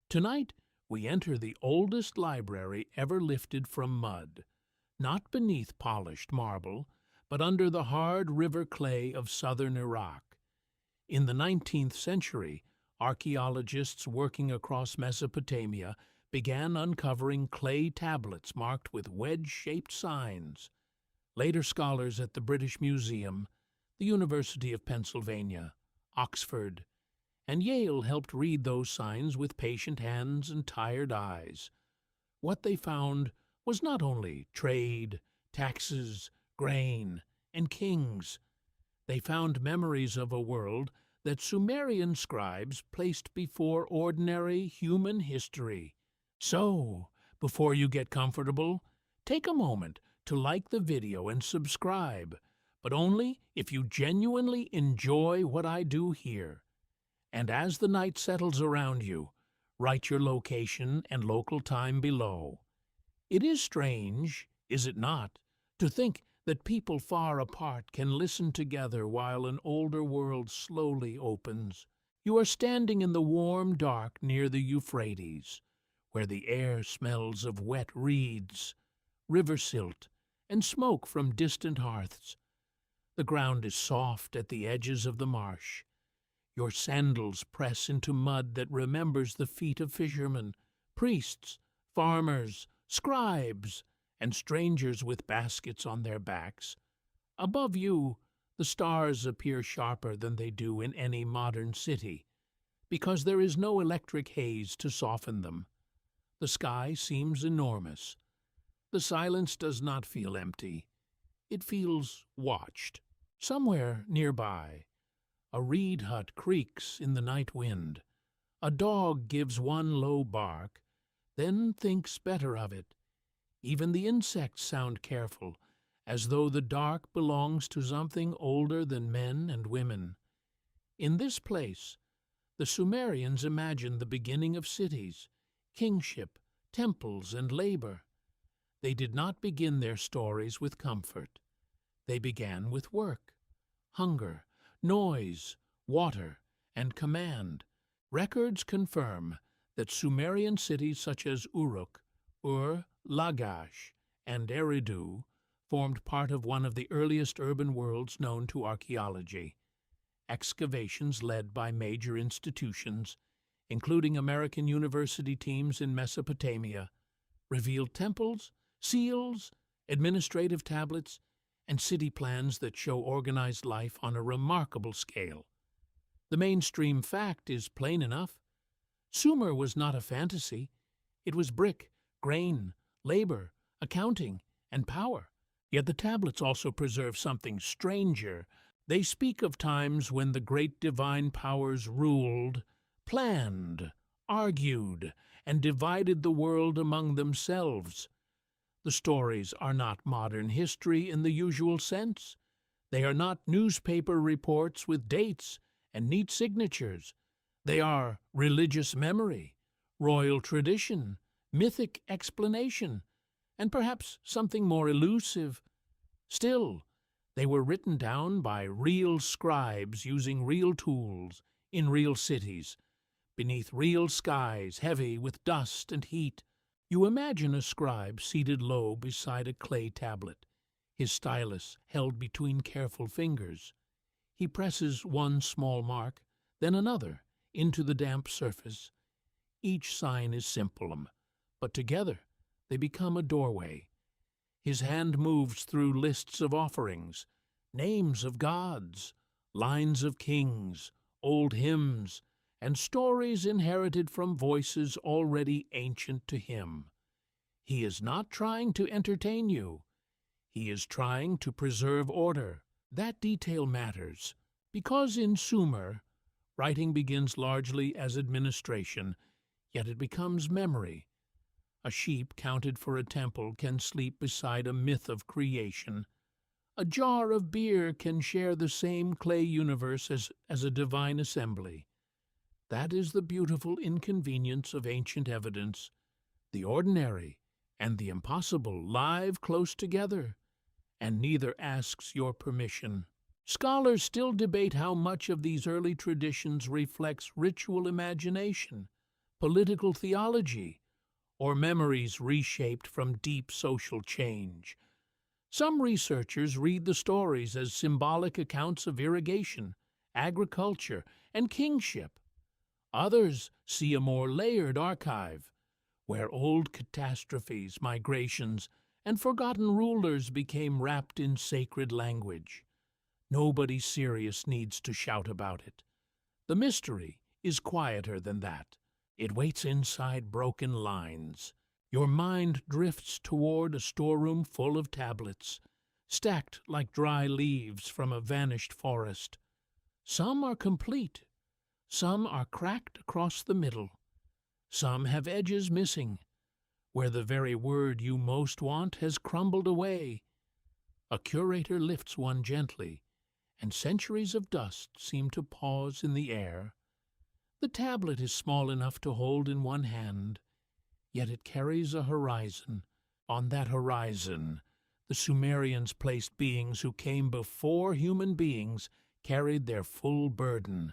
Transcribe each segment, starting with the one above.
Tonight, we enter the oldest library ever lifted from mud, not beneath polished marble, but under the hard river clay of southern Iraq. In the 19th century, archaeologists working across Mesopotamia began uncovering clay tablets marked with wedge-shaped signs. Later scholars at the British Museum, the University of Pennsylvania, Oxford, and Yale helped read those signs with patient hands and tired eyes. What they found was not only trade, taxes, grain, and kings. They found memories of a world that Sumerian scribes placed before ordinary human history. So, before you get comfortable, take a moment to like the video and subscribe, but only if you genuinely enjoy what I do here. And as the night settles around you, write your location and local time below. It is strange, is it not, to think that people far apart can listen together while an older world slowly opens. You are standing in the warm dark near the Euphrates, where the air smells of wet reeds, river silt, and smoke from distant hearths. The ground is soft at the edges of the marsh. Your sandals press into mud that remembers the feet of fishermen, priests, farmers, scribes, and strangers with baskets on their backs. Above you, the stars appear sharper than they do in any modern city, because there is no electric haze to soften them. The sky seems enormous. The silence does not feel empty. It feels watched. Somewhere nearby, a reed hut creaks in the night wind. A dog gives one low bark, then thinks better of it. Even the insects sound careful, as though the dark belongs to something older than men and women. In this place, the Sumerians imagined the beginning of cities, kingship, temples, and labor. They did not begin their stories with comfort. They began with work, hunger, noise, water, and command. Records confirm that Sumerian cities such as Uruk, Ur, Lagash, and Eridu formed part of one of the earliest urban worlds known to archaeology. Excavations led by major institutions, including American university teams in Mesopotamia, revealed temples, seals, administrative tablets, and city plans that show organized life on a remarkable scale. The mainstream fact is plain enough. Sumer was not a fantasy. It was brick, grain, labor, accounting, and power. Yet the tablets also preserve something stranger. They speak of times when the great divine powers ruled, planned, argued, and divided the world among themselves. The stories are not modern history in the usual sense. They are not newspaper reports with dates and neat signatures. They are religious memory, royal tradition, mythic explanation, and perhaps something more elusive. Still, they were written down by real scribes using real tools in real cities, beneath real skies heavy with dust and heat. You imagine a scribe seated low beside a clay tablet, his stylus held between careful fingers. He presses one small mark, then another, into the damp surface. Each sign is simple, but together they become a doorway. His hand moves through lists of offerings, names of gods, lines of kings, old hymns, and stories inherited from voices already ancient to him. He is not trying to entertain you. He is trying to preserve order. That detail matters, because in Sumer, writing begins largely as administration, yet it becomes memory. A sheep counted for a temple can sleep beside a myth of creation. A jar of beer can share the same clay universe as a divine assembly. That is the beautiful inconvenience of ancient evidence. The ordinary and the impossible live close together, and neither asks your permission. Scholars still debate how much of these early traditions reflects ritual imagination political theology, or memories reshaped from deep social change. Some researchers read the stories as symbolic accounts of irrigation, agriculture, and kingship. Others see a more layered archive, where old catastrophes, migrations, and forgotten rulers became wrapped in sacred language. Nobody serious needs to shout about it. The mystery is quieter than that. It waits inside broken lines. Your mind drifts toward a storeroom full of tablets, stacked like dry leaves from a vanished forest. Some are complete. Some are cracked across the middle. Some have edges missing, where the very word you most want has crumbled away. A curator lifts one gently, and centuries of dust seem to pause in the air. The tablet is small enough to hold in one hand, yet it carries a horizon. On that horizon, the Sumerians placed beings who came before human beings carried their full burden.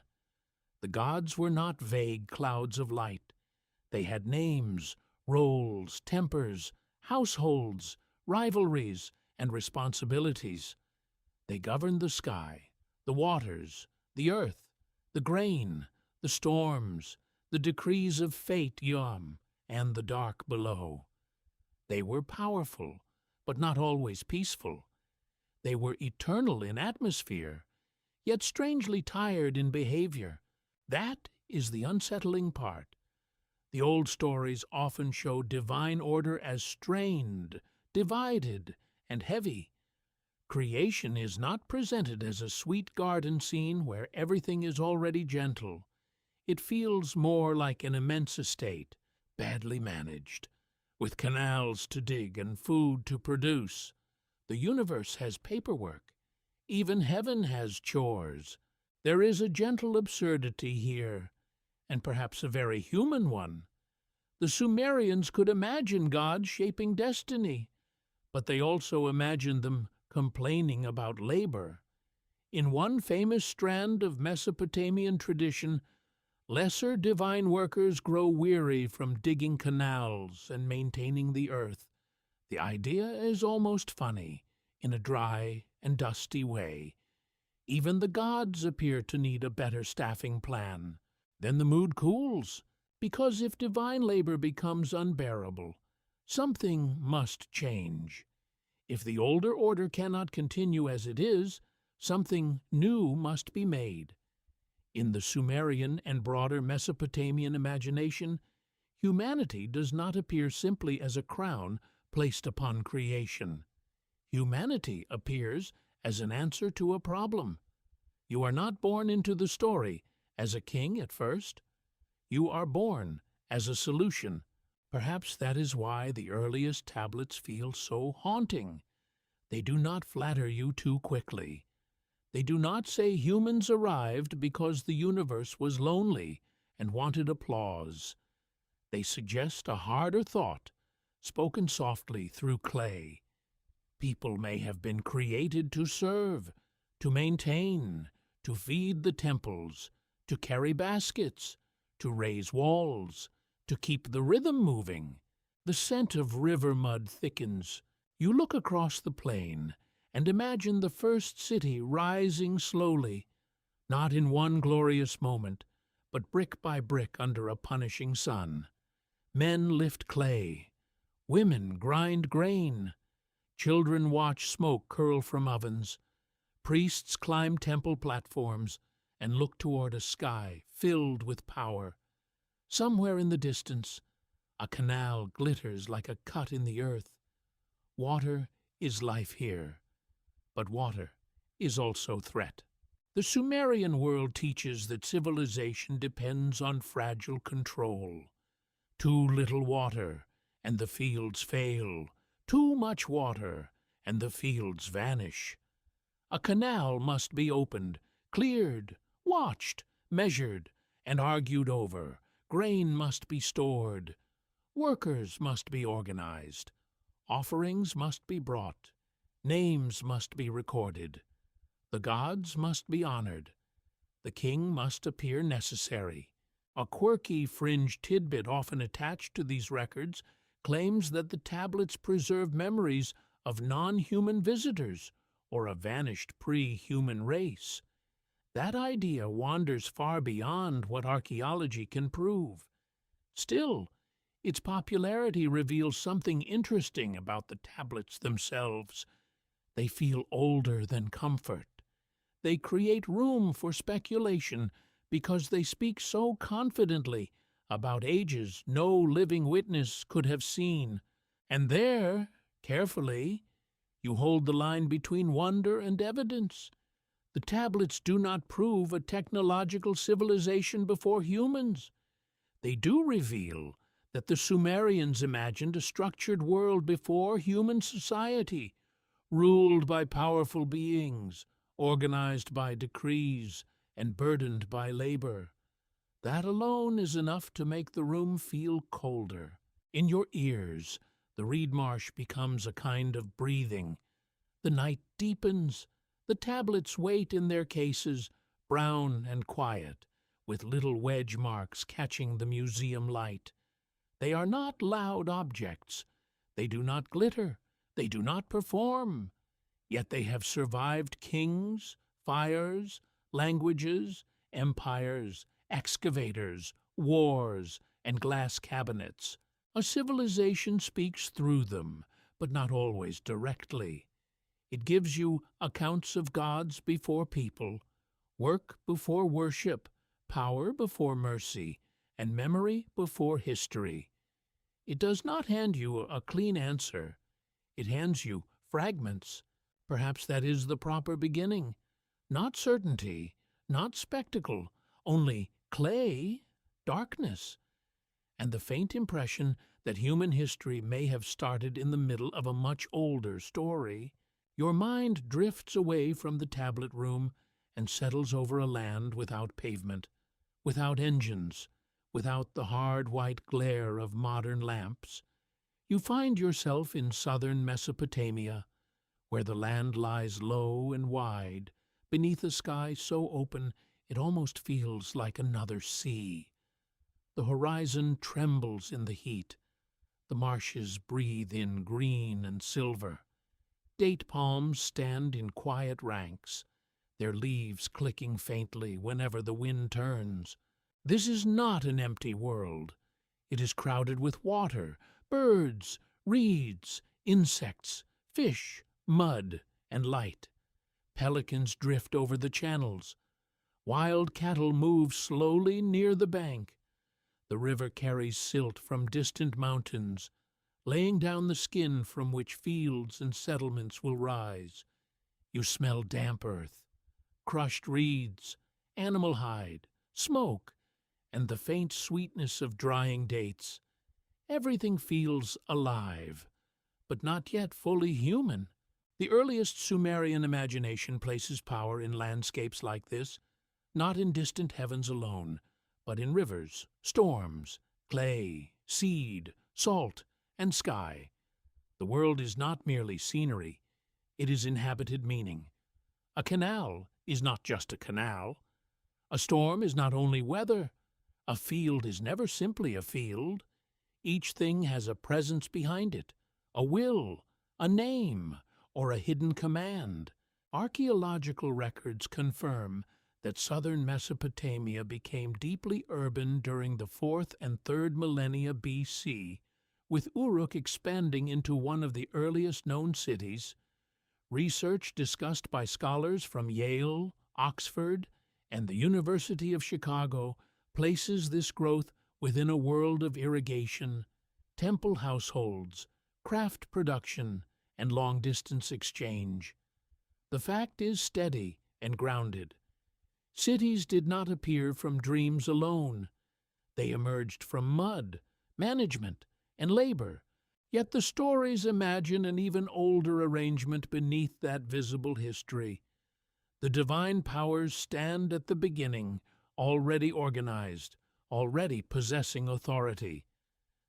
The gods were not vague clouds of light. They had names, roles, tempers, households, rivalries, and responsibilities. They governed the sky, the waters, the earth, the grain, the storms, the decrees of fate and the dark below. They were powerful, but not always peaceful. They were eternal in atmosphere, yet strangely tired in behavior. That is the unsettling part. The old stories often show divine order as strained, divided, and heavy. Creation is not presented as a sweet garden scene where everything is already gentle. It feels more like an immense estate, badly managed, with canals to dig and food to produce. The universe has paperwork. Even heaven has chores. There is a gentle absurdity here, and perhaps a very human one. The Sumerians could imagine gods shaping destiny, but they also imagined them complaining about labor. In one famous strand of Mesopotamian tradition, lesser divine workers grow weary from digging canals and maintaining the earth. The idea is almost funny, in a dry and dusty way. Even the gods appear to need a better staffing plan. Then the mood cools, because if divine labor becomes unbearable, something must change. If the older order cannot continue as it is, something new must be made. In the Sumerian and broader Mesopotamian imagination, humanity does not appear simply as a crown placed upon creation. Humanity appears as an answer to a problem. You are not born into the story as a king at first. You are born as a solution. Perhaps that is why the earliest tablets feel so haunting. They do not flatter you too quickly. They do not say humans arrived because the universe was lonely and wanted applause. They suggest a harder thought, spoken softly through clay. People may have been created to serve, to maintain, to feed the temples, to carry baskets, to raise walls, to keep the rhythm moving. The scent of river mud thickens. You look across the plain and imagine the first city rising slowly, not in one glorious moment, but brick by brick under a punishing sun. Men lift clay. Women grind grain. Children watch smoke curl from ovens. Priests climb temple platforms and look toward a sky filled with power. Somewhere in the distance, a canal glitters like a cut in the earth. Water is life here, but water is also threat. The Sumerian world teaches that civilization depends on fragile control. Too little water, and the fields fail. Too much water, and the fields vanish. A canal must be opened, cleared, watched, measured, and argued over. Grain must be stored. Workers must be organized. Offerings must be brought. Names must be recorded. The gods must be honored. The king must appear necessary. A quirky fringe tidbit often attached to these records claims that the tablets preserve memories of non-human visitors or a vanished pre-human race. That idea wanders far beyond what archaeology can prove. Still, its popularity reveals something interesting about the tablets themselves. They feel older than comfort. They create room for speculation because they speak so confidently about ages no living witness could have seen. And there, carefully, you hold the line between wonder and evidence. The tablets do not prove a technological civilization before humans. They do reveal that the Sumerians imagined a structured world before human society, ruled by powerful beings, organized by decrees, and burdened by labor. That alone is enough to make the room feel colder. In your ears, the reed marsh becomes a kind of breathing. The night deepens. The tablets wait in their cases, brown and quiet, with little wedge marks catching the museum light. They are not loud objects. They do not glitter. They do not perform. Yet they have survived kings, fires, languages, empires, excavators, wars, and glass cabinets. A civilization speaks through them, but not always directly. It gives you accounts of gods before people, work before worship, power before mercy, and memory before history. It does not hand you a clean answer. It hands you fragments. Perhaps that is the proper beginning. Not certainty, not spectacle, only clay, darkness, and the faint impression that human history may have started in the middle of a much older story. Your mind drifts away from the tablet room and settles over a land without pavement, without engines, without the hard white glare of modern lamps. You find yourself in southern Mesopotamia, where the land lies low and wide, beneath a sky so open it almost feels like another sea. The horizon trembles in the heat. The marshes breathe in green and silver. Date palms stand in quiet ranks, their leaves clicking faintly whenever the wind turns. This is not an empty world. It is crowded with water, birds, reeds, insects, fish, mud, and light. Pelicans drift over the channels. Wild cattle move slowly near the bank. The river carries silt from distant mountains, laying down the skin from which fields and settlements will rise. You smell damp earth, crushed reeds, animal hide, smoke, and the faint sweetness of drying dates. Everything feels alive, but not yet fully human. The earliest Sumerian imagination places power in landscapes like this, not in distant heavens alone, but in rivers, storms, clay, seed, salt, and sky. The world is not merely scenery, it is inhabited meaning. A canal is not just a canal. A storm is not only weather. A field is never simply a field. Each thing has a presence behind it, a will, a name, or a hidden command. Archaeological records confirm that southern Mesopotamia became deeply urban during the 4th and 3rd millennia BC, with Uruk expanding into one of the earliest known cities. Research discussed by scholars from Yale, Oxford, and the University of Chicago places this growth within a world of irrigation, temple households, craft production, and long-distance exchange. The fact is steady and grounded. Cities did not appear from dreams alone. They emerged from mud, management, and labor, yet the stories imagine an even older arrangement beneath that visible history. The divine powers stand at the beginning, already organized, already possessing authority.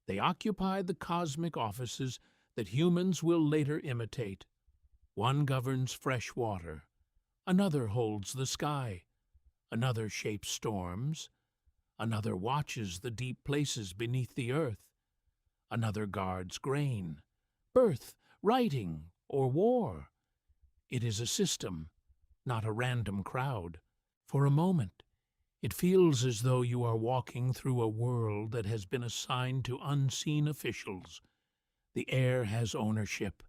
They occupy the cosmic offices that humans will later imitate. One governs fresh water, another holds the sky, another shapes storms, Another watches the deep places beneath the earth. Another guards grain, birth, writing, or war. It is a system, not a random crowd. For a moment, it feels as though you are walking through a world that has been assigned to unseen officials. The air has ownership.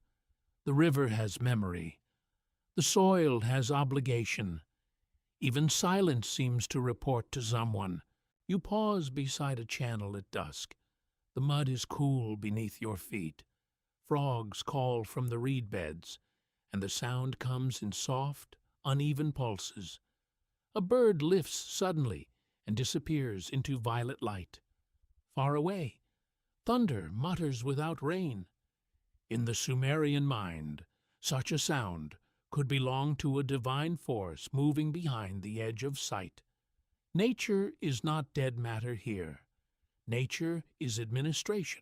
The river has memory. The soil has obligation. Even silence seems to report to someone. You pause beside a channel at dusk. The mud is cool beneath your feet. Frogs call from the reed beds, and the sound comes in soft, uneven pulses. A bird lifts suddenly and disappears into violet light. Far away, thunder mutters without rain. In the Sumerian mind, such a sound could belong to a divine force moving behind the edge of sight. Nature is not dead matter here. Nature is administration.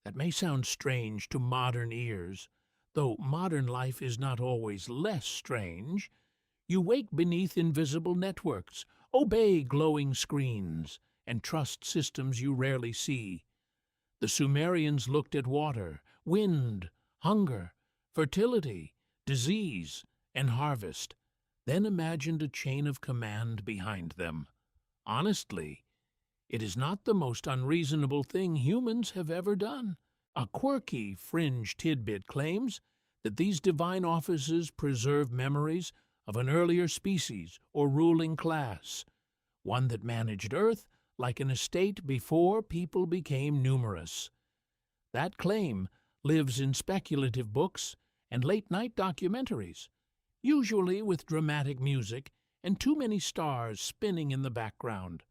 That may sound strange to modern ears, though modern life is not always less strange. You wake beneath invisible networks, obey glowing screens, and trust systems you rarely see. The Sumerians looked at water, wind, hunger, fertility, disease, and harvest, then imagined a chain of command behind them. Honestly, it is not the most unreasonable thing humans have ever done. A quirky fringe tidbit claims that these divine offices preserve memories of an earlier species or ruling class, one that managed Earth like an estate before people became numerous. That claim lives in speculative books and late-night documentaries, usually with dramatic music and too many stars spinning in the background.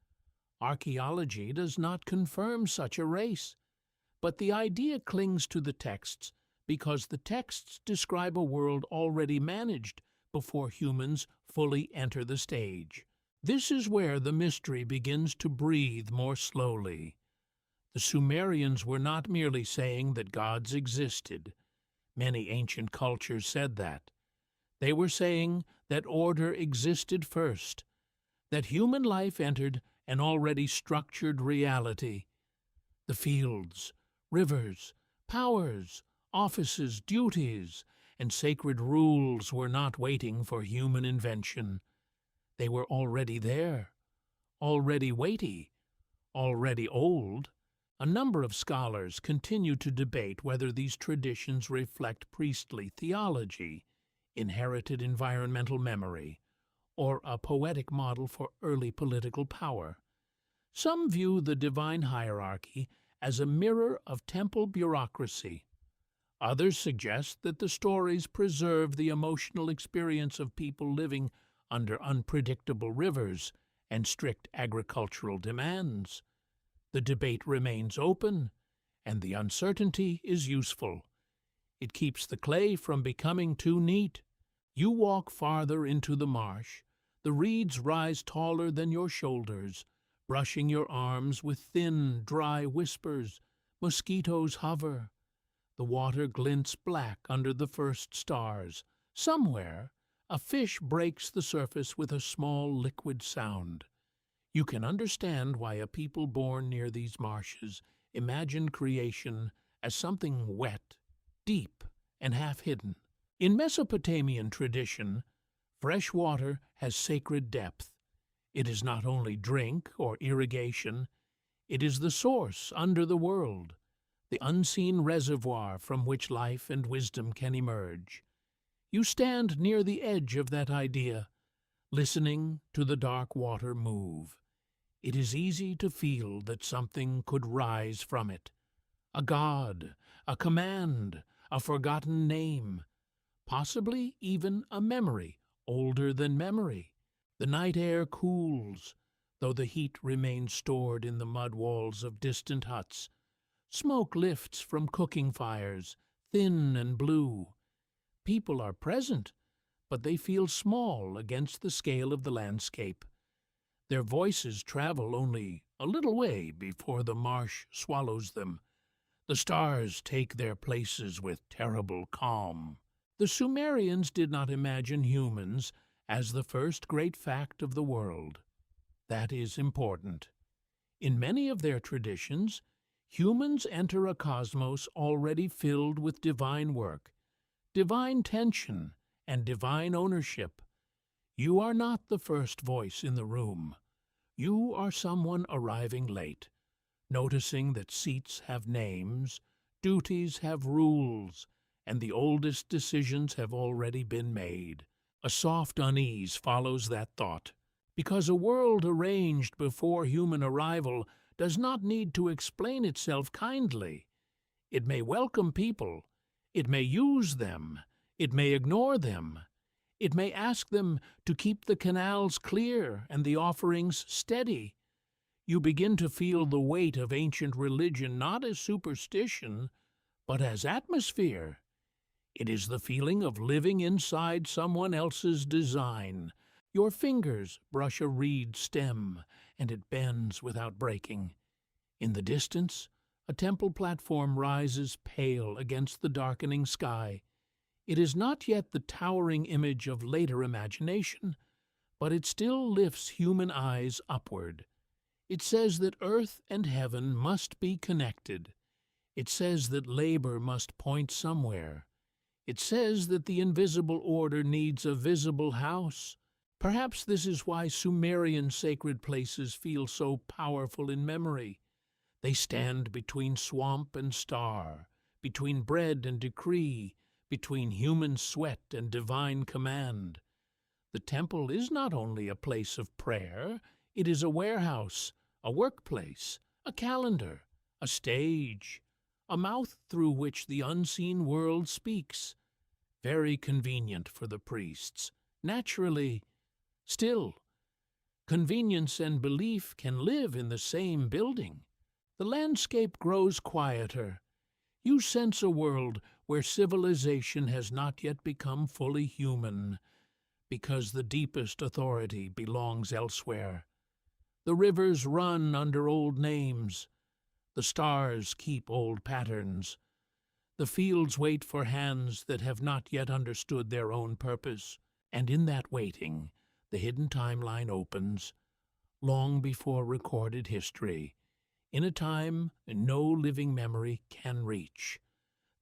Archaeology does not confirm such a race, but the idea clings to the texts because the texts describe a world already managed before humans fully enter the stage. This is where the mystery begins to breathe more slowly. The Sumerians were not merely saying that gods existed. Many ancient cultures said that. They were saying that order existed first, that human life entered an already structured reality. The fields, rivers, powers, offices, duties, and sacred rules were not waiting for human invention. They were already there, already weighty, already old. A number of scholars continue to debate whether these traditions reflect priestly theology, inherited environmental memory, or a poetic model for early political power. Some view the divine hierarchy as a mirror of temple bureaucracy. Others suggest that the stories preserve the emotional experience of people living under unpredictable rivers and strict agricultural demands. The debate remains open, and the uncertainty is useful. It keeps the clay from becoming too neat. You walk farther into the marsh. The reeds rise taller than your shoulders, brushing your arms with thin, dry whispers. Mosquitoes hover. The water glints black under the first stars. Somewhere, a fish breaks the surface with a small liquid sound. You can understand why a people born near these marshes imagined creation as something wet, deep, and half-hidden. In Mesopotamian tradition, fresh water has sacred depth. It is not only drink or irrigation, it is the source under the world, the unseen reservoir from which life and wisdom can emerge. You stand near the edge of that idea, listening to the dark water move. It is easy to feel that something could rise from it. A god, a command, a forgotten name, possibly even a memory older than memory. The night air cools, though the heat remains stored in the mud walls of distant huts. Smoke lifts from cooking fires, thin and blue. People are present, but they feel small against the scale of the landscape. Their voices travel only a little way before the marsh swallows them. The stars take their places with terrible calm. The Sumerians did not imagine humans as the first great fact of the world. That is important. In many of their traditions, humans enter a cosmos already filled with divine work, divine tension, and divine ownership. You are not the first voice in the room. You are someone arriving late, noticing that seats have names, duties have rules, and the oldest decisions have already been made. A soft unease follows that thought, because a world arranged before human arrival does not need to explain itself kindly. It may welcome people, it may use them, it may ignore them, it may ask them to keep the canals clear and the offerings steady. You begin to feel the weight of ancient religion not as superstition, but as atmosphere. It is the feeling of living inside someone else's design. Your fingers brush a reed stem, and it bends without breaking. In the distance, a temple platform rises pale against the darkening sky. It is not yet the towering image of later imagination, but it still lifts human eyes upward. It says that earth and heaven must be connected. It says that labor must point somewhere. It says that the invisible order needs a visible house. Perhaps this is why Sumerian sacred places feel so powerful in memory. They stand between swamp and star, between bread and decree, between human sweat and divine command. The temple is not only a place of prayer, it is a warehouse, a workplace, a calendar, a stage, a mouth through which the unseen world speaks. Very convenient for the priests, naturally. Still, convenience and belief can live in the same building. The landscape grows quieter. You sense a world where civilization has not yet become fully human, because the deepest authority belongs elsewhere. The rivers run under old names. The stars keep old patterns. The fields wait for hands that have not yet understood their own purpose. And in that waiting, the hidden timeline opens, long before recorded history, in a time no living memory can reach.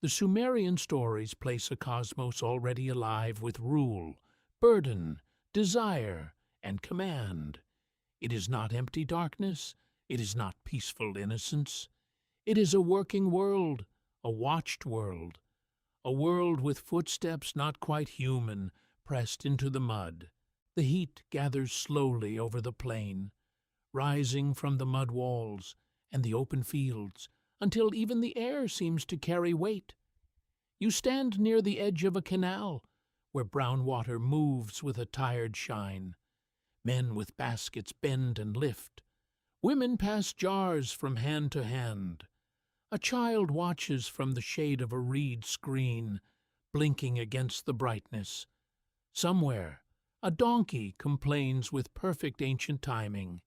The Sumerian stories place a cosmos already alive with rule, burden, desire, and command. It is not empty darkness. It is not peaceful innocence. It is a working world, a watched world, a world with footsteps not quite human pressed into the mud. The heat gathers slowly over the plain, rising from the mud walls and the open fields, until even the air seems to carry weight. You stand near the edge of a canal, where brown water moves with a tired shine. Men with baskets bend and lift. Women pass jars from hand to hand. A child watches from the shade of a reed screen, blinking against the brightness. Somewhere, a donkey complains with perfect ancient timing,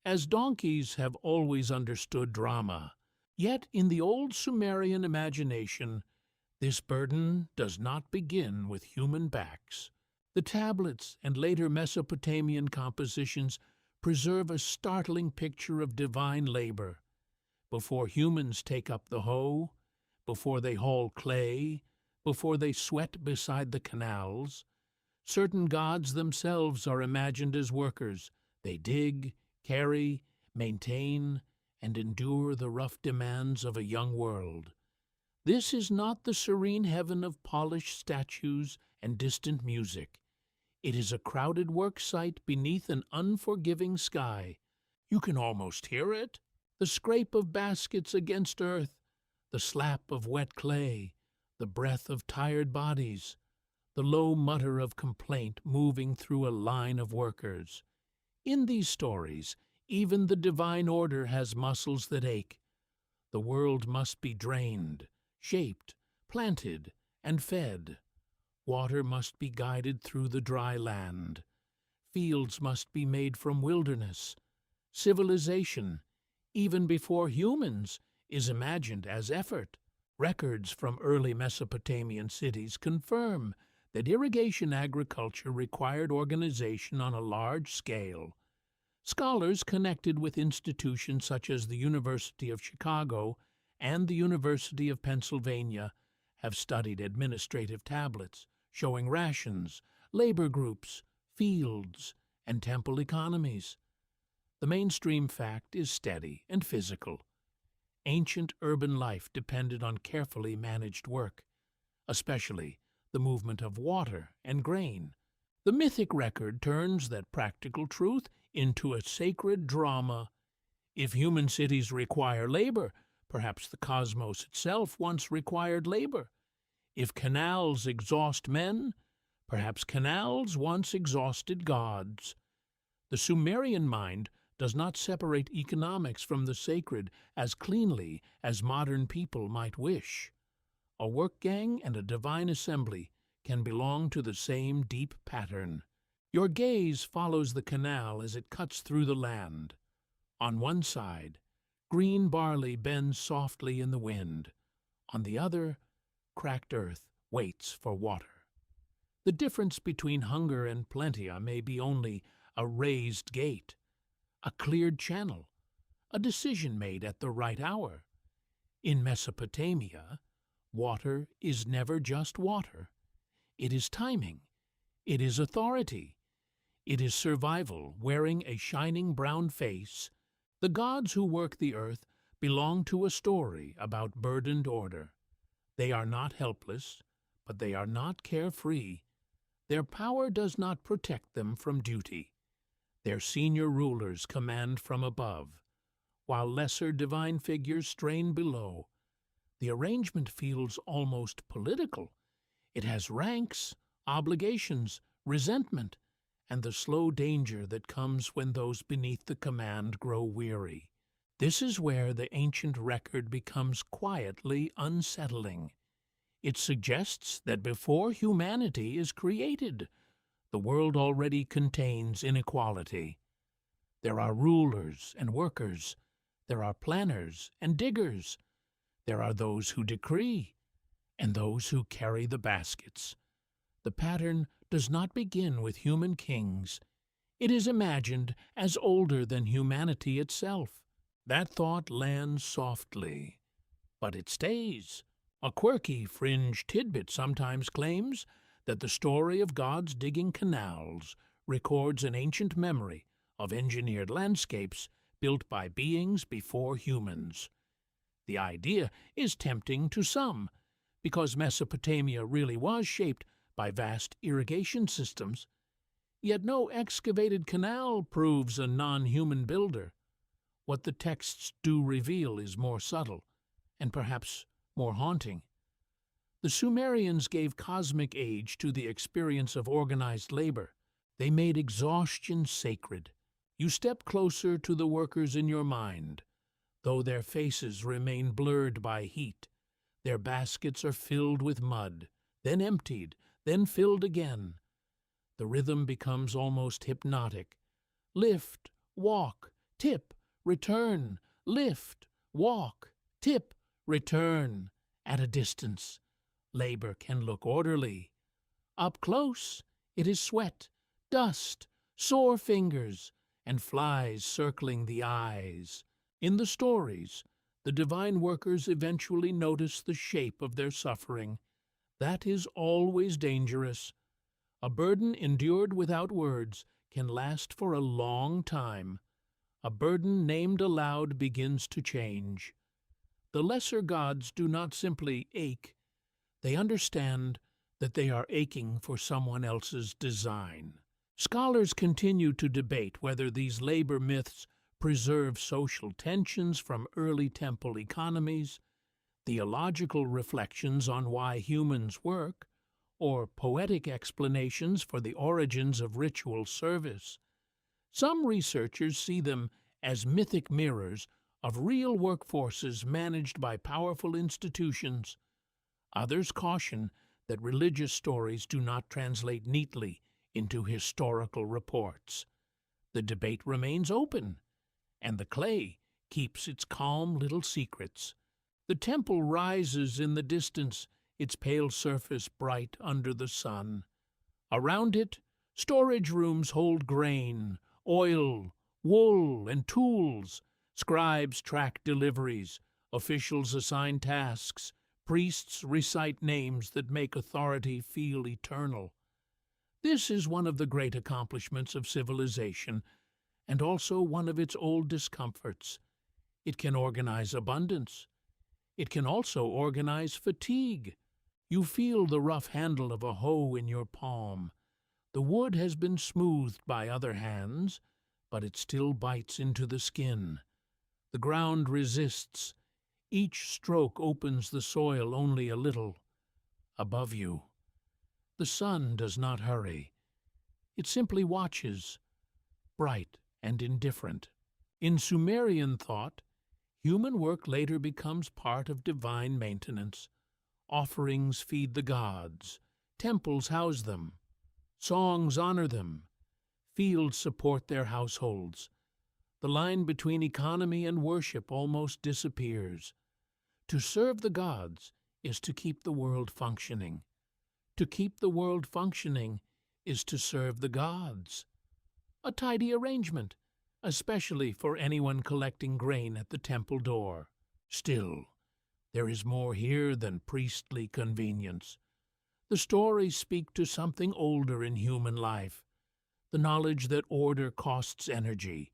as donkeys have always understood drama. Yet in the old Sumerian imagination, this burden does not begin with human backs. The tablets and later Mesopotamian compositions preserve a startling picture of divine labor. Before humans take up the hoe, before they haul clay, before they sweat beside the canals, certain gods themselves are imagined as workers. They dig, carry, maintain, and endure the rough demands of a young world. This is not the serene heaven of polished statues and distant music. It is a crowded work site beneath an unforgiving sky. You can almost hear it, the scrape of baskets against earth, the slap of wet clay, the breath of tired bodies, the low mutter of complaint moving through a line of workers. In these stories, even the divine order has muscles that ache. The world must be drained, shaped, planted, and fed. Water must be guided through the dry land. Fields must be made from wilderness. Civilization, even before humans, is imagined as effort. Records from early Mesopotamian cities confirm that irrigation agriculture required organization on a large scale. Scholars connected with institutions such as the University of Chicago and the University of Pennsylvania have studied administrative tablets showing rations, labor groups, fields, and temple economies. The mainstream fact is steady and physical. Ancient urban life depended on carefully managed work, especially the movement of water and grain. The mythic record turns that practical truth into a sacred drama. If human cities require labor, perhaps the cosmos itself once required labor. If canals exhaust men, perhaps canals once exhausted gods. The Sumerian mind does not separate economics from the sacred as cleanly as modern people might wish. A work gang and a divine assembly can belong to the same deep pattern. Your gaze follows the canal as it cuts through the land. On one side, green barley bends softly in the wind. On the other, cracked earth waits for water. The difference between hunger and plenty may be only a raised gate, a cleared channel, a decision made at the right hour. In Mesopotamia, water is never just water. It is timing. It is authority. It is survival wearing a shining brown face. The gods who work the earth belong to a story about burdened order. They are not helpless, but they are not carefree. Their power does not protect them from duty. Their senior rulers command from above, while lesser divine figures strain below. The arrangement feels almost political. It has ranks, obligations, resentment, and the slow danger that comes when those beneath the command grow weary. This is where the ancient record becomes quietly unsettling. It suggests that before humanity is created, the world already contains inequality. There are rulers and workers. There are planners and diggers. There are those who decree and those who carry the baskets. The pattern does not begin with human kings. It is imagined as older than humanity itself. That thought lands softly, but it stays. A quirky fringe tidbit sometimes claims that the story of gods digging canals records an ancient memory of engineered landscapes built by beings before humans. The idea is tempting to some, because Mesopotamia really was shaped by vast irrigation systems. Yet no excavated canal proves a non-human builder. What the texts do reveal is more subtle, and perhaps more haunting. The Sumerians gave cosmic age to the experience of organized labor. They made exhaustion sacred. You step closer to the workers in your mind, though their faces remain blurred by heat. Their baskets are filled with mud, then emptied, then filled again. The rhythm becomes almost hypnotic. Lift, walk, tip, return, lift, walk, tip, return. At a distance, labor can look orderly. Up close, it is sweat, dust, sore fingers, and flies circling the eyes. In the stories, the divine workers eventually notice the shape of their suffering. That is always dangerous. A burden endured without words can last for a long time. A burden named aloud begins to change. The lesser gods do not simply ache. They understand that they are aching for someone else's design. Scholars continue to debate whether these labor myths preserve social tensions from early temple economies, theological reflections on why humans work, or poetic explanations for the origins of ritual service. Some researchers see them as mythic mirrors of real workforces managed by powerful institutions. Others caution that religious stories do not translate neatly into historical reports. The debate remains open, and the clay keeps its calm little secrets. The temple rises in the distance, its pale surface bright under the sun. Around it, storage rooms hold grain, oil, wool and tools. Scribes track deliveries, officials assign tasks, priests recite names that make authority feel eternal. This is one of the great accomplishments of civilization, and also one of its old discomforts. It can organize abundance. It can also organize fatigue. You feel the rough handle of a hoe in your palm. The wood has been smoothed by other hands, but it still bites into the skin. The ground resists. Each stroke opens the soil only a little above you. The sun does not hurry. It simply watches, bright and indifferent. In Sumerian thought, human work later becomes part of divine maintenance. Offerings feed the gods, temples house them, songs honor them, fields support their households. The line between economy and worship almost disappears. To serve the gods is to keep the world functioning. To keep the world functioning is to serve the gods. A tidy arrangement, especially for anyone collecting grain at the temple door. Still, there is more here than priestly convenience. The stories speak to something older in human life, the knowledge that order costs energy.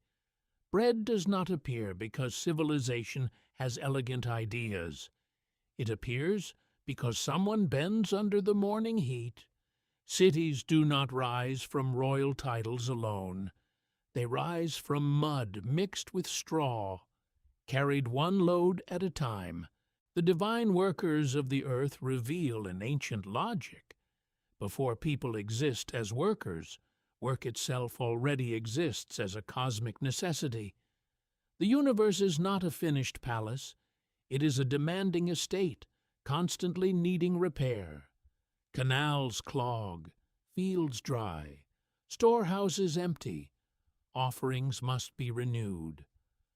Bread does not appear because civilization has elegant ideas. It appears because someone bends under the morning heat. Cities do not rise from royal titles alone. They rise from mud mixed with straw, carried one load at a time. The divine workers of the earth reveal an ancient logic. Before people exist as workers, work itself already exists as a cosmic necessity. The universe is not a finished palace. It is a demanding estate, constantly needing repair. Canals clog, fields dry, storehouses empty. Offerings must be renewed.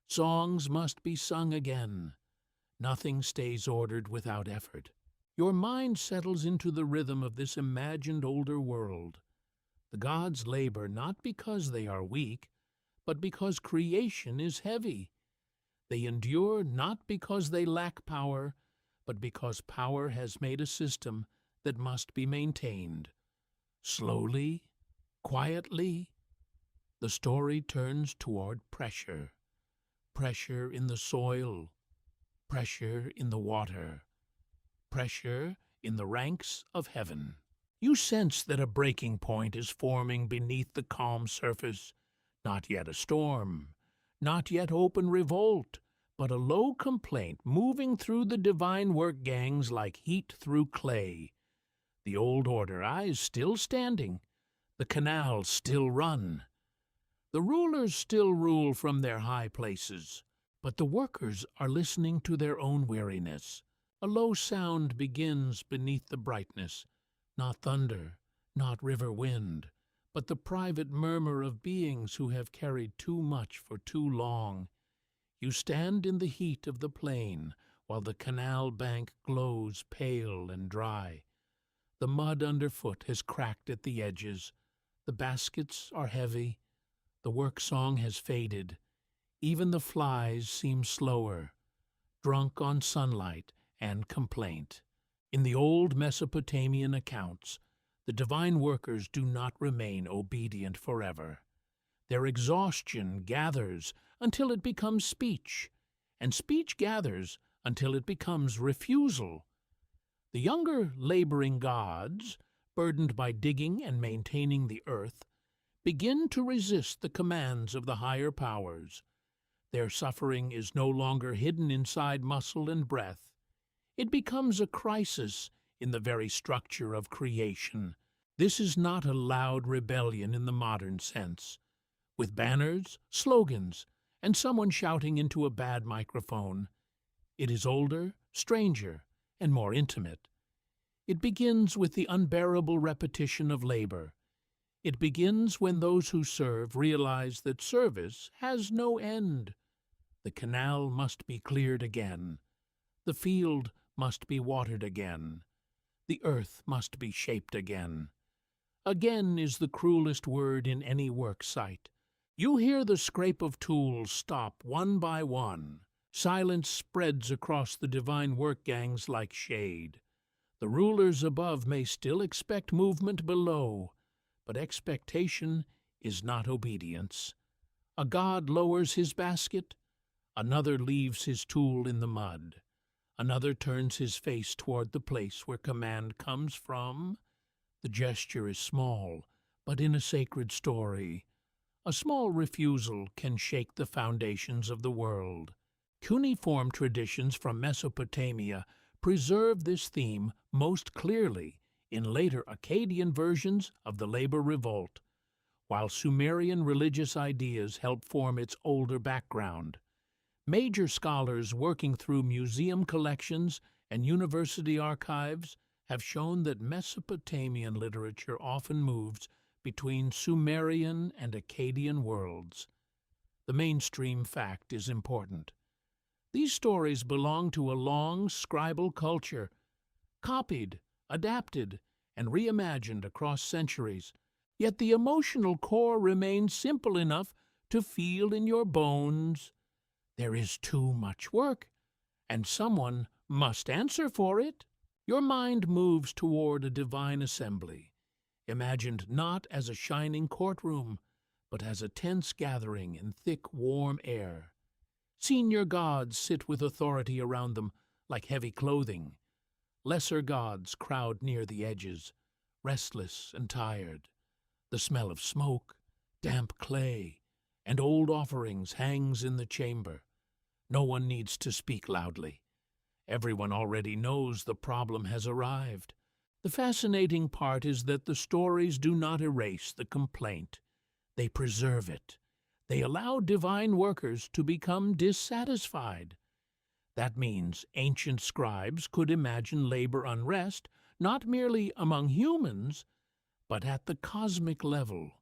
Songs must be sung again. Nothing stays ordered without effort. Your mind settles into the rhythm of this imagined older world. The gods labor not because they are weak, but because creation is heavy. They endure not because they lack power, but because power has made a system that must be maintained. Slowly, quietly, the story turns toward pressure. Pressure in the soil, pressure in the water, pressure in the ranks of heaven. You sense that a breaking point is forming beneath the calm surface. Not yet a storm, not yet open revolt, but a low complaint moving through the divine work gangs like heat through clay. The old order eyes still standing, the canals still run. The rulers still rule from their high places, but the workers are listening to their own weariness. A low sound begins beneath the brightness, not thunder, not river wind, but the private murmur of beings who have carried too much for too long. You stand in the heat of the plain, while the canal bank glows pale and dry. The mud underfoot has cracked at the edges. The baskets are heavy. The work song has faded. Even the flies seem slower, drunk on sunlight and complaint. In the old Mesopotamian accounts, the divine workers do not remain obedient forever. Their exhaustion gathers until it becomes speech, and speech gathers until it becomes refusal. The younger laboring gods, burdened by digging and maintaining the earth, begin to resist the commands of the higher powers. Their suffering is no longer hidden inside muscle and breath. It becomes a crisis in the very structure of creation. This is not a loud rebellion in the modern sense, with banners, slogans, and someone shouting into a bad microphone. It is older, stranger, and more intimate. It begins with the unbearable repetition of labor. It begins when those who serve realize that service has no end. The canal must be cleared again. The field must be watered again. The earth must be shaped again. Again is the cruelest word in any work site. You hear the scrape of tools stop one by one. Silence spreads across the divine work gangs like shade. The rulers above may still expect movement below, but expectation is not obedience. A god lowers his basket, another leaves his tool in the mud. Another turns his face toward the place where command comes from. The gesture is small, but in a sacred story, a small refusal can shake the foundations of the world. Cuneiform traditions from Mesopotamia preserve this theme most clearly in later Akkadian versions of the labor revolt, while Sumerian religious ideas help form its older background. Major scholars working through museum collections and university archives have shown that Mesopotamian literature often moves between Sumerian and Akkadian worlds. The mainstream fact is important. These stories belong to a long scribal culture, copied, adapted, and reimagined across centuries, yet the emotional core remains simple enough to feel in your bones. There is too much work, and someone must answer for it. Your mind moves toward a divine assembly, imagined not as a shining courtroom, but as a tense gathering in thick, warm air. Senior gods sit with authority around them like heavy clothing. Lesser gods crowd near the edges, restless and tired. The smell of smoke, damp clay, and old offerings hangs in the chamber. No one needs to speak loudly. Everyone already knows the problem has arrived. The fascinating part is that the stories do not erase the complaint. They preserve it. They allow divine workers to become dissatisfied. That means ancient scribes could imagine labor unrest not merely among humans, but at the cosmic level.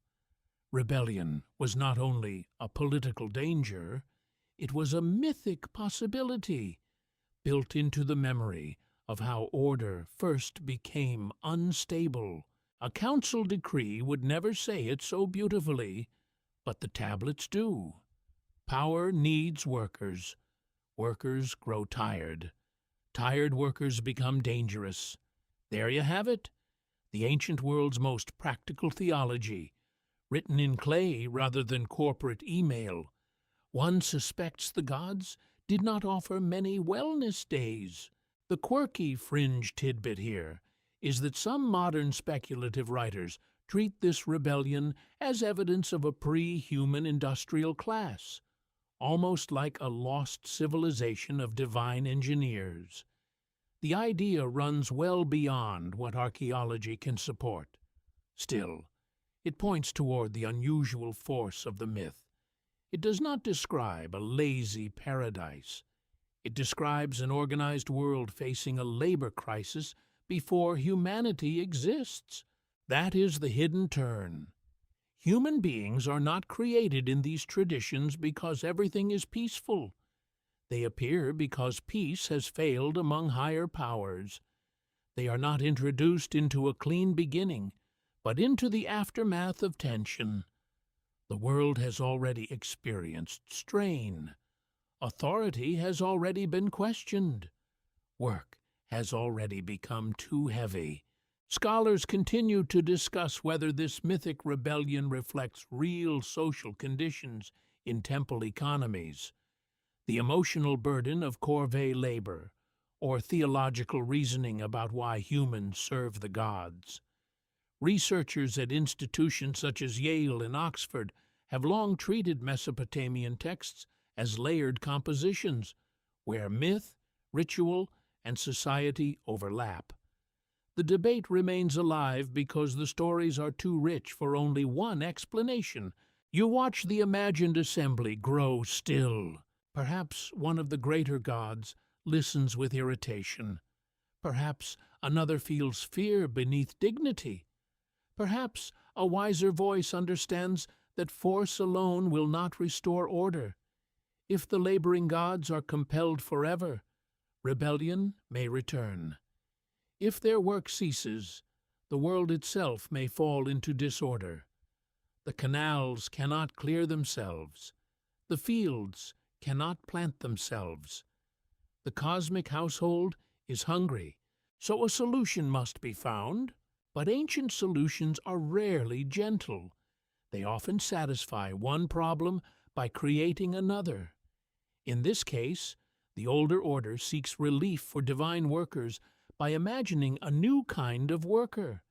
Rebellion was not only a political danger, it was a mythic possibility, built into the memory of how order first became unstable. A council decree would never say it so beautifully, but the tablets do. Power needs workers. Workers grow tired. Tired workers become dangerous. There you have it, the ancient world's most practical theology, written in clay rather than corporate email. One suspects the gods did not offer many wellness days. The quirky fringe tidbit here is that some modern speculative writers treat this rebellion as evidence of a pre-human industrial class, almost like a lost civilization of divine engineers. The idea runs well beyond what archaeology can support. Still, it points toward the unusual force of the myth. It does not describe a lazy paradise. It describes an organized world facing a labor crisis before humanity exists. That is the hidden turn. Human beings are not created in these traditions because everything is peaceful. They appear because peace has failed among higher powers. They are not introduced into a clean beginning, but into the aftermath of tension. The world has already experienced strain. Authority has already been questioned. Work has already become too heavy. Scholars continue to discuss whether this mythic rebellion reflects real social conditions in temple economies, the emotional burden of corvée labor, or theological reasoning about why humans serve the gods. Researchers at institutions such as Yale and Oxford have long treated Mesopotamian texts as layered compositions, where myth, ritual, and society overlap. The debate remains alive because the stories are too rich for only one explanation. You watch the imagined assembly grow still. Perhaps one of the greater gods listens with irritation. Perhaps another feels fear beneath dignity. Perhaps a wiser voice understands that force alone will not restore order. If the laboring gods are compelled forever, rebellion may return. If their work ceases, the world itself may fall into disorder. The canals cannot clear themselves. The fields cannot plant themselves. The cosmic household is hungry, so a solution must be found. But ancient solutions are rarely gentle. They often satisfy one problem by creating another. In this case, the older order seeks relief for divine workers by imagining a new kind of worker,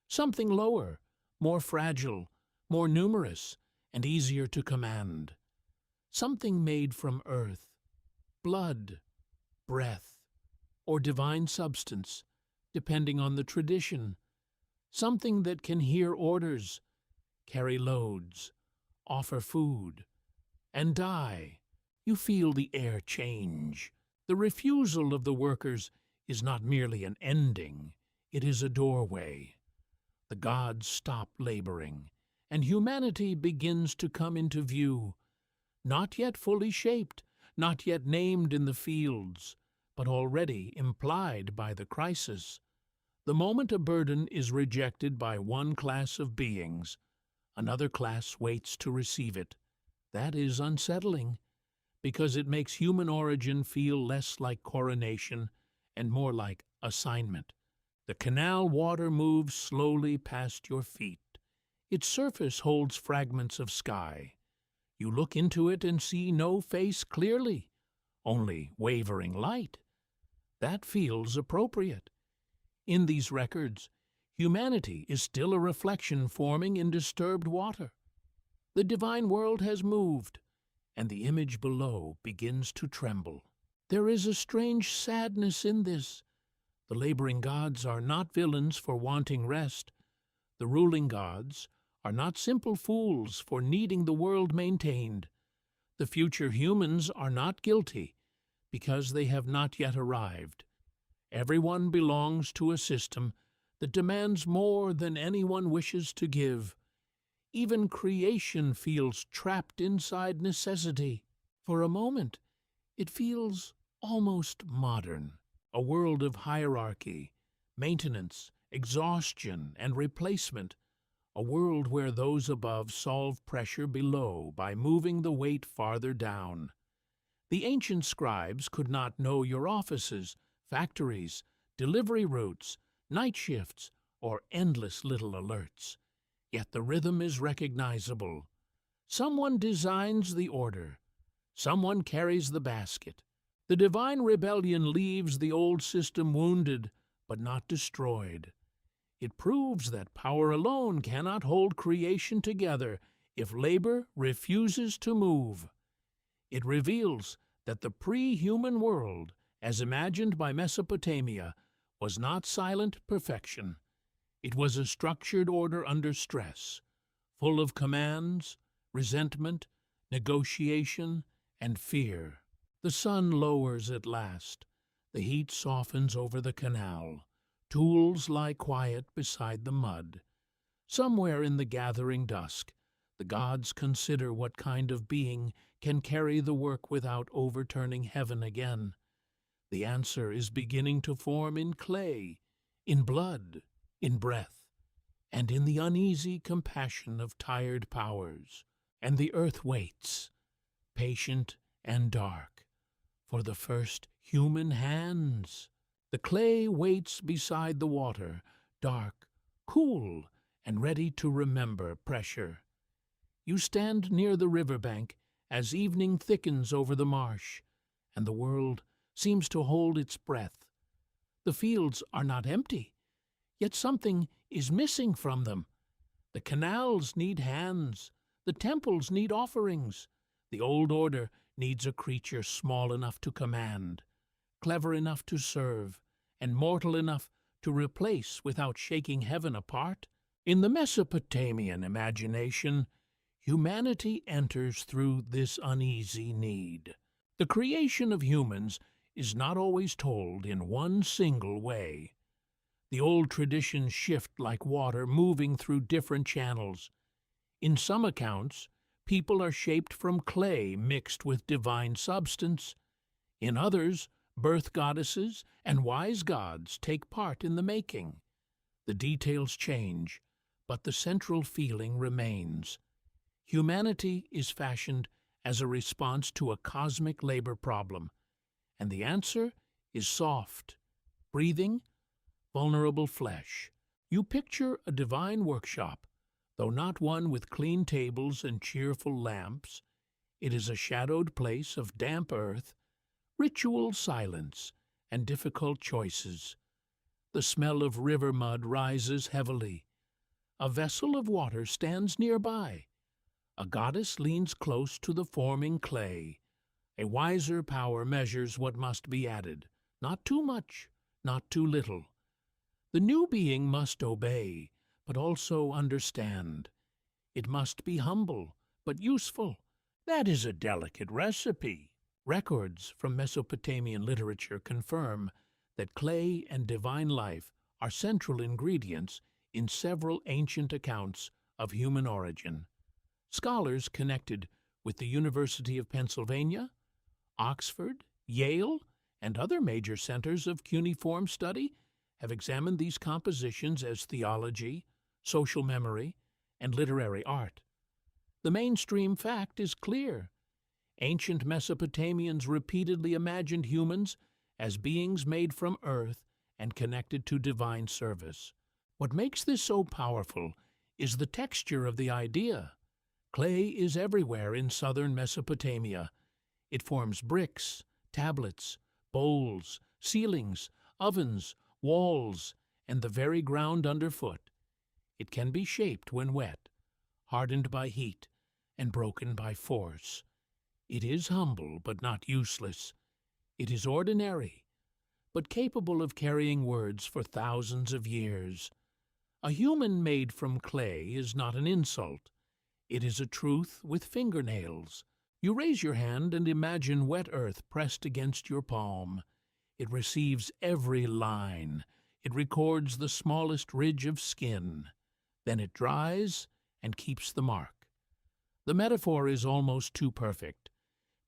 something lower, more fragile, more numerous, and easier to command. Something made from earth, blood, breath, or divine substance, depending on the tradition. Something that can hear orders, carry loads, offer food, and die. You feel the air change. The refusal of the workers is not merely an ending, it is a doorway. The gods stop laboring, and humanity begins to come into view, not yet fully shaped, not yet named in the fields, but already implied by the crisis. The moment a burden is rejected by one class of beings, another class waits to receive it. That is unsettling, because it makes human origin feel less like coronation and more like assignment. The canal water moves slowly past your feet. Its surface holds fragments of sky. You look into it and see no face clearly, only wavering light. That feels appropriate. In these records, humanity is still a reflection forming in disturbed water. The divine world has moved, and the image below begins to tremble. There is a strange sadness in this. The laboring gods are not villains for wanting rest. The ruling gods are not simple fools for needing the world maintained. The future humans are not guilty because they have not yet arrived. Everyone belongs to a system that demands more than anyone wishes to give. Even creation feels trapped inside necessity. For a moment, it feels almost modern. A world of hierarchy, maintenance, exhaustion, and replacement. A world where those above solve pressure below by moving the weight farther down. The ancient scribes could not know your offices, factories, delivery routes, night shifts, or endless little alerts. Yet the rhythm is recognizable. Someone designs the order. Someone carries the basket. The divine rebellion leaves the old system wounded, but not destroyed. It proves that power alone cannot hold creation together if labor refuses to move. It reveals that the pre-human world, as imagined by Mesopotamia, was not silent perfection. It was a structured order under stress, full of commands, resentment, negotiation, and fear. The sun lowers at last. The heat softens over the canal. Tools lie quiet beside the mud. Somewhere in the gathering dusk, the gods consider what kind of being can carry the work without overturning heaven again. The answer is beginning to form in clay, in blood, in breath, and in the uneasy compassion of tired powers. And the earth waits, patient and dark, for the first human hands. The clay waits beside the water, dark, cool, and ready to remember pressure. You stand near the riverbank as evening thickens over the marsh, and the world seems to hold its breath. The fields are not empty, yet something is missing from them. The canals need hands, the temples need offerings. The old order needs a creature small enough to command, clever enough to serve, and mortal enough to replace without shaking heaven apart. In the Mesopotamian imagination, humanity enters through this uneasy need. The creation of humans is not always told in one single way. The old traditions shift like water moving through different channels. In some accounts, people are shaped from clay mixed with divine substance. In others, birth goddesses and wise gods take part in the making. The details change, but the central feeling remains. Humanity is fashioned as a response to a cosmic labor problem, and the answer is soft, breathing, vulnerable flesh. You picture a divine workshop, though not one with clean tables and cheerful lamps. It is a shadowed place of damp earth, ritual silence, and difficult choices. The smell of river mud rises heavily. A vessel of water stands nearby. A goddess leans close to the forming clay. A wiser power measures what must be added, not too much, not too little. The new being must obey, but also understand. It must be humble, but useful. That is a delicate recipe. Records from Mesopotamian literature confirm that clay and divine life are central ingredients in several ancient accounts of human origin. Scholars connected with the University of Pennsylvania, Oxford, Yale, and other major centers of cuneiform study have examined these compositions as theology, social memory, and literary art. The mainstream fact is clear. Ancient Mesopotamians repeatedly imagined humans as beings made from earth and connected to divine service. What makes this so powerful is the texture of the idea. Clay is everywhere in southern Mesopotamia. It forms bricks, tablets, bowls, ceilings, ovens, walls, and the very ground underfoot. It can be shaped when wet, hardened by heat, and broken by force. It is humble but not useless. It is ordinary, but capable of carrying words for thousands of years. A human made from clay is not an insult. It is a truth with fingernails. You raise your hand and imagine wet earth pressed against your palm. It receives every line. It records the smallest ridge of skin. Then it dries and keeps the mark. The metaphor is almost too perfect.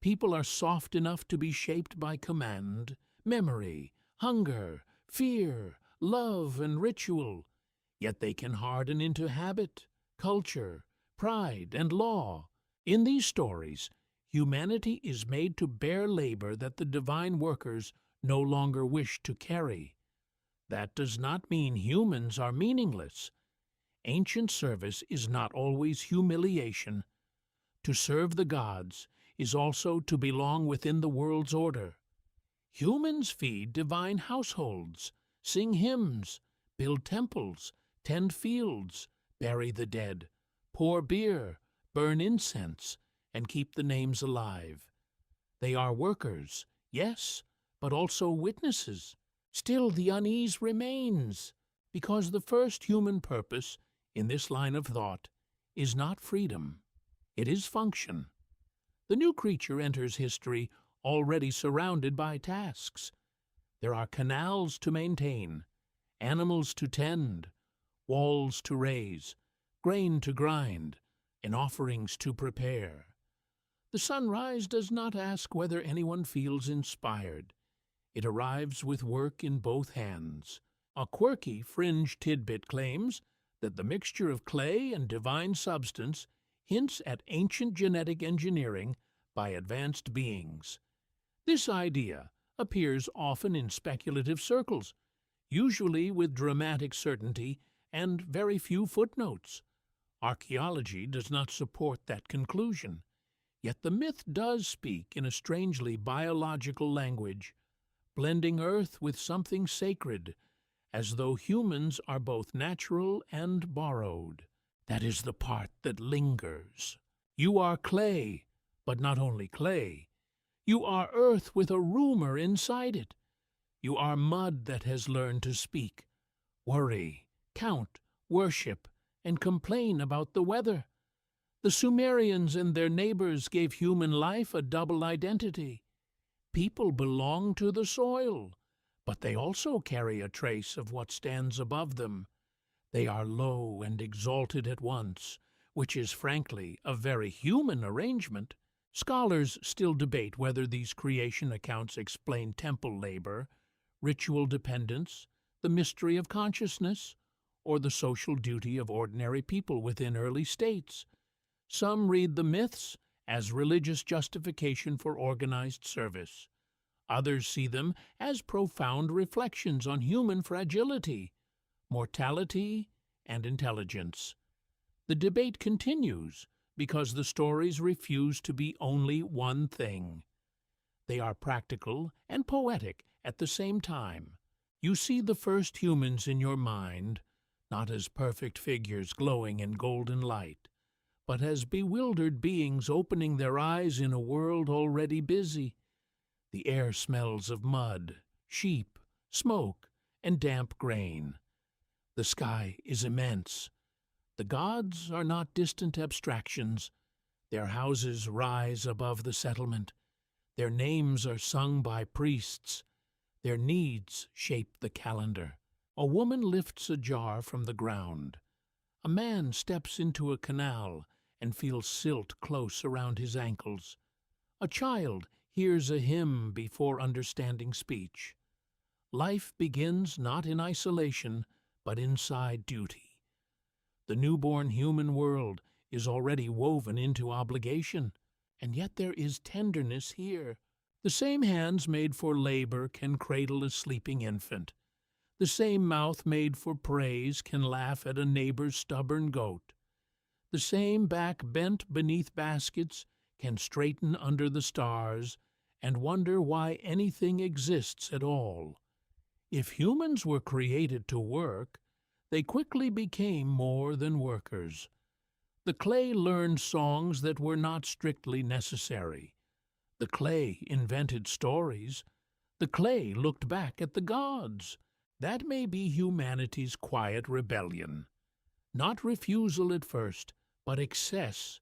People are soft enough to be shaped by command, memory, hunger, fear, love, and ritual. Yet they can harden into habit, culture, pride, and law. In these stories, humanity is made to bear labor that the divine workers no longer wish to carry. That does not mean humans are meaningless. Ancient service is not always humiliation. To serve the gods is also to belong within the world's order. Humans feed divine households, sing hymns, build temples, tend fields, bury the dead, pour beer, burn incense, and keep the names alive. They are workers, yes, but also witnesses. Still, the unease remains, because the first human purpose in this line of thought is not freedom. It is function. The new creature enters history already surrounded by tasks. There are canals to maintain, animals to tend, walls to raise, grain to grind, and offerings to prepare. The sunrise does not ask whether anyone feels inspired. It arrives with work in both hands. A quirky fringe tidbit claims that the mixture of clay and divine substance hints at ancient genetic engineering by advanced beings. This idea appears often in speculative circles, usually with dramatic certainty and very few footnotes. Archaeology does not support that conclusion, yet the myth does speak in a strangely biological language, blending earth with something sacred, as though humans are both natural and borrowed. That is the part that lingers. You are clay, but not only clay. You are earth with a rumor inside it. You are mud that has learned to speak, worry, count, worship, and complain about the weather. The Sumerians and their neighbors gave human life a double identity. People belong to the soil, but they also carry a trace of what stands above them. They are low and exalted at once, which is frankly a very human arrangement. Scholars still debate whether these creation accounts explain temple labor, ritual dependence, the mystery of consciousness, or the social duty of ordinary people within early states. Some read the myths as religious justification for organized service. Others see them as profound reflections on human fragility, mortality, and intelligence. The debate continues because the stories refuse to be only one thing. They are practical and poetic at the same time. You see the first humans in your mind, not as perfect figures glowing in golden light, but as bewildered beings opening their eyes in a world already busy. The air smells of mud, sheep, smoke, and damp grain. The sky is immense. The gods are not distant abstractions. Their houses rise above the settlement. Their names are sung by priests. Their needs shape the calendar. A woman lifts a jar from the ground. A man steps into a canal and feels silt close around his ankles. A child hears a hymn before understanding speech. Life begins not in isolation, but inside duty. The newborn human world is already woven into obligation, and yet there is tenderness here. The same hands made for labor can cradle a sleeping infant. The same mouth made for praise can laugh at a neighbor's stubborn goat. The same back bent beneath baskets can straighten under the stars and wonder why anything exists at all. If humans were created to work, they quickly became more than workers. The clay learned songs that were not strictly necessary. The clay invented stories. The clay looked back at the gods. That may be humanity's quiet rebellion. Not refusal at first, but excess.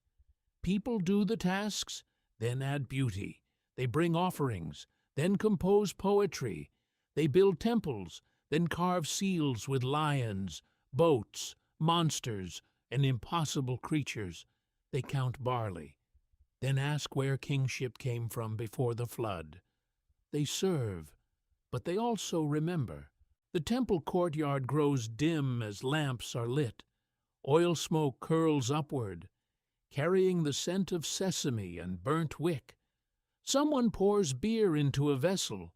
People do the tasks, then add beauty. They bring offerings, then compose poetry. They build temples, then carve seals with lions, boats, monsters, and impossible creatures. They count barley, then ask where kingship came from before the flood. They serve, but they also remember. The temple courtyard grows dim as lamps are lit. Oil smoke curls upward, carrying the scent of sesame and burnt wick. Someone pours beer into a vessel.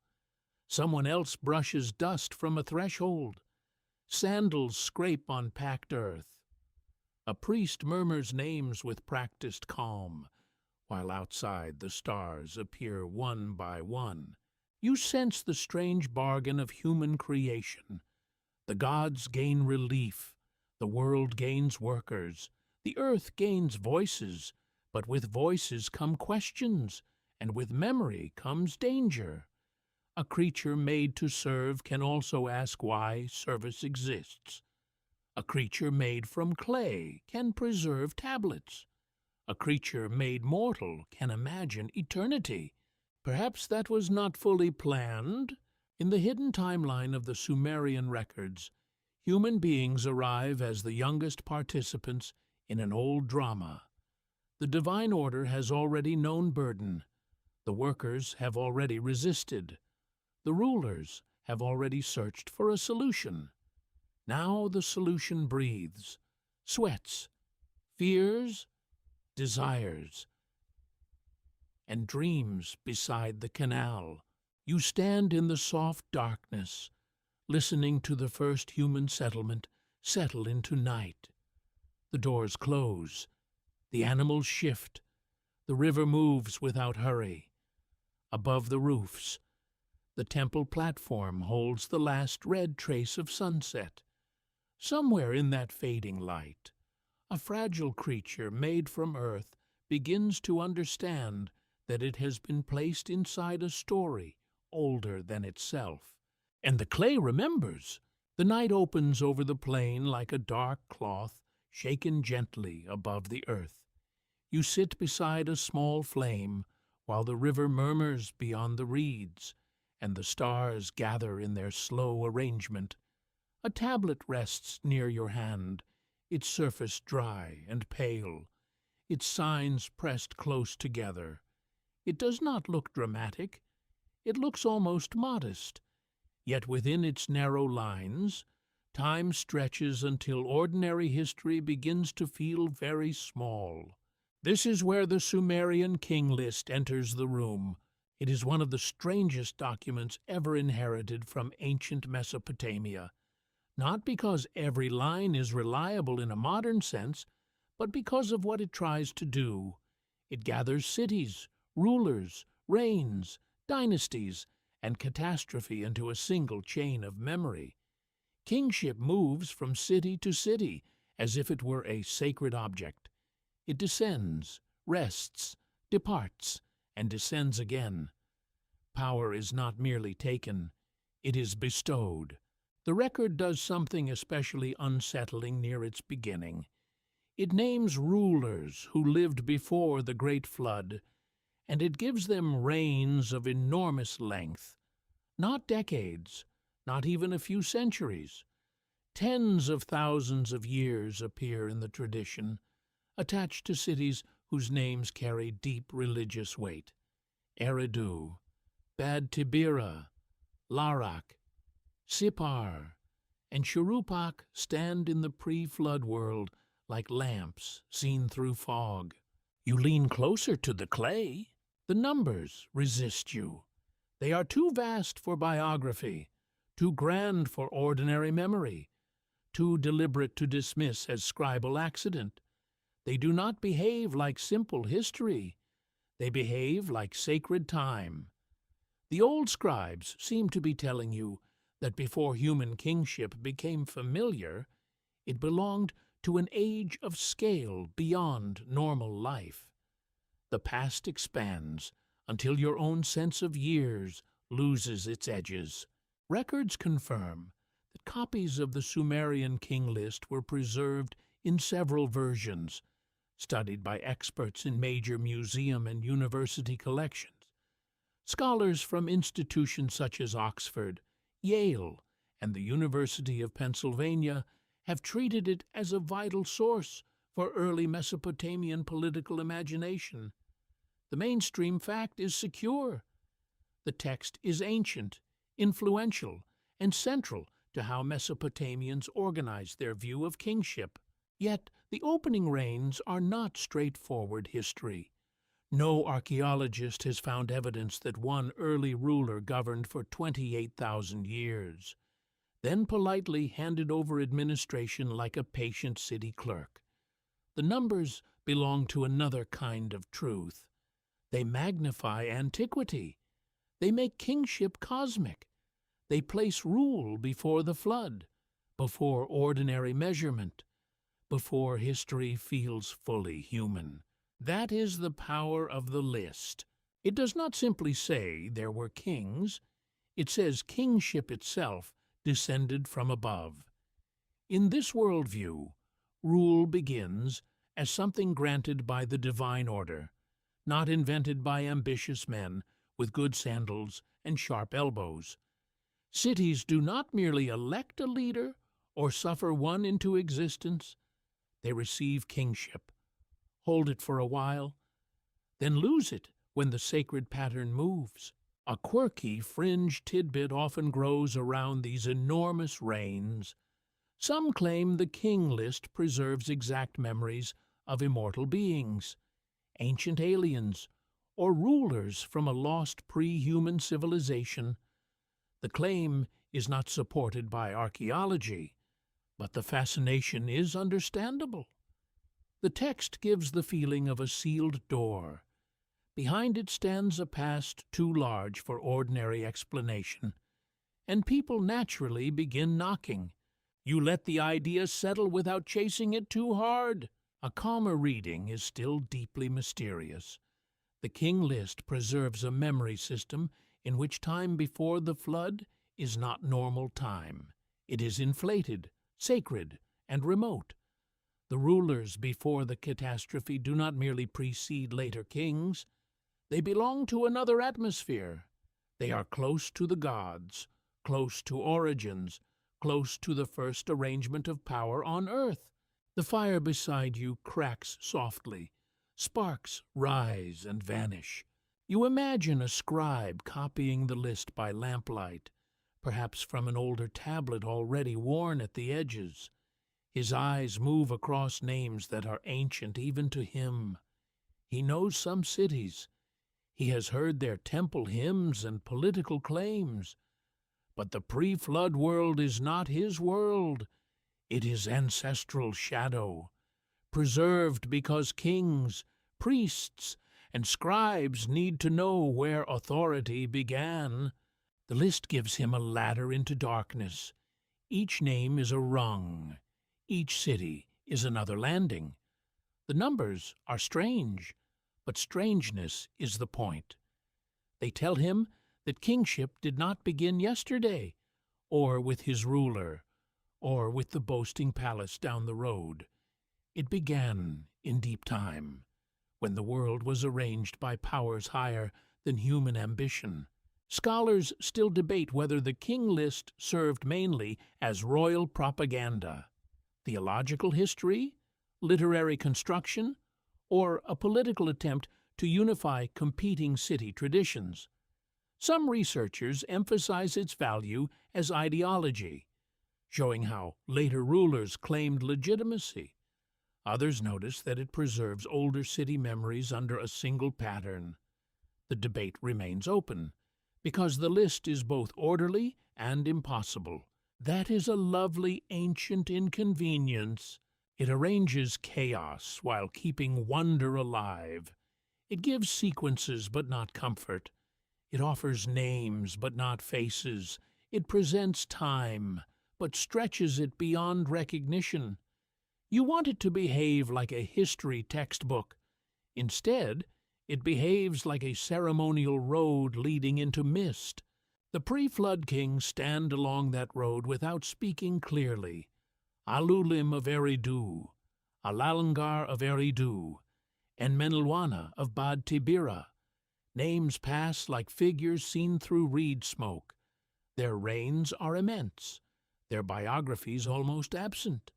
Someone else brushes dust from a threshold. Sandals scrape on packed earth. A priest murmurs names with practiced calm, while outside the stars appear one by one. You sense the strange bargain of human creation. The gods gain relief. The world gains workers. The earth gains voices. But with voices come questions, and with memory comes danger. A creature made to serve can also ask why service exists. A creature made from clay can preserve tablets. A creature made mortal can imagine eternity. Perhaps that was not fully planned. In the hidden timeline of the Sumerian records, human beings arrive as the youngest participants in an old drama. The divine order has already known burden. The workers have already resisted. The rulers have already searched for a solution. Now the solution breathes, sweats, fears, desires, and dreams beside the canal. You stand in the soft darkness, listening to the first human settlement settle into night. The doors close, the animals shift, the river moves without hurry. Above the roofs, the temple platform holds the last red trace of sunset. Somewhere in that fading light, a fragile creature made from earth begins to understand that it has been placed inside a story older than itself. And the clay remembers. The night opens over the plain like a dark cloth shaken gently above the earth. You sit beside a small flame while the river murmurs beyond the reeds, and the stars gather in their slow arrangement. A tablet rests near your hand, its surface dry and pale, its signs pressed close together. It does not look dramatic. It looks almost modest. Yet within its narrow lines, Time stretches until ordinary history begins to feel very small. This is where the Sumerian king list enters the room. It is one of the strangest documents ever inherited from ancient Mesopotamia, not because every line is reliable in a modern sense, but because of what it tries to do. It gathers cities, rulers, reigns, dynasties, and catastrophe into a single chain of memory. Kingship moves from city to city as if it were a sacred object. It descends, rests, departs, and descends again. Power is not merely taken, it is bestowed. The record does something especially unsettling near its beginning. It names rulers who lived before the Great Flood, and it gives them reigns of enormous length. Not decades, not even a few centuries. Tens of thousands of years appear in the tradition, attached to cities whose names carry deep religious weight. Eridu, Bad Tibira, Larak, Sippar, and Shuruppak stand in the pre-flood world like lamps seen through fog. You lean closer to the clay. The numbers resist you. They are too vast for biography, too grand for ordinary memory, too deliberate to dismiss as scribal accident. They do not behave like simple history. They behave like sacred time. The old scribes seem to be telling you that before human kingship became familiar, it belonged to an age of scale beyond normal life. The past expands until your own sense of years loses its edges. Records confirm that copies of the Sumerian king list were preserved in several versions, studied by experts in major museum and university collections. Scholars from institutions such as Oxford, Yale, and the University of Pennsylvania have treated it as a vital source for early Mesopotamian political imagination. The mainstream fact is secure. The text is ancient, influential, and central to how Mesopotamians organized their view of kingship. Yet the opening reigns are not straightforward history. No archaeologist has found evidence that one early ruler governed for 28,000 years, then politely handed over administration like a patient city clerk. The numbers belong to another kind of truth. They magnify antiquity. They make kingship cosmic. They place rule before the flood, before ordinary measurement, before history feels fully human. That is the power of the list. It does not simply say there were kings. It says kingship itself descended from above. In this worldview, rule begins as something granted by the divine order, not invented by ambitious men with good sandals and sharp elbows. Cities do not merely elect a leader or suffer one into existence. They receive kingship, hold it for a while, then lose it when the sacred pattern moves. A quirky fringe tidbit often grows around these enormous reigns. Some claim the king list preserves exact memories of immortal beings, ancient aliens, or rulers from a lost pre-human civilization. The claim is not supported by archaeology, but the fascination is understandable. The text gives the feeling of a sealed door. Behind it stands a past too large for ordinary explanation, and people naturally begin knocking. You let the idea settle without chasing it too hard. A calmer reading is still deeply mysterious. The king list preserves a memory system in which time before the flood is not normal time. It is inflated, sacred, and remote. The rulers before the catastrophe do not merely precede later kings. They belong to another atmosphere. They are close to the gods, close to origins, close to the first arrangement of power on earth. The fire beside you cracks softly. Sparks rise and vanish. You imagine a scribe copying the list by lamplight, perhaps from an older tablet already worn at the edges. His eyes move across names that are ancient even to him. He knows some cities. He has heard their temple hymns and political claims. But the pre-flood world is not his world. It is ancestral shadow, preserved because kings, priests, and scribes need to know where authority began. The list gives him a ladder into darkness. Each name is a rung. Each city is another landing. The numbers are strange, but strangeness is the point. They tell him that kingship did not begin yesterday, or with his ruler, or with the boasting palace down the road. It began in deep time, when the world was arranged by powers higher than human ambition. Scholars still debate whether the king list served mainly as royal propaganda, theological history, literary construction, or a political attempt to unify competing city traditions. Some researchers emphasize its value as ideology, showing how later rulers claimed legitimacy. Others notice that it preserves older city memories under a single pattern. The debate remains open, because the list is both orderly and impossible. That is a lovely ancient inconvenience. It arranges chaos while keeping wonder alive. It gives sequences but not comfort. It offers names but not faces. It presents time but stretches it beyond recognition. You want it to behave like a history textbook. Instead, it behaves like a ceremonial road leading into mist. The pre-flood kings stand along that road without speaking clearly. Alulim of Eridu, Alalngar of Eridu, and Menelwana of Bad Tibira. Names pass like figures seen through reed smoke. Their reigns are immense, their biographies almost absent.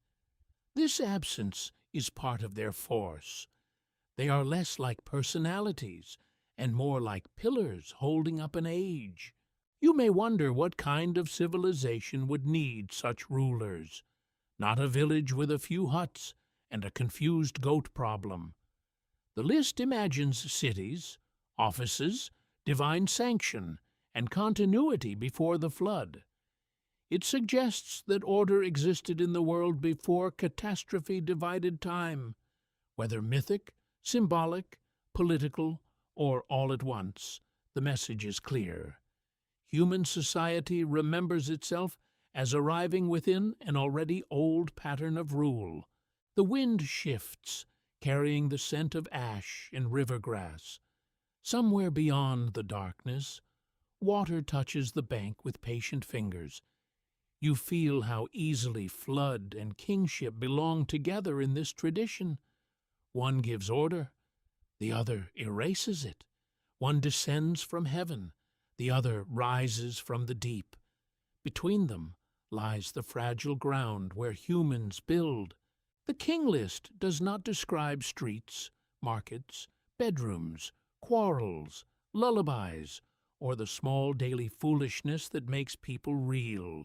This absence is part of their force. They are less like personalities and more like pillars holding up an age. You may wonder what kind of civilization would need such rulers. Not a village with a few huts and a confused goat problem. The list imagines cities, offices, divine sanction, and continuity before the flood. It suggests that order existed in the world before catastrophe divided time, whether mythic, symbolic, political, or all at once. The message is clear. Human society remembers itself as arriving within an already old pattern of rule. The wind shifts, carrying the scent of ash and river grass. Somewhere beyond the darkness, water touches the bank with patient fingers. You feel how easily flood and kingship belong together in this tradition. One gives order, the other erases it. One descends from heaven, the other rises from the deep. Between them lies the fragile ground where humans build. The king list does not describe streets, markets, bedrooms, quarrels, lullabies, or the small daily foolishness that makes people reel.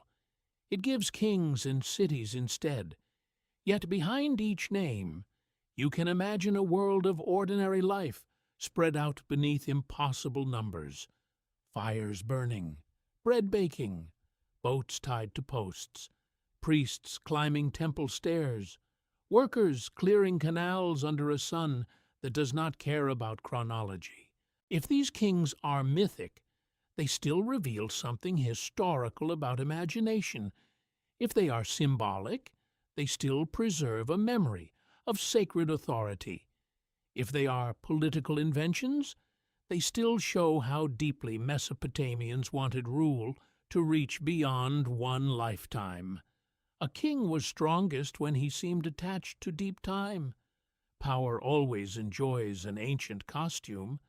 It gives kings and cities instead. Yet behind each name, you can imagine a world of ordinary life spread out beneath impossible numbers. Fires burning, bread baking, boats tied to posts, priests climbing temple stairs, workers clearing canals under a sun that does not care about chronology. If these kings are mythic, they still reveal something historical about imagination. If they are symbolic, they still preserve a memory of sacred authority. If they are political inventions, they still show how deeply Mesopotamians wanted rule to reach beyond one lifetime. A king was strongest when he seemed attached to deep time. Power always enjoys an ancient costume.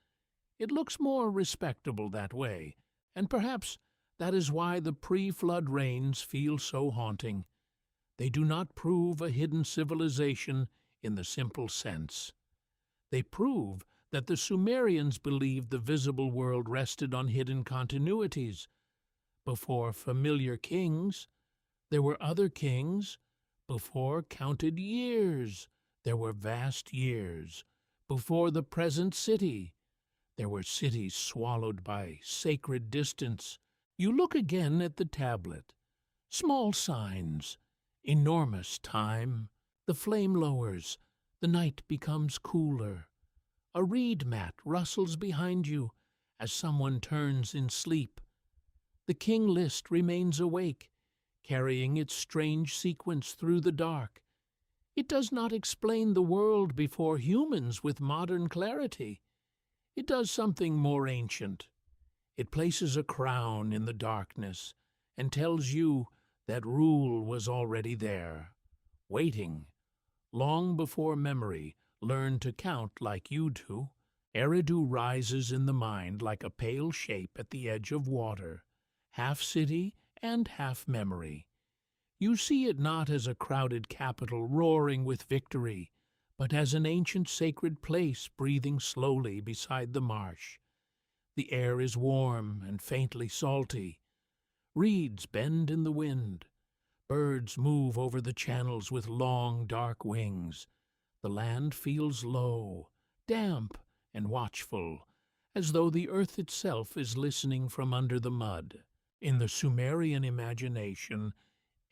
It looks more respectable that way, and perhaps that is why the pre-flood reigns feel so haunting. They do not prove a hidden civilization in the simple sense. They prove that the Sumerians believed the visible world rested on hidden continuities. Before familiar kings, there were other kings. Before counted years, there were vast years. Before the present city, there were cities swallowed by sacred distance. You look again at the tablet. Small signs, enormous time. The flame lowers, the night becomes cooler. A reed mat rustles behind you as someone turns in sleep. The king list remains awake, carrying its strange sequence through the dark. It does not explain the world before humans with modern clarity. It does something more ancient. It places a crown in the darkness and tells you that rule was already there, waiting, long before memory learned to count like you do. Eridu rises in the mind like a pale shape at the edge of water, half city and half memory. You see it not as a crowded capital roaring with victory, but as an ancient sacred place breathing slowly beside the marsh. The air is warm and faintly salty. Reeds bend in the wind. Birds move over the channels with long, dark wings. The land feels low, damp, and watchful, as though the earth itself is listening from under the mud. In the Sumerian imagination,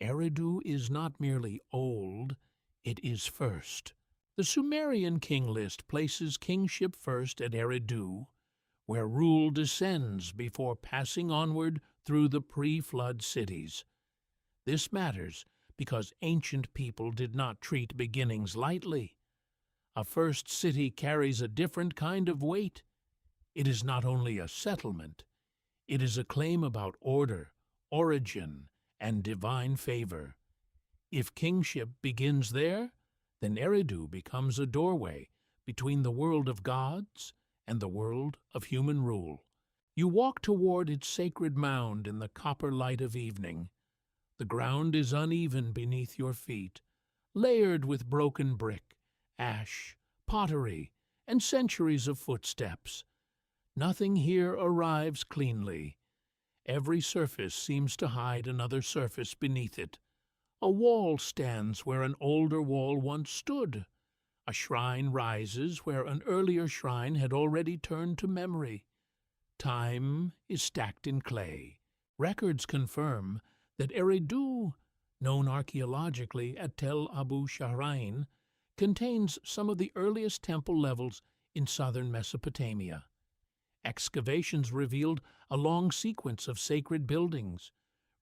Eridu is not merely old, it is first. The Sumerian king list places kingship first at Eridu, where rule descends before passing onward through the pre-flood cities. This matters because ancient people did not treat beginnings lightly. A first city carries a different kind of weight. It is not only a settlement, it is a claim about order, origin, and divine favor. If kingship begins there, then Eridu becomes a doorway between the world of gods and the world of human rule. You walk toward its sacred mound in the copper light of evening. The ground is uneven beneath your feet, layered with broken brick, ash, pottery, and centuries of footsteps. Nothing here arrives cleanly. Every surface seems to hide another surface beneath it. A wall stands where an older wall once stood. A shrine rises where an earlier shrine had already turned to memory. Time is stacked in clay. Records confirm that Eridu, known archaeologically as Tel Abu Shahrain, contains some of the earliest temple levels in southern Mesopotamia. Excavations revealed a long sequence of sacred buildings,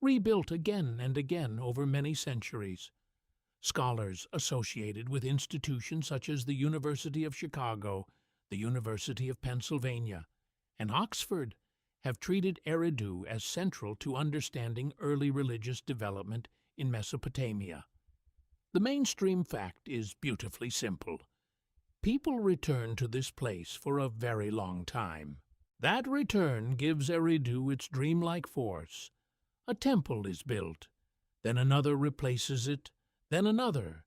rebuilt again and again over many centuries. Scholars associated with institutions such as the University of Chicago, the University of Pennsylvania, and Oxford have treated Eridu as central to understanding early religious development in Mesopotamia. The mainstream fact is beautifully simple. People return to this place for a very long time. That return gives Eridu its dreamlike force. A temple is built, then another replaces it, then another.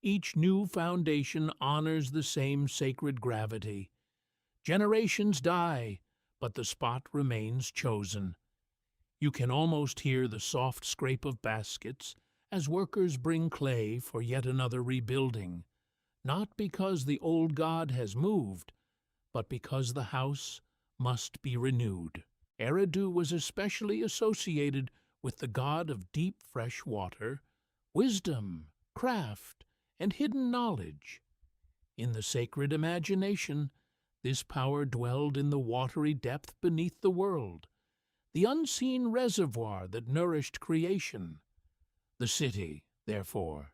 Each new foundation honors the same sacred gravity. Generations die, but the spot remains chosen. You can almost hear the soft scrape of baskets as workers bring clay for yet another rebuilding, not because the old god has moved, but because the house must be renewed. Eridu was especially associated with the god of deep fresh water, wisdom, craft, and hidden knowledge. In the sacred imagination, this power dwelled in the watery depth beneath the world, the unseen reservoir that nourished creation. The city, therefore,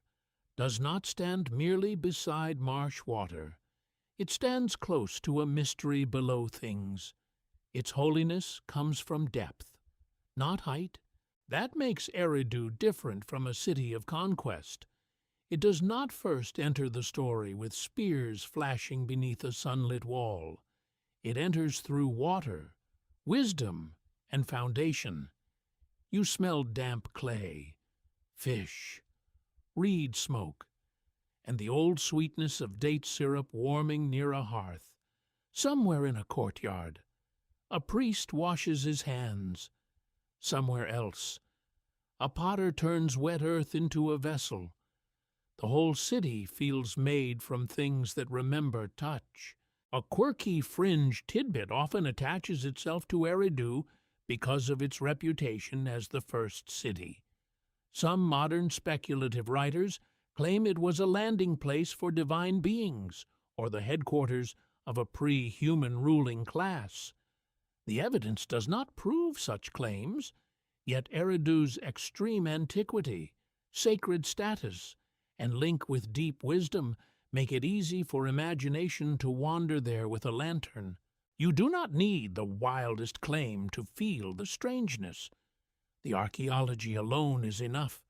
does not stand merely beside marsh water. It stands close to a mystery below things. Its holiness comes from depth, not height. That makes Eridu different from a city of conquest. It does not first enter the story with spears flashing beneath a sunlit wall. It enters through water, wisdom, and foundation. You smell damp clay, fish, reed smoke, and the old sweetness of date syrup warming near a hearth. Somewhere in a courtyard, a priest washes his hands. somewhere else. A potter turns wet earth into a vessel. The whole city feels made from things that remember touch. A quirky fringe tidbit often attaches itself to Eridu because of its reputation as the first city. Some modern speculative writers claim it was a landing place for divine beings, or the headquarters of a pre-human ruling class. The evidence does not prove such claims, yet Eridu's extreme antiquity, sacred status, and link with deep wisdom make it easy for imagination to wander there with a lantern. You do not need the wildest claim to feel the strangeness. The archaeology alone is enough.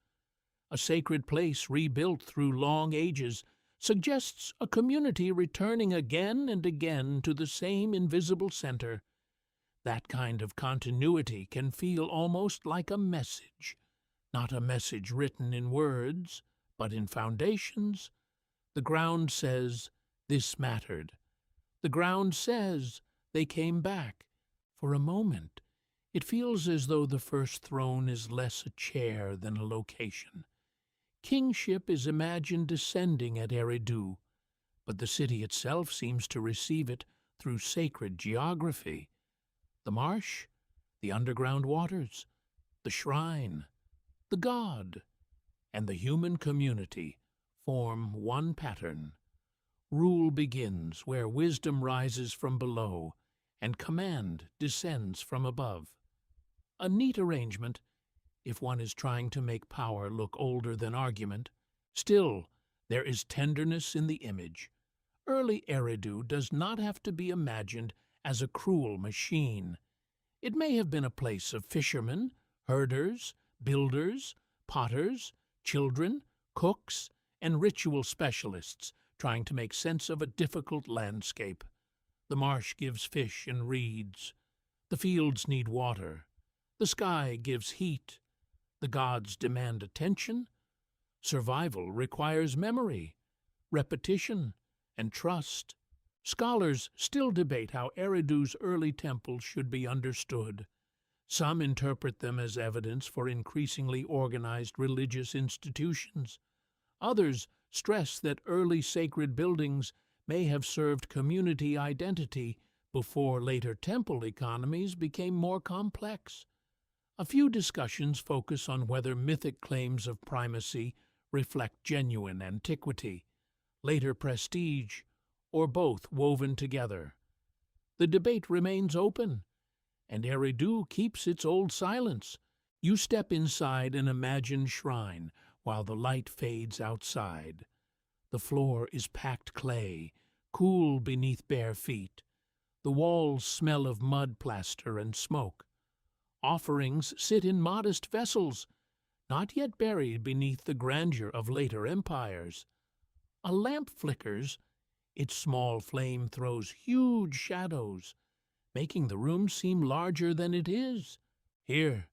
A sacred place rebuilt through long ages suggests a community returning again and again to the same invisible center. That kind of continuity can feel almost like a message, not a message written in words, but in foundations. The ground says, this mattered. The ground says, they came back. For a moment, it feels as though the first throne is less a chair than a location. Kingship is imagined descending at Eridu, but the city itself seems to receive it through sacred geography. The marsh, the underground waters, the shrine, the god, and the human community form one pattern. Rule begins where wisdom rises from below and command descends from above. A neat arrangement, if one is trying to make power look older than argument. Still, there is tenderness in the image. Early Eridu does not have to be imagined as a cruel machine. It may have been a place of fishermen, herders, builders, potters, children, cooks, and ritual specialists trying to make sense of a difficult landscape. The marsh gives fish and reeds. The fields need water. The sky gives heat. The gods demand attention. Survival requires memory, repetition, and trust. Scholars still debate how Eridu's early temples should be understood. Some interpret them as evidence for increasingly organized religious institutions. Others stress that early sacred buildings may have served community identity before later temple economies became more complex. A few discussions focus on whether mythic claims of primacy reflect genuine antiquity, later prestige, or both woven together. The debate remains open, and Eridu keeps its old silence. You step inside an imagined shrine while the light fades outside. The floor is packed clay, cool beneath bare feet. The walls smell of mud plaster and smoke. Offerings sit in modest vessels, not yet buried beneath the grandeur of later empires. A lamp flickers. Its small flame throws huge shadows, making the room seem larger than it is. Here,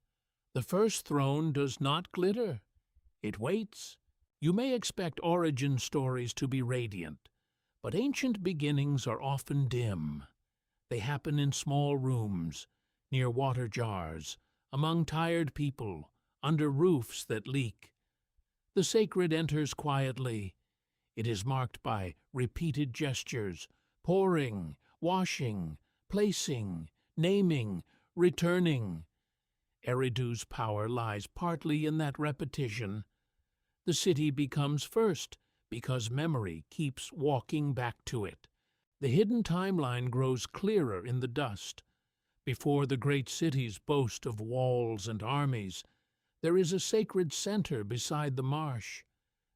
the first throne does not glitter. It waits. You may expect origin stories to be radiant, but ancient beginnings are often dim. They happen in small rooms, near water jars, among tired people, under roofs that leak. The sacred enters quietly. It is marked by repeated gestures, pouring, washing, placing, naming, returning. Eridu's power lies partly in that repetition. The city becomes first because memory keeps walking back to it. The hidden timeline grows clearer in the dust. Before the great cities boast of walls and armies, there is a sacred center beside the marsh.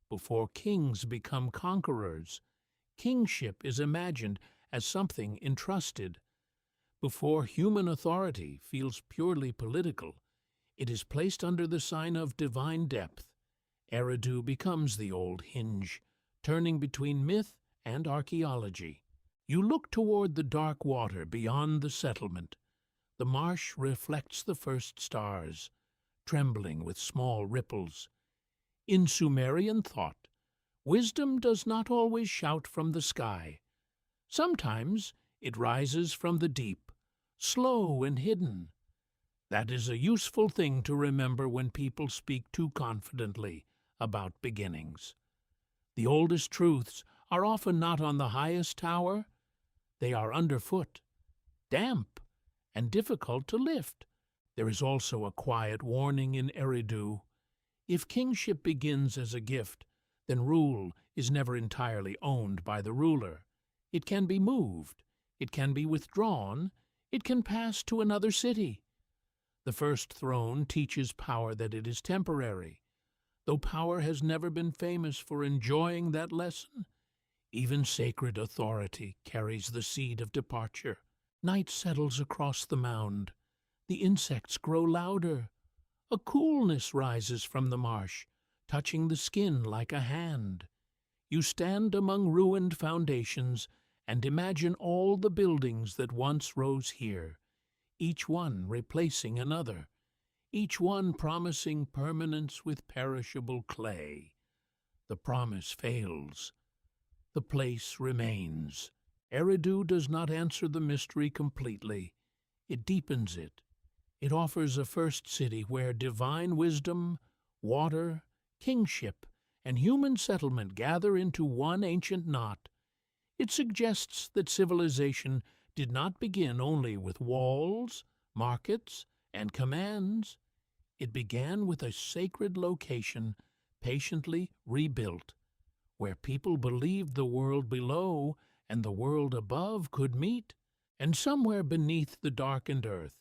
Before kings become conquerors, kingship is imagined as something entrusted. Before human authority feels purely political, it is placed under the sign of divine depth. Eridu becomes the old hinge, turning between myth and archaeology. You look toward the dark water beyond the settlement. The marsh reflects the first stars, trembling with small ripples. In Sumerian thought, wisdom does not always shout from the sky. Sometimes it rises from the deep, slow and hidden. That is a useful thing to remember when people speak too confidently about beginnings. The oldest truths are often not on the highest tower. They are underfoot, damp, and difficult to lift. There is also a quiet warning in Eridu. If kingship begins as a gift, then rule is never entirely owned by the ruler. It can be moved, it can be withdrawn, it can pass to another city. The first throne teaches power that it is temporary. Though power has never been famous for enjoying that lesson, even sacred authority carries the seed of departure. Night settles across the mound. The insects grow louder. A coolness rises from the marsh, touching the skin like a hand. You stand among ruined foundations and imagine all the buildings that once rose here, each one replacing another, each one promising permanence with perishable clay. The promise fails. The place remains. Eridu does not answer the mystery completely. It deepens it. It offers a first city where divine wisdom, water, kingship, and human settlement gather into one ancient knot. It suggests that civilization did not begin only with walls, markets, and commands. It began with a sacred location, patiently rebuilt, where people believed the world below and the world above could meet. And somewhere beneath the darkened earth,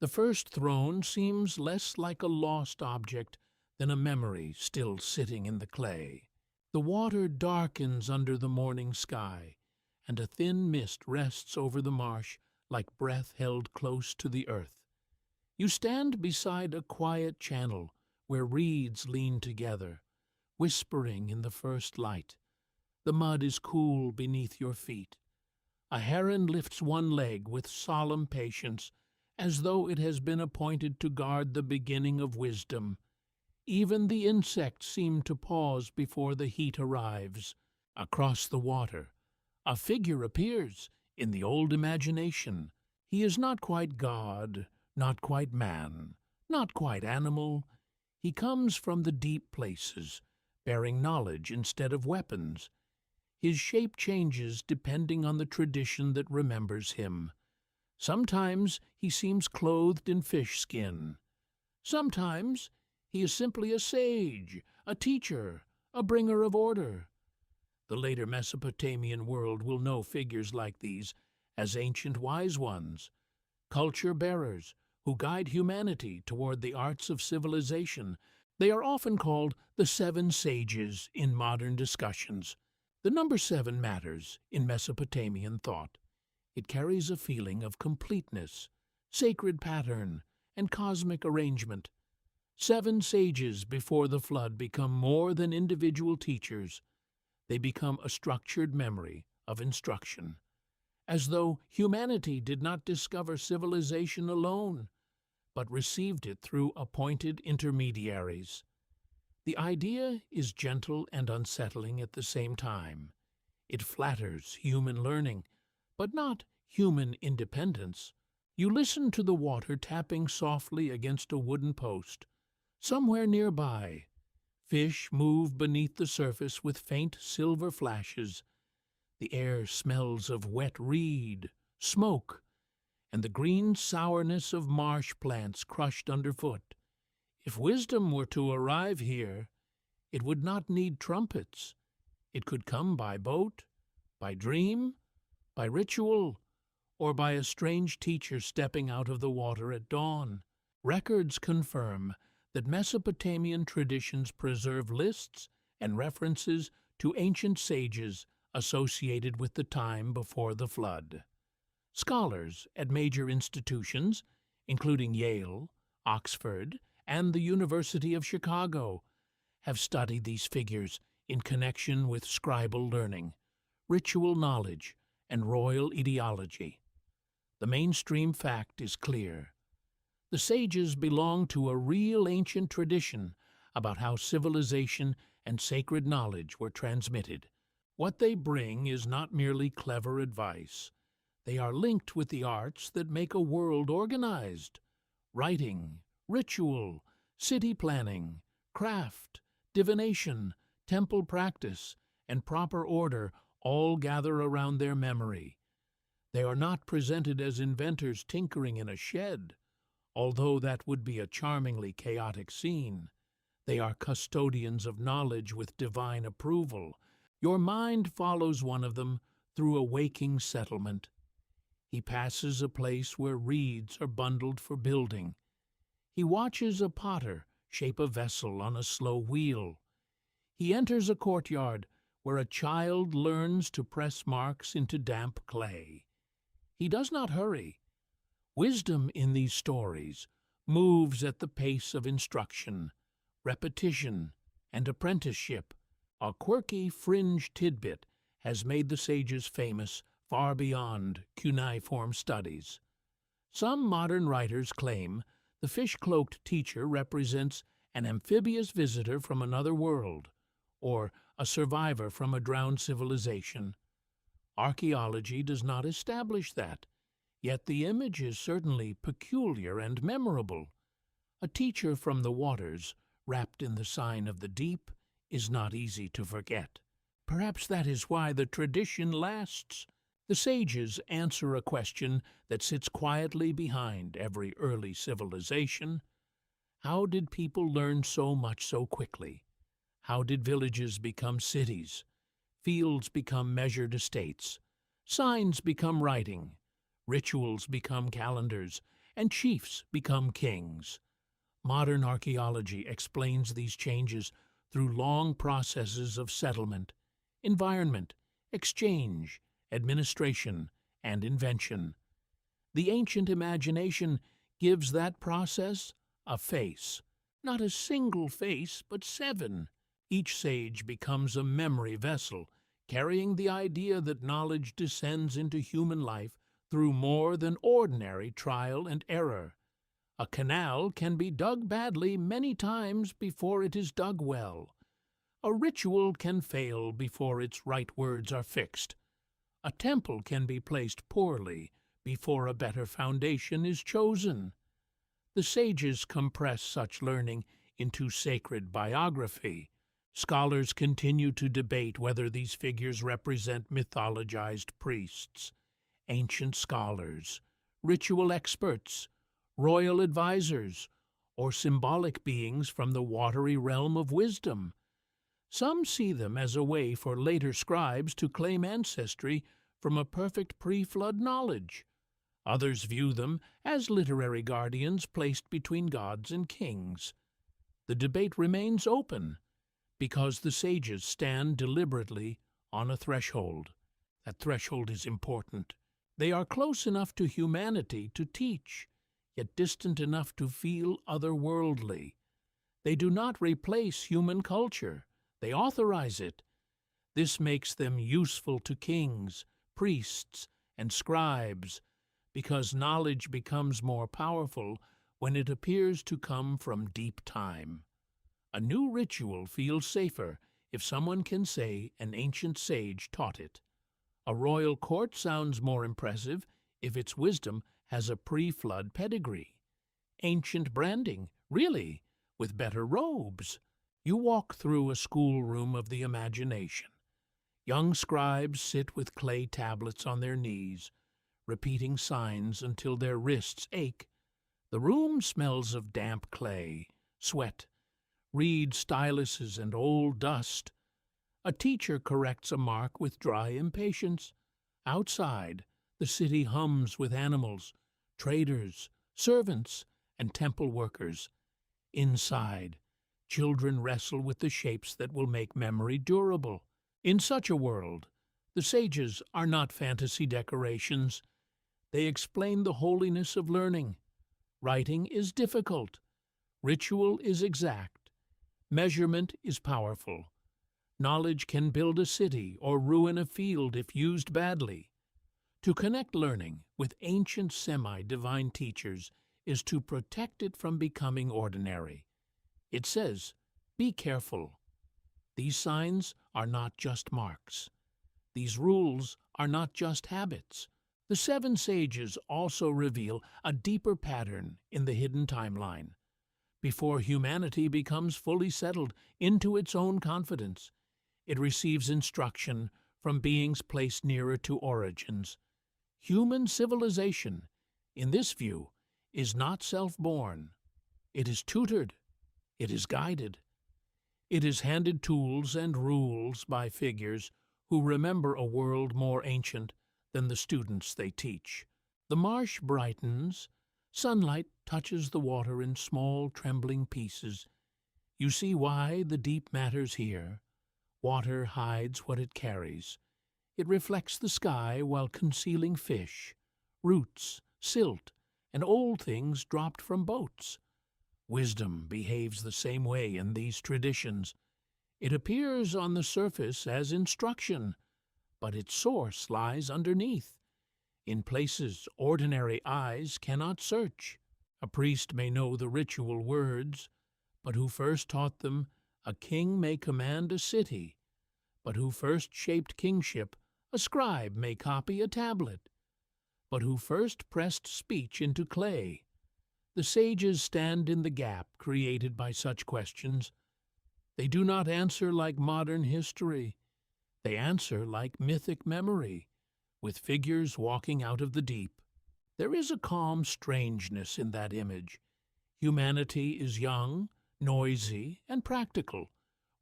the first throne seems less like a lost object than a memory still sitting in the clay. The water darkens under the morning sky, and a thin mist rests over the marsh like breath held close to the earth. You stand beside a quiet channel where reeds lean together, whispering in the first light. The mud is cool beneath your feet. A heron lifts one leg with solemn patience, as though it has been appointed to guard the beginning of wisdom. Even the insects seem to pause before the heat arrives. Across the water, a figure appears in the old imagination. He is not quite God, not quite man, not quite animal. He comes from the deep places, bearing knowledge instead of weapons. His shape changes depending on the tradition that remembers him. Sometimes he seems clothed in fish skin. Sometimes he is simply a sage, a teacher, a bringer of order. The later Mesopotamian world will know figures like these as ancient wise ones, culture bearers who guide humanity toward the arts of civilization. They are often called the seven sages in modern discussions. The number 7 matters in Mesopotamian thought. It carries a feeling of completeness, sacred pattern, and cosmic arrangement. 7 sages before the flood become more than individual teachers. They become a structured memory of instruction, as though humanity did not discover civilization alone, but received it through appointed intermediaries. The idea is gentle and unsettling at the same time. It flatters human learning, but not human independence. You listen to the water tapping softly against a wooden post. Somewhere nearby, fish move beneath the surface with faint silver flashes. The air smells of wet reed, smoke, and the green sourness of marsh plants crushed underfoot. If wisdom were to arrive here, it would not need trumpets. It could come by boat, by dream, by ritual, or by a strange teacher stepping out of the water at dawn. Records confirm that Mesopotamian traditions preserve lists and references to ancient sages associated with the time before the flood. Scholars at major institutions, including Yale, Oxford, and the University of Chicago, have studied these figures in connection with scribal learning, ritual knowledge, and royal ideology. The mainstream fact is clear. The sages belong to a real ancient tradition about how civilization and sacred knowledge were transmitted. What they bring is not merely clever advice. They are linked with the arts that make a world organized. Writing, ritual, city planning, craft, divination, temple practice, and proper order all gather around their memory. They are not presented as inventors tinkering in a shed, although that would be a charmingly chaotic scene. They are custodians of knowledge with divine approval. Your mind follows one of them through a waking settlement. He passes a place where reeds are bundled for building. He watches a potter shape a vessel on a slow wheel. He enters a courtyard where a child learns to press marks into damp clay. He does not hurry. Wisdom in these stories moves at the pace of instruction, repetition, and apprenticeship. A quirky fringe tidbit has made the sages famous far beyond cuneiform studies. Some modern writers claim the fish-cloaked teacher represents an amphibious visitor from another world, or a survivor from a drowned civilization. Archaeology does not establish that, yet the image is certainly peculiar and memorable. A teacher from the waters, wrapped in the sign of the deep, is not easy to forget. Perhaps that is why the tradition lasts. The sages answer a question that sits quietly behind every early civilization. How did people learn so much so quickly? How did villages become cities? Fields become measured estates. Signs become writing. Rituals become calendars. And chiefs become kings. Modern archaeology explains these changes through long processes of settlement, environment, exchange, administration, and invention. The ancient imagination gives that process a face. Not a single face, but 7. Each sage becomes a memory vessel, carrying the idea that knowledge descends into human life through more than ordinary trial and error. A canal can be dug badly many times before it is dug well. A ritual can fail before its right words are fixed. A temple can be placed poorly before a better foundation is chosen. The sages compress such learning into sacred biography. Scholars continue to debate whether these figures represent mythologized priests, ancient scholars, ritual experts, royal advisors, or symbolic beings from the watery realm of wisdom. Some see them as a way for later scribes to claim ancestry from a perfect pre-flood knowledge. Others view them as literary guardians placed between gods and kings. The debate remains open because the sages stand deliberately on a threshold. That threshold is important. They are close enough to humanity to teach, yet distant enough to feel otherworldly. They do not replace human culture. They authorize it. This makes them useful to kings, priests, and scribes, because knowledge becomes more powerful when it appears to come from deep time. A new ritual feels safer if someone can say an ancient sage taught it. A royal court sounds more impressive if its wisdom has a pre-flood pedigree. Ancient branding, really, with better robes. You walk through a schoolroom of the imagination. Young scribes sit with clay tablets on their knees, repeating signs until their wrists ache. The room smells of damp clay, sweat, reed styluses, and old dust. A teacher corrects a mark with dry impatience. Outside, the city hums with animals, traders, servants, and temple workers. Inside, children wrestle with the shapes that will make memory durable. In such a world, the sages are not fantasy decorations. They explain the holiness of learning. Writing is difficult. Ritual is exact. Measurement is powerful. Knowledge can build a city or ruin a field if used badly. To connect learning with ancient semi-divine teachers is to protect it from becoming ordinary. It says, "Be careful." These signs are not just marks. These rules are not just habits. The seven sages also reveal a deeper pattern in the hidden timeline. Before humanity becomes fully settled into its own confidence, it receives instruction from beings placed nearer to origins. Human civilization, in this view, is not self-born. It is tutored. It is guided. It is handed tools and rules by figures who remember a world more ancient than the students they teach. The marsh brightens. Sunlight touches the water in small, trembling pieces. You see why the deep matters here. Water hides what it carries. It reflects the sky while concealing fish, roots, silt, and old things dropped from boats. Wisdom behaves the same way in these traditions. It appears on the surface as instruction, but its source lies underneath, in places ordinary eyes cannot search. A priest may know the ritual words, but who first taught them, a king may command a city, but who first shaped kingship, a scribe may copy a tablet, but who first pressed speech into clay. The sages stand in the gap created by such questions. They do not answer like modern history. They answer like mythic memory, with figures walking out of the deep. There is a calm strangeness in that image. Humanity is young, noisy, and practical,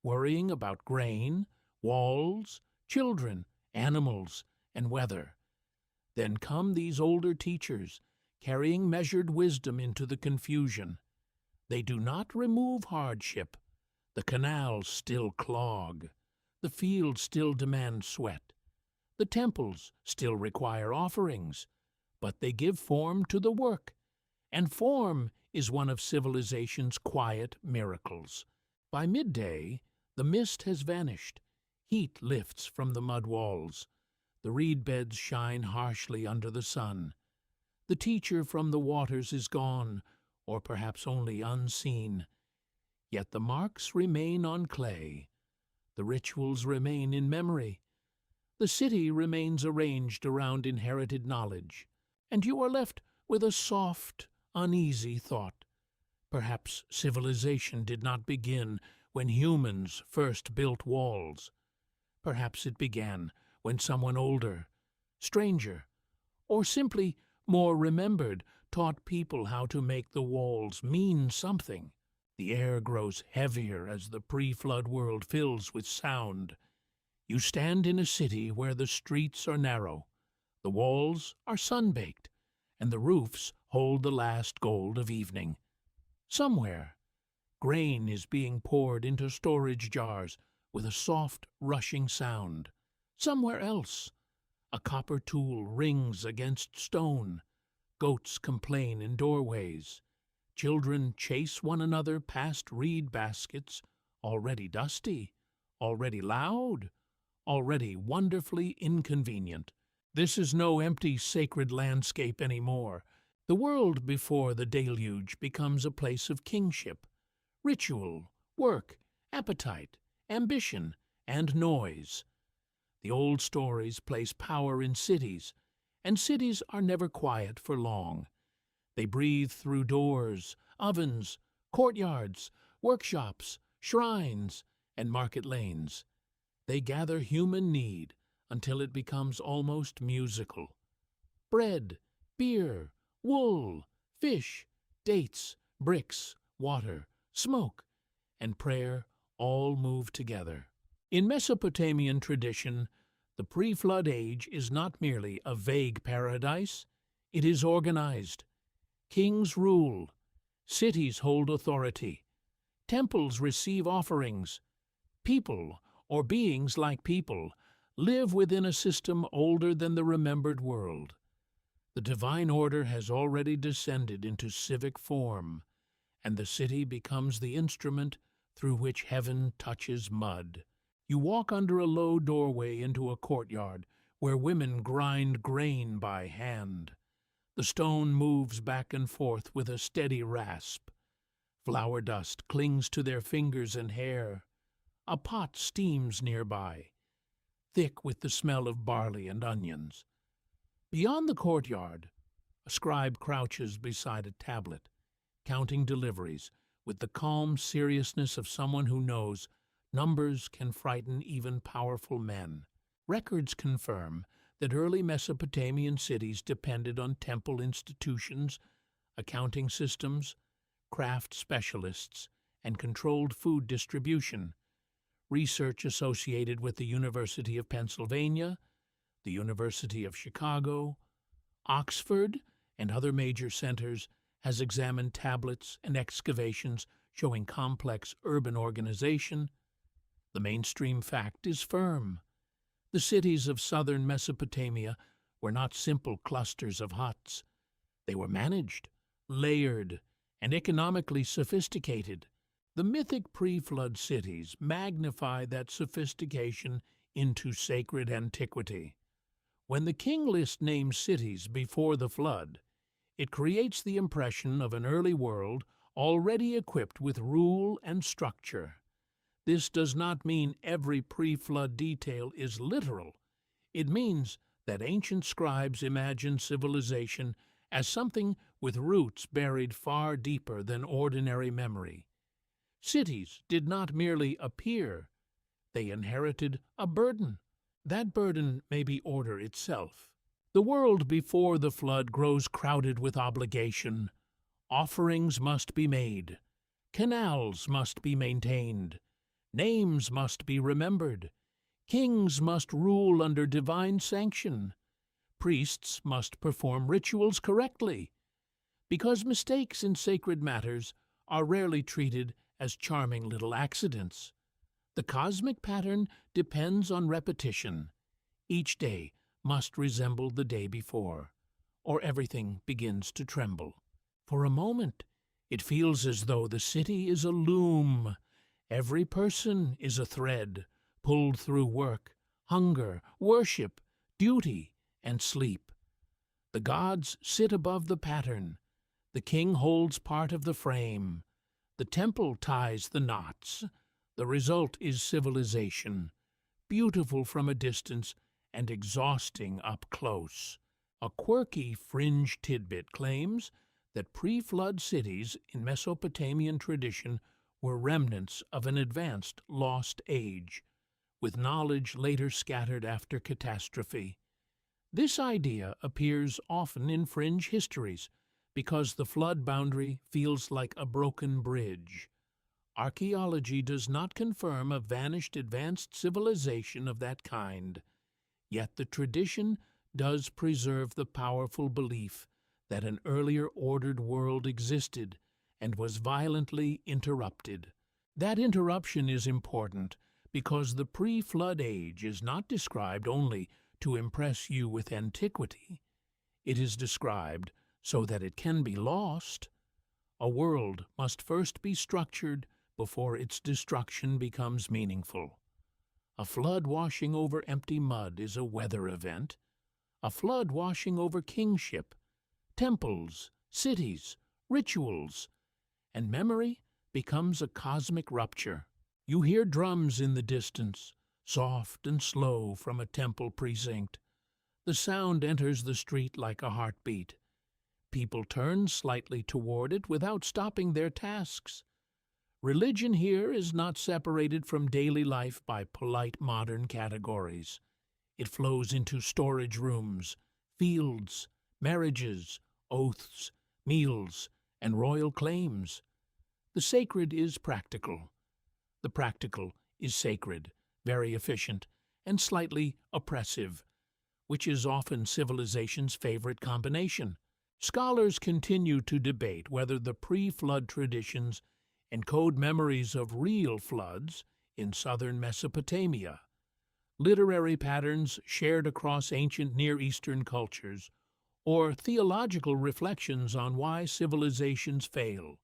worrying about grain, walls, children, animals, and weather. Then come these older teachers, carrying measured wisdom into the confusion. They do not remove hardship. The canals still clog. The fields still demand sweat. The temples still require offerings, but they give form to the work, and form is one of civilization's quiet miracles. By midday, the mist has vanished. Heat lifts from the mud walls. The reed beds shine harshly under the sun. The teacher from the waters is gone, or perhaps only unseen. Yet the marks remain on clay. The rituals remain in memory. The city remains arranged around inherited knowledge, and you are left with a soft, uneasy thought. Perhaps civilization did not begin when humans first built walls. Perhaps it began when someone older, stranger, or simply more remembered taught people how to make the walls mean something. The air grows heavier as the pre-flood world fills with sound. You stand in a city where the streets are narrow, the walls are sun-baked, and the roofs hold the last gold of evening. Somewhere, grain is being poured into storage jars with a soft, rushing sound. Somewhere else, a copper tool rings against stone. Goats complain in doorways. Children chase one another past reed baskets, already dusty, already loud, already wonderfully inconvenient. This is no empty sacred landscape anymore. The world before the deluge becomes a place of kingship, ritual, work, appetite, ambition, and noise. The old stories place power in cities, and cities are never quiet for long. They breathe through doors, ovens, courtyards, workshops, shrines, and market lanes. They gather human need until it becomes almost musical. Bread, beer, wool, fish, dates, bricks, water, smoke, and prayer all move together. In Mesopotamian tradition, the pre-flood age is not merely a vague paradise, it is organized. Kings rule, cities hold authority, temples receive offerings. People, or beings like people, live within a system older than the remembered world. The divine order has already descended into civic form, and the city becomes the instrument through which heaven touches mud. You walk under a low doorway into a courtyard where women grind grain by hand. The stone moves back and forth with a steady rasp. Flour dust clings to their fingers and hair. A pot steams nearby, thick with the smell of barley and onions. Beyond the courtyard, a scribe crouches beside a tablet, counting deliveries with the calm seriousness of someone who knows numbers can frighten even powerful men. Records confirm that early Mesopotamian cities depended on temple institutions, accounting systems, craft specialists, and controlled food distribution. Research associated with the University of Pennsylvania, the University of Chicago, Oxford, and other major centers has examined tablets and excavations showing complex urban organization. The mainstream fact is firm. The cities of southern Mesopotamia were not simple clusters of huts. They were managed, layered, and economically sophisticated. The mythic pre-flood cities magnify that sophistication into sacred antiquity. When the king list names cities before the flood, it creates the impression of an early world already equipped with rule and structure. This does not mean every pre-flood detail is literal. It means that ancient scribes imagined civilization as something with roots buried far deeper than ordinary memory. Cities did not merely appear, they inherited a burden. That burden may be order itself. The world before the flood grows crowded with obligation. Offerings must be made. Canals must be maintained. Names must be remembered. Kings must rule under divine sanction. Priests must perform rituals correctly. Because mistakes in sacred matters are rarely treated as charming little accidents. The cosmic pattern depends on repetition. Each day must resemble the day before, or everything begins to tremble. For a moment, it feels as though the city is a loom. Every person is a thread, pulled through work, hunger, worship, duty, and sleep. The gods sit above the pattern. The king holds part of the frame. The temple ties the knots. The result is civilization, beautiful from a distance and exhausting up close. A quirky fringe tidbit claims that pre-flood cities in Mesopotamian tradition were remnants of an advanced lost age, with knowledge later scattered after catastrophe. This idea appears often in fringe histories because the flood boundary feels like a broken bridge. Archaeology does not confirm a vanished advanced civilization of that kind, yet the tradition does preserve the powerful belief that an earlier ordered world existed and was violently interrupted. That interruption is important because the pre-flood age is not described only to impress you with antiquity. It is described so that it can be lost. A world must first be structured before its destruction becomes meaningful. A flood washing over empty mud is a weather event. A flood washing over kingship, temples, cities, rituals, and memory becomes a cosmic rupture. You hear drums in the distance, soft and slow from a temple precinct. The sound enters the street like a heartbeat. People turn slightly toward it without stopping their tasks. Religion here is not separated from daily life by polite modern categories. It flows into storage rooms, fields, marriages, oaths, meals, and royal claims. The sacred is practical. The practical is sacred, very efficient, and slightly oppressive, which is often civilization's favorite combination. Scholars continue to debate whether the pre-flood traditions encode memories of real floods in southern Mesopotamia, literary patterns shared across ancient Near Eastern cultures, or theological reflections on why civilizations fail.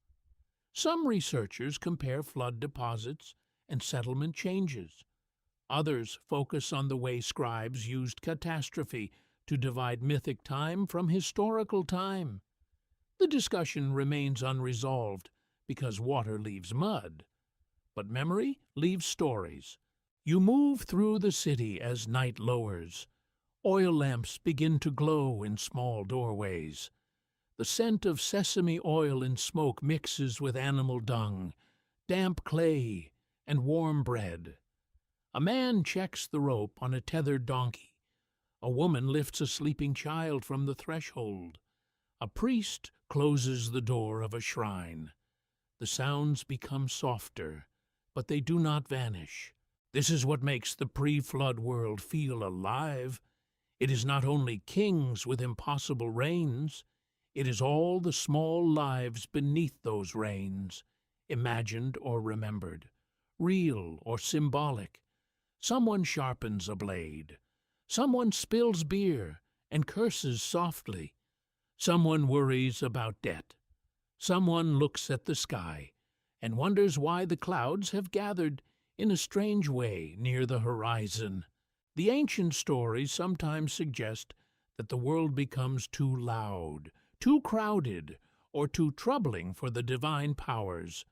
Some researchers compare flood deposits and settlement changes. Others focus on the way scribes used catastrophe to divide mythic time from historical time. The discussion remains unresolved because water leaves mud, but memory leaves stories. You move through the city as night lowers. Oil lamps begin to glow in small doorways. The scent of sesame oil and smoke mixes with animal dung, damp clay, and warm bread. A man checks the rope on a tethered donkey. A woman lifts a sleeping child from the threshold. A priest closes the door of a shrine. The sounds become softer, but they do not vanish. This is what makes the pre-flood world feel alive. It is not only kings with impossible reigns, it is all the small lives beneath those reigns, imagined or remembered, real or symbolic. Someone sharpens a blade. Someone spills beer and curses softly. Someone worries about debt. Someone looks at the sky and wonders why the clouds have gathered in a strange way near the horizon. The ancient stories sometimes suggest that the world becomes too loud, too crowded, or too troubling for the divine powers.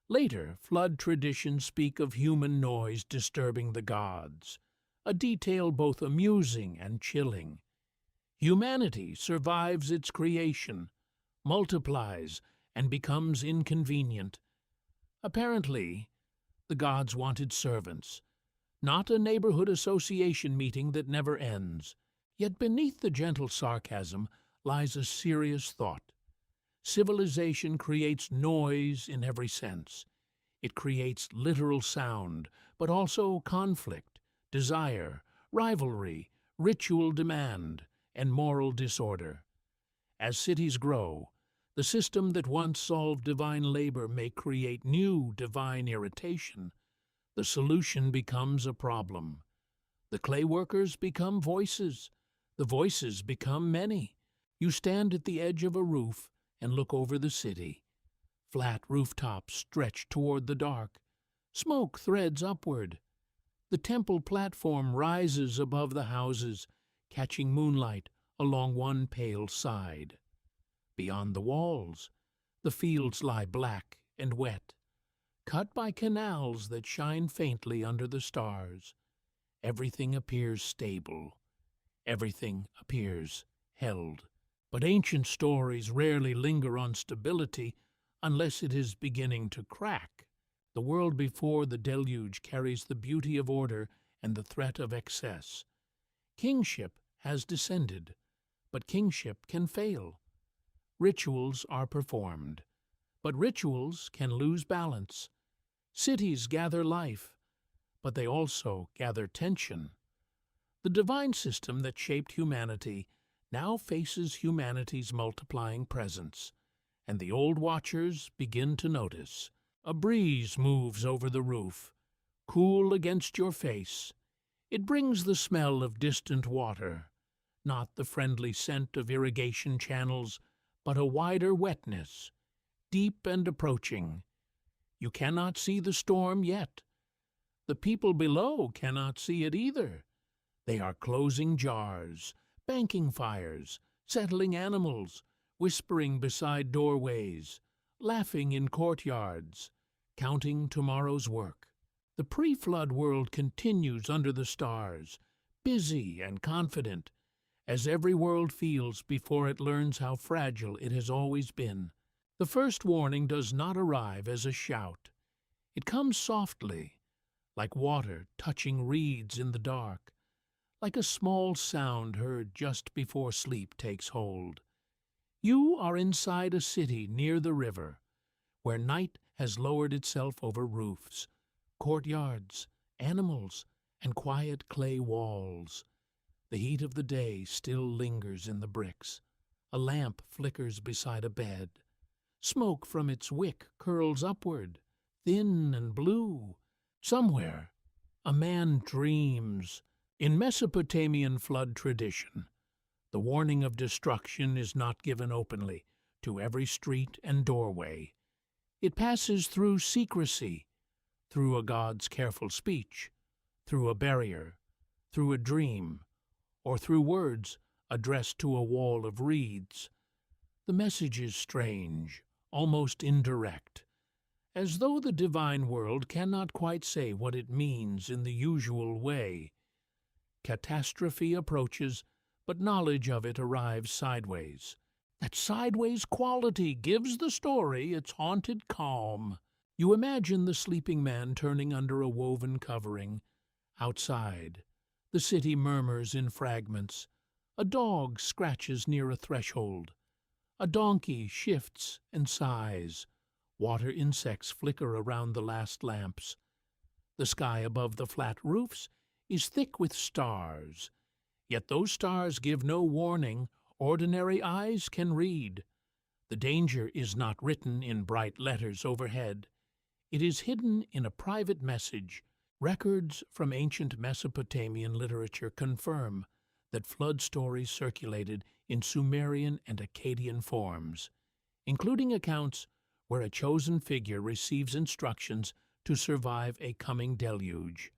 Later, flood traditions speak of human noise disturbing the gods, a detail both amusing and chilling. Humanity survives its creation, multiplies, and becomes inconvenient. Apparently, the gods wanted servants, not a neighborhood association meeting that never ends. Yet beneath the gentle sarcasm lies a serious thought. Civilization creates noise in every sense. It creates literal sound, but also conflict, desire, rivalry, ritual demand, and moral disorder. As cities grow, the system that once solved divine labor may create new divine irritation. The solution becomes a problem. The clay workers become voices. The voices become many. You stand at the edge of a roof and look over the city. Flat rooftops stretch toward the dark. Smoke threads upward. The temple platform rises above the houses, catching moonlight along one pale side. Beyond the walls, the fields lie black and wet, cut by canals that shine faintly under the stars. Everything appears stable. Everything appears held. But ancient stories rarely linger on stability unless it is beginning to crack. The world before the deluge carries the beauty of order and the threat of excess. Kingship has descended, but kingship can fail. Rituals are performed, but rituals can lose balance. Cities gather life, but they also gather tension. The divine system that shaped humanity now faces humanity's multiplying presence, and the old watchers begin to notice. A breeze moves over the roof, cool against your face. It brings the smell of distant water, not the friendly scent of irrigation channels, but a wider wetness, deep and approaching. You cannot see the storm yet. The people below cannot see it either. They are closing jars, banking fires, settling animals, whispering beside doorways, laughing in courtyards, counting tomorrow's work. The pre-flood world continues under the stars, busy and confident, as every world feels before it learns how fragile it has always been. The first warning does not arrive as a shout. It comes softly, like water touching reeds in the dark, like a small sound heard just before sleep takes hold. You are inside a city near the river, where night has lowered itself over roofs, courtyards, animals, and quiet clay walls. The heat of the day still lingers in the bricks. A lamp flickers beside a bed. Smoke from its wick curls upward, thin and blue. Somewhere, a man dreams. In Mesopotamian flood tradition, the warning of destruction is not given openly to every street and doorway. It passes through secrecy, through a god's careful speech, through a barrier, through a dream, or through words addressed to a wall of reeds. The message is strange, almost indirect, as though the divine world cannot quite say what it means in the usual way. Catastrophe approaches, but knowledge of it arrives sideways. That sideways quality gives the story its haunted calm. You imagine the sleeping man turning under a woven covering. Outside, the city murmurs in fragments. A dog scratches near a threshold. A donkey shifts and sighs. Water insects flicker around the last lamps. The sky above the flat roofs is thick with stars. Yet those stars give no warning ordinary eyes can read. The danger is not written in bright letters overhead. It is hidden in a private message. Records from ancient Mesopotamian literature confirm that flood stories circulated in Sumerian and Akkadian forms, including accounts where a chosen figure receives instructions to survive a coming deluge.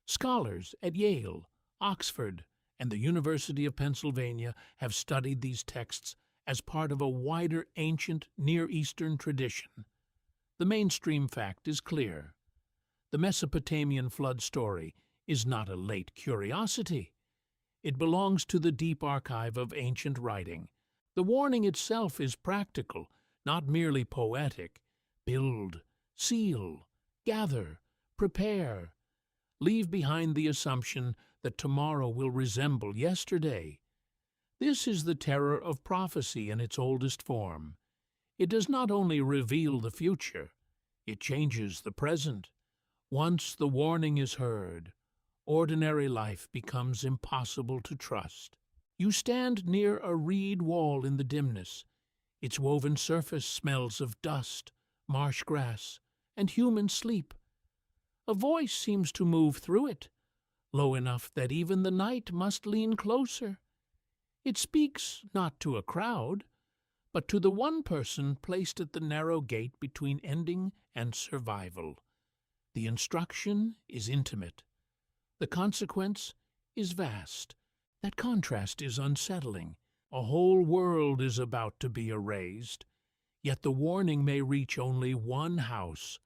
Scholars at Yale, Oxford, and the University of Pennsylvania have studied these texts as part of a wider ancient Near Eastern tradition. The mainstream fact is clear. The Mesopotamian flood story is not a late curiosity. It belongs to the deep archive of ancient writing. The warning itself is practical, not merely poetic. Build, seal, gather, prepare. Leave behind the assumption that tomorrow will resemble yesterday. This is the terror of prophecy in its oldest form. It does not only reveal the future, it changes the present. Once the warning is heard, ordinary life becomes impossible to trust. You stand near a reed wall in the dimness. Its woven surface smells of dust, marsh grass, and human sleep. A voice seems to move through it, low enough that even the night must lean closer. It speaks not to a crowd, but to the one person placed at the narrow gate between ending and survival. The instruction is intimate. The consequence is vast. That contrast is unsettling. A whole world is about to be erased. Yet the warning may reach only one house,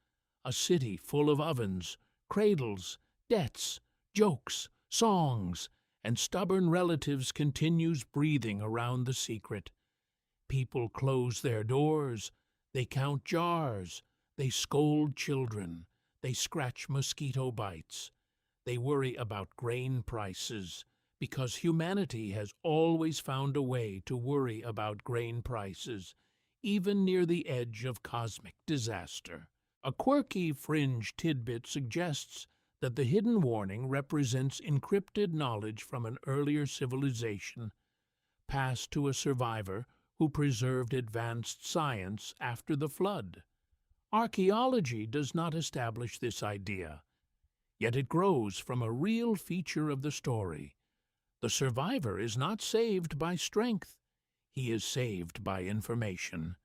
a city full of ovens, cradles, debts, jokes, songs, and stubborn relatives continues breathing around the secret. People close their doors, they count jars, they scold children, they scratch mosquito bites. They worry about grain prices, because humanity has always found a way to worry about grain prices, even near the edge of cosmic disaster. A quirky fringe tidbit suggests that the hidden warning represents encrypted knowledge from an earlier civilization, passed to a survivor who preserved advanced science after the flood. Archaeology does not establish this idea, yet it grows from a real feature of the story. The survivor is not saved by strength. He is saved by information.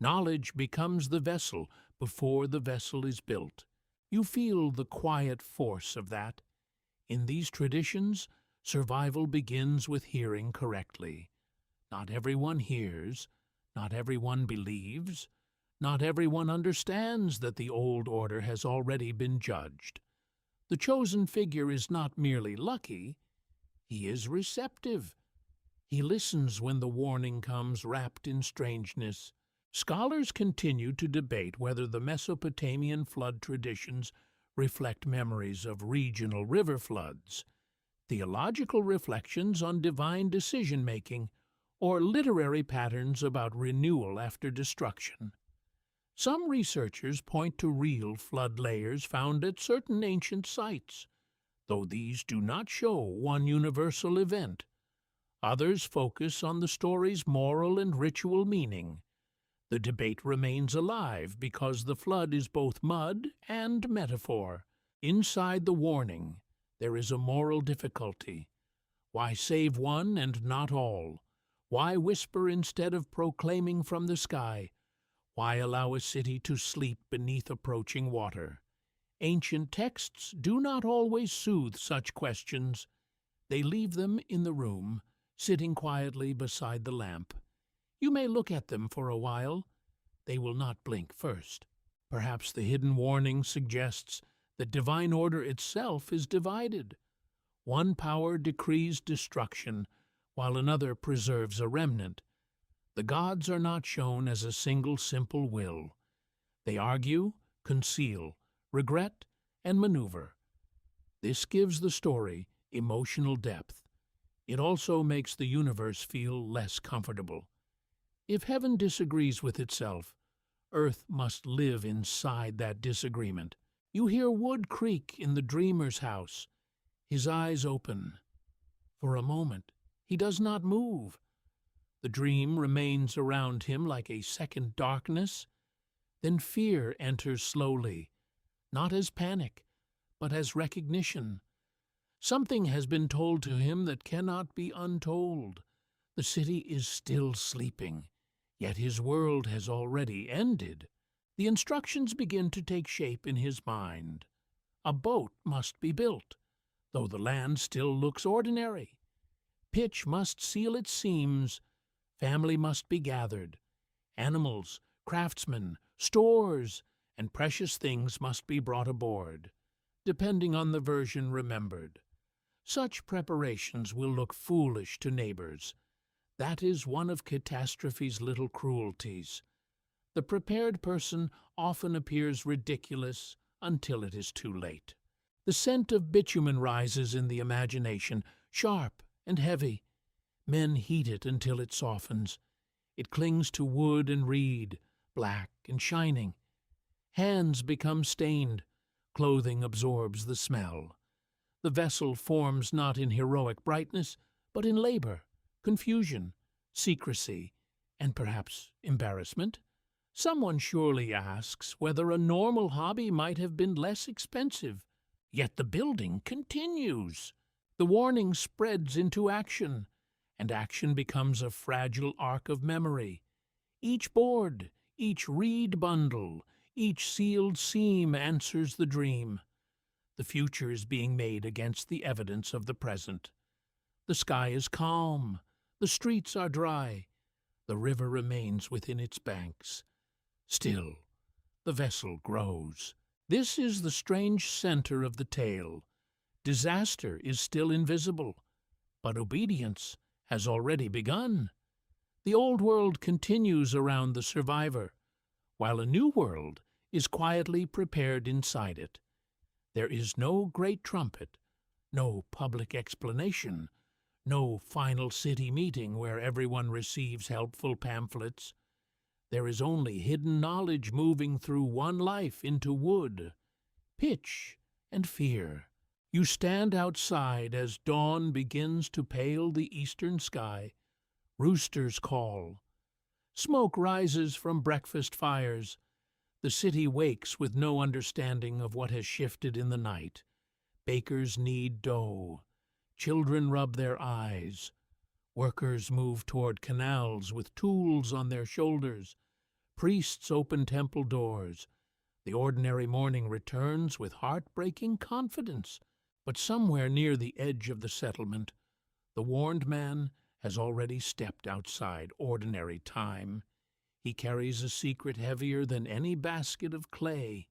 Knowledge becomes the vessel before the vessel is built. You feel the quiet force of that. In these traditions, survival begins with hearing correctly. Not everyone hears, not everyone believes, not everyone understands that the old order has already been judged. The chosen figure is not merely lucky, he is receptive. He listens when the warning comes wrapped in strangeness. Scholars continue to debate whether the Mesopotamian flood traditions reflect memories of regional river floods, theological reflections on divine decision-making, or literary patterns about renewal after destruction. Some researchers point to real flood layers found at certain ancient sites, though these do not show one universal event. Others focus on the story's moral and ritual meaning. The debate remains alive because the flood is both mud and metaphor. Inside the warning, there is a moral difficulty. Why save one and not all? Why whisper instead of proclaiming from the sky? Why allow a city to sleep beneath approaching water? Ancient texts do not always soothe such questions. They leave them in the room, sitting quietly beside the lamp. You may look at them for a while. They will not blink first. Perhaps the hidden warning suggests that divine order itself is divided. One power decrees destruction, while another preserves a remnant. The gods are not shown as a single simple will. They argue, conceal, regret, and maneuver. This gives the story emotional depth. It also makes the universe feel less comfortable. If heaven disagrees with itself, earth must live inside that disagreement. You hear wood creak in the dreamer's house. His eyes open. For a moment, he does not move. The dream remains around him like a second darkness. Then fear enters slowly, not as panic, but as recognition. Something has been told to him that cannot be untold. The city is still sleeping, yet his world has already ended. The instructions begin to take shape in his mind. A boat must be built, though the land still looks ordinary. Pitch must seal its seams. Family must be gathered. Animals, craftsmen, stores, and precious things must be brought aboard, depending on the version remembered. Such preparations will look foolish to neighbors. That is one of catastrophe's little cruelties. The prepared person often appears ridiculous until it is too late. The scent of bitumen rises in the imagination, sharp and heavy. Men heat it until it softens. It clings to wood and reed, black and shining. Hands become stained. Clothing absorbs the smell. The vessel forms not in heroic brightness, but in labor, confusion, secrecy, and perhaps embarrassment. Someone surely asks whether a normal hobby might have been less expensive. Yet the building continues. The warning spreads into action, and action becomes a fragile arc of memory. Each board, each reed bundle, each sealed seam answers the dream. The future is being made against the evidence of the present. The sky is calm. The streets are dry. The river remains within its banks. Still, the vessel grows. This is the strange center of the tale. Disaster is still invisible, but obedience has already begun. The old world continues around the survivor, while a new world is quietly prepared inside it. There is no great trumpet, no public explanation, no final city meeting where everyone receives helpful pamphlets. There is only hidden knowledge moving through one life into wood, pitch, and fear. You stand outside as dawn begins to pale the eastern sky. Roosters call. Smoke rises from breakfast fires. The city wakes with no understanding of what has shifted in the night. Bakers knead dough. Children rub their eyes. Workers move toward canals with tools on their shoulders. Priests open temple doors. The ordinary morning returns with heartbreaking confidence. But somewhere near the edge of the settlement, the warned man has already stepped outside ordinary time. He carries a secret heavier than any basket of clay.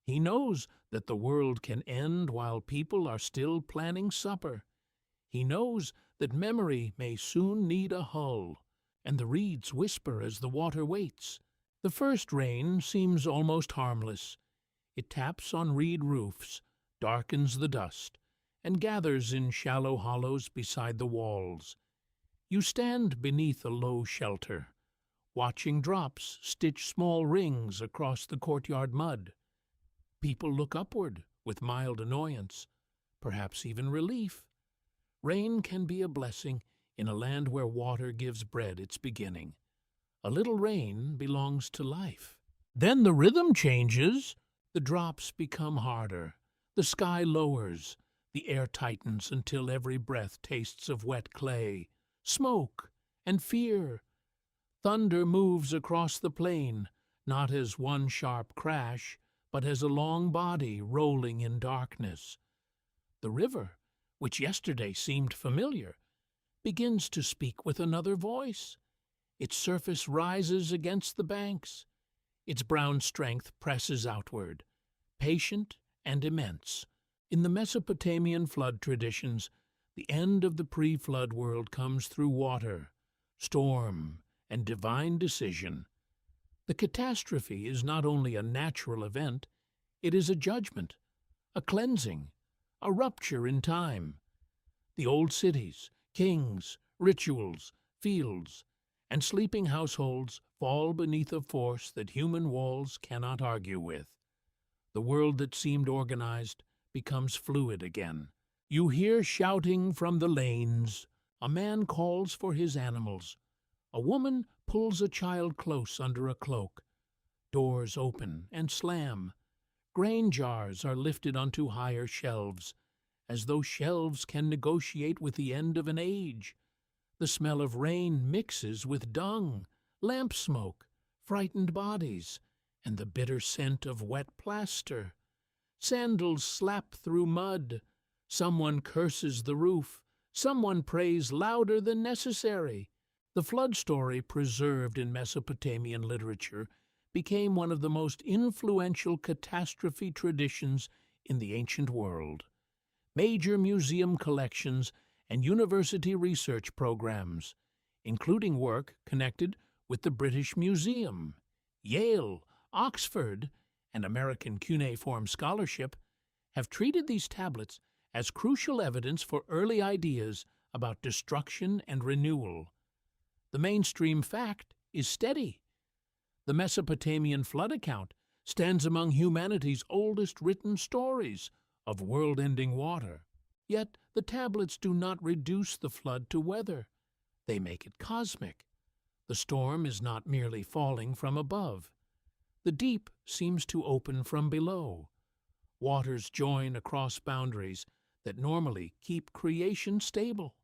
He knows that the world can end while people are still planning supper. He knows that memory may soon need a hull, and the reeds whisper as the water waits. The first rain seems almost harmless. It taps on reed roofs, darkens the dust, and gathers in shallow hollows beside the walls. You stand beneath a low shelter, watching drops stitch small rings across the courtyard mud. People look upward with mild annoyance, perhaps even relief. Rain can be a blessing in a land where water gives bread its beginning. A little rain belongs to life. Then the rhythm changes. The drops become harder. The sky lowers. The air tightens until every breath tastes of wet clay, smoke, and fear. Thunder moves across the plain, not as one sharp crash, but as a long body rolling in darkness. The river, which yesterday seemed familiar, begins to speak with another voice. Its surface rises against the banks. Its brown strength presses outward, patient and immense. In the Mesopotamian flood traditions, the end of the pre-flood world comes through water, storm, and divine decision. The catastrophe is not only a natural event, it is a judgment, a cleansing, a rupture in time. The old cities, kings, rituals, fields, and sleeping households fall beneath a force that human walls cannot argue with. The world that seemed organized becomes fluid again. You hear shouting from the lanes. A man calls for his animals. A woman pulls a child close under a cloak. Doors open and slam. Grain jars are lifted onto higher shelves, as though shelves can negotiate with the end of an age. The smell of rain mixes with dung, lamp smoke, frightened bodies, and the bitter scent of wet plaster. Sandals slap through mud. Someone curses the roof. Someone prays louder than necessary. The flood story preserved in Mesopotamian literature became one of the most influential catastrophe traditions in the ancient world. Major museum collections and university research programs, including work connected with the British Museum, Yale, Oxford, and American cuneiform scholarship, have treated these tablets as crucial evidence for early ideas about destruction and renewal. The mainstream fact is steady. The Mesopotamian flood account stands among humanity's oldest written stories of world-ending water. Yet the tablets do not reduce the flood to weather. They make it cosmic. The storm is not merely falling from above. The deep seems to open from below. Waters join across boundaries that normally keep creation stable.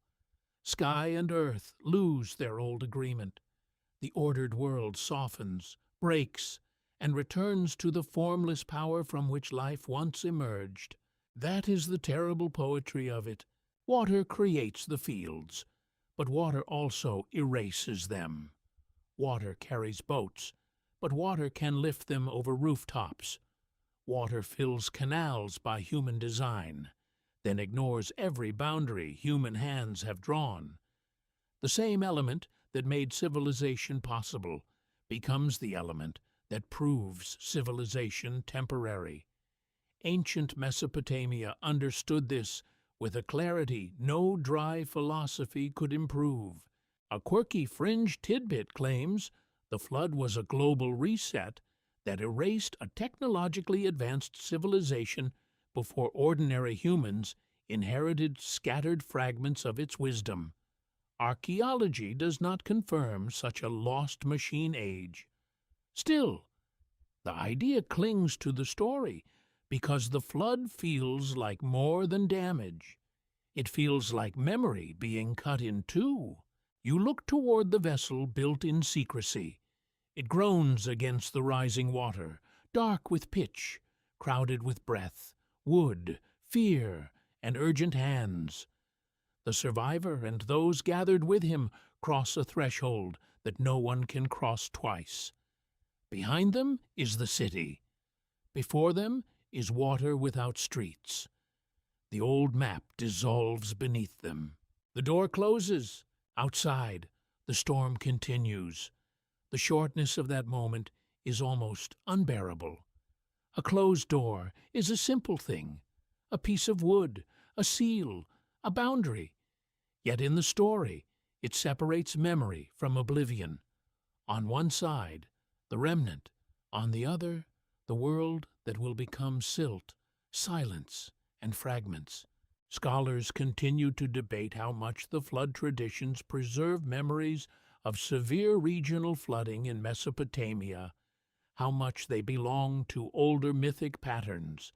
Sky and earth lose their old agreement. The ordered world softens, breaks, and returns to the formless power from which life once emerged. That is the terrible poetry of it. Water creates the fields, but water also erases them. Water carries boats, but water can lift them over rooftops. Water fills canals by human design, then ignores every boundary human hands have drawn. The same element that made civilization possible becomes the element that proves civilization temporary. Ancient Mesopotamia understood this with a clarity no dry philosophy could improve. A quirky fringe tidbit claims the flood was a global reset that erased a technologically advanced civilization before ordinary humans inherited scattered fragments of its wisdom. Archaeology does not confirm such a lost machine age. Still, the idea clings to the story because the flood feels like more than damage. It feels like memory being cut in two. You look toward the vessel built in secrecy. It groans against the rising water, dark with pitch, crowded with breath, wood, fear, and urgent hands. The survivor and those gathered with him cross a threshold that no one can cross twice. Behind them is the city. Before them is water without streets. The old map dissolves beneath them. The door closes. Outside, the storm continues. The shortness of that moment is almost unbearable. A closed door is a simple thing, a piece of wood, a seal, a boundary. Yet in the story, it separates memory from oblivion. On one side, the remnant. On the other, the world that will become silt, silence, and fragments. Scholars continue to debate how much the flood traditions preserve memories of severe regional flooding in Mesopotamia, how much they belong to older mythic patterns,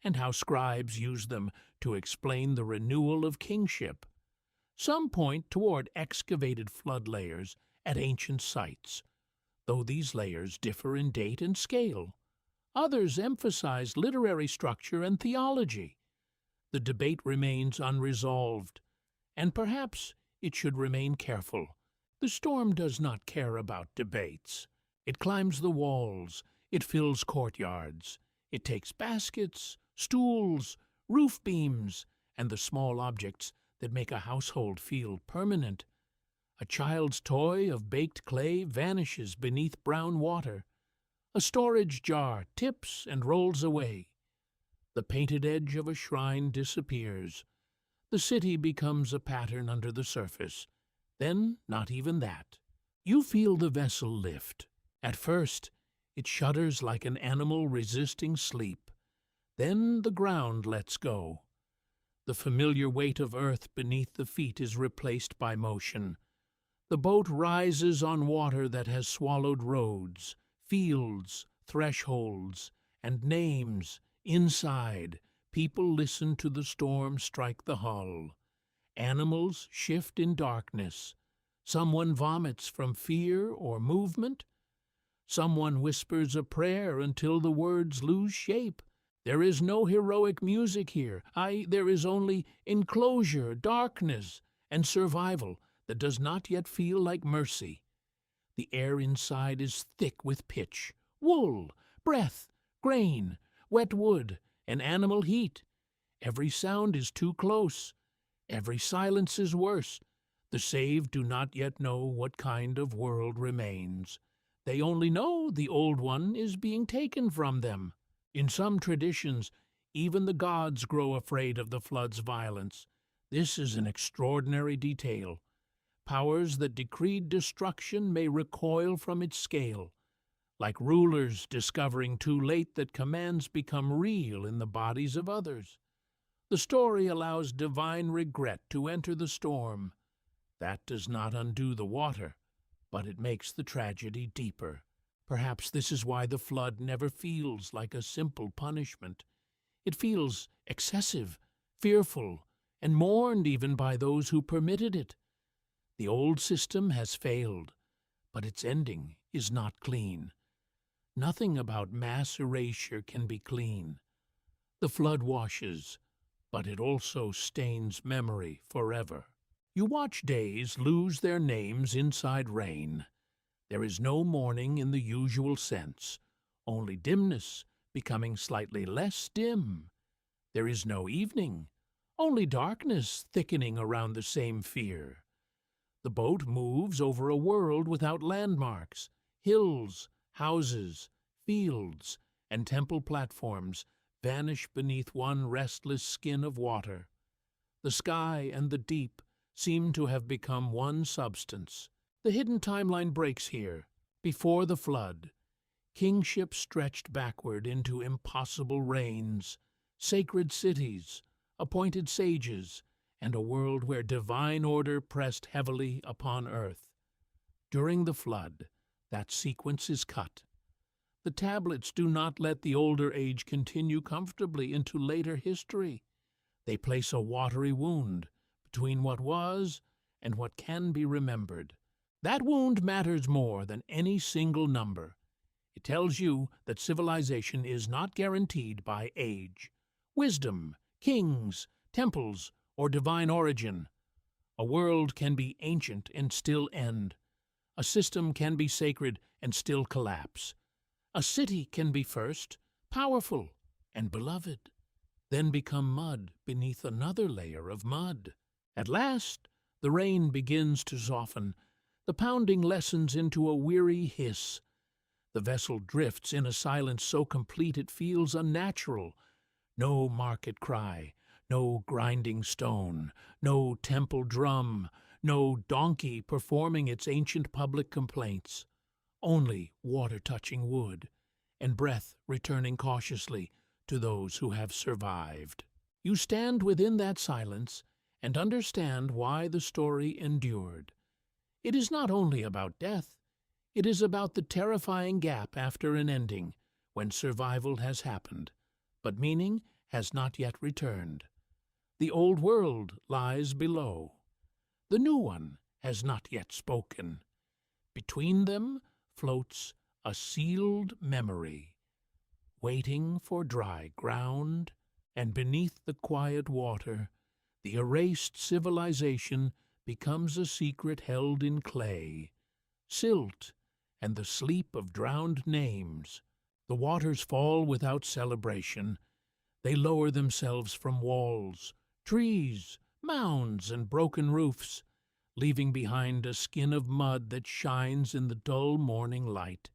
and how scribes use them to explain the renewal of kingship. Some point toward excavated flood layers at ancient sites, though these layers differ in date and scale. Others emphasize literary structure and theology. The debate remains unresolved, and perhaps it should remain careful. The storm does not care about debates. It climbs the walls, it fills courtyards, it takes baskets, stools, roof beams, and the small objects that make a household feel permanent. A child's toy of baked clay vanishes beneath brown water. A storage jar tips and rolls away. The painted edge of a shrine disappears. The city becomes a pattern under the surface. Then, not even that. You feel the vessel lift. At first, it shudders like an animal resisting sleep. Then the ground lets go. The familiar weight of earth beneath the feet is replaced by motion. The boat rises on water that has swallowed roads, fields, thresholds, and names. Inside, people listen to the storm strike the hull. Animals shift in darkness. Someone vomits from fear or movement. Someone whispers a prayer until the words lose shape. There is no heroic music here. There is only enclosure, darkness, and survival that does not yet feel like mercy. The air inside is thick with pitch, wool, breath, grain, wet wood, and animal heat. Every sound is too close. Every silence is worse. The saved do not yet know what kind of world remains. They only know the old one is being taken from them. In some traditions, even the gods grow afraid of the flood's violence. This is an extraordinary detail. Powers that decreed destruction may recoil from its scale, like rulers discovering too late that commands become real in the bodies of others. The story allows divine regret to enter the storm. That does not undo the water, but it makes the tragedy deeper. Perhaps this is why the flood never feels like a simple punishment. It feels excessive, fearful, and mourned even by those who permitted it. The old system has failed, but its ending is not clean. Nothing about mass erasure can be clean. The flood washes, but it also stains memory forever. You watch days lose their names inside rain. There is no morning in the usual sense, only dimness becoming slightly less dim. There is no evening, only darkness thickening around the same fear. The boat moves over a world without landmarks. Hills, houses, fields, and temple platforms vanish beneath one restless skin of water. The sky and the deep seem to have become one substance. The hidden timeline breaks here. Before the flood, kingship stretched backward into impossible reigns, sacred cities, appointed sages, and a world where divine order pressed heavily upon earth. During the flood, that sequence is cut. The tablets do not let the older age continue comfortably into later history. They place a watery wound between what was and what can be remembered. That wound matters more than any single number. It tells you that civilization is not guaranteed by age, wisdom, kings, temples, or divine origin. A world can be ancient and still end. A system can be sacred and still collapse. A city can be first, powerful, and beloved, then become mud beneath another layer of mud. At last, the rain begins to soften. The pounding lessens into a weary hiss. The vessel drifts in a silence so complete it feels unnatural. No market cry, no grinding stone, no temple drum, no donkey performing its ancient public complaints. Only water touching wood, and breath returning cautiously to those who have survived. You stand within that silence and understand why the story endured. It is not only about death, it is about the terrifying gap after an ending, when survival has happened, but meaning has not yet returned. The old world lies below. The new one has not yet spoken. Between them floats a sealed memory, waiting for dry ground, and beneath the quiet water, the erased civilization becomes a secret held in clay, silt, and the sleep of drowned names. The waters fall without celebration. They lower themselves from walls, trees, mounds, and broken roofs, leaving behind a skin of mud that shines in the dull morning light.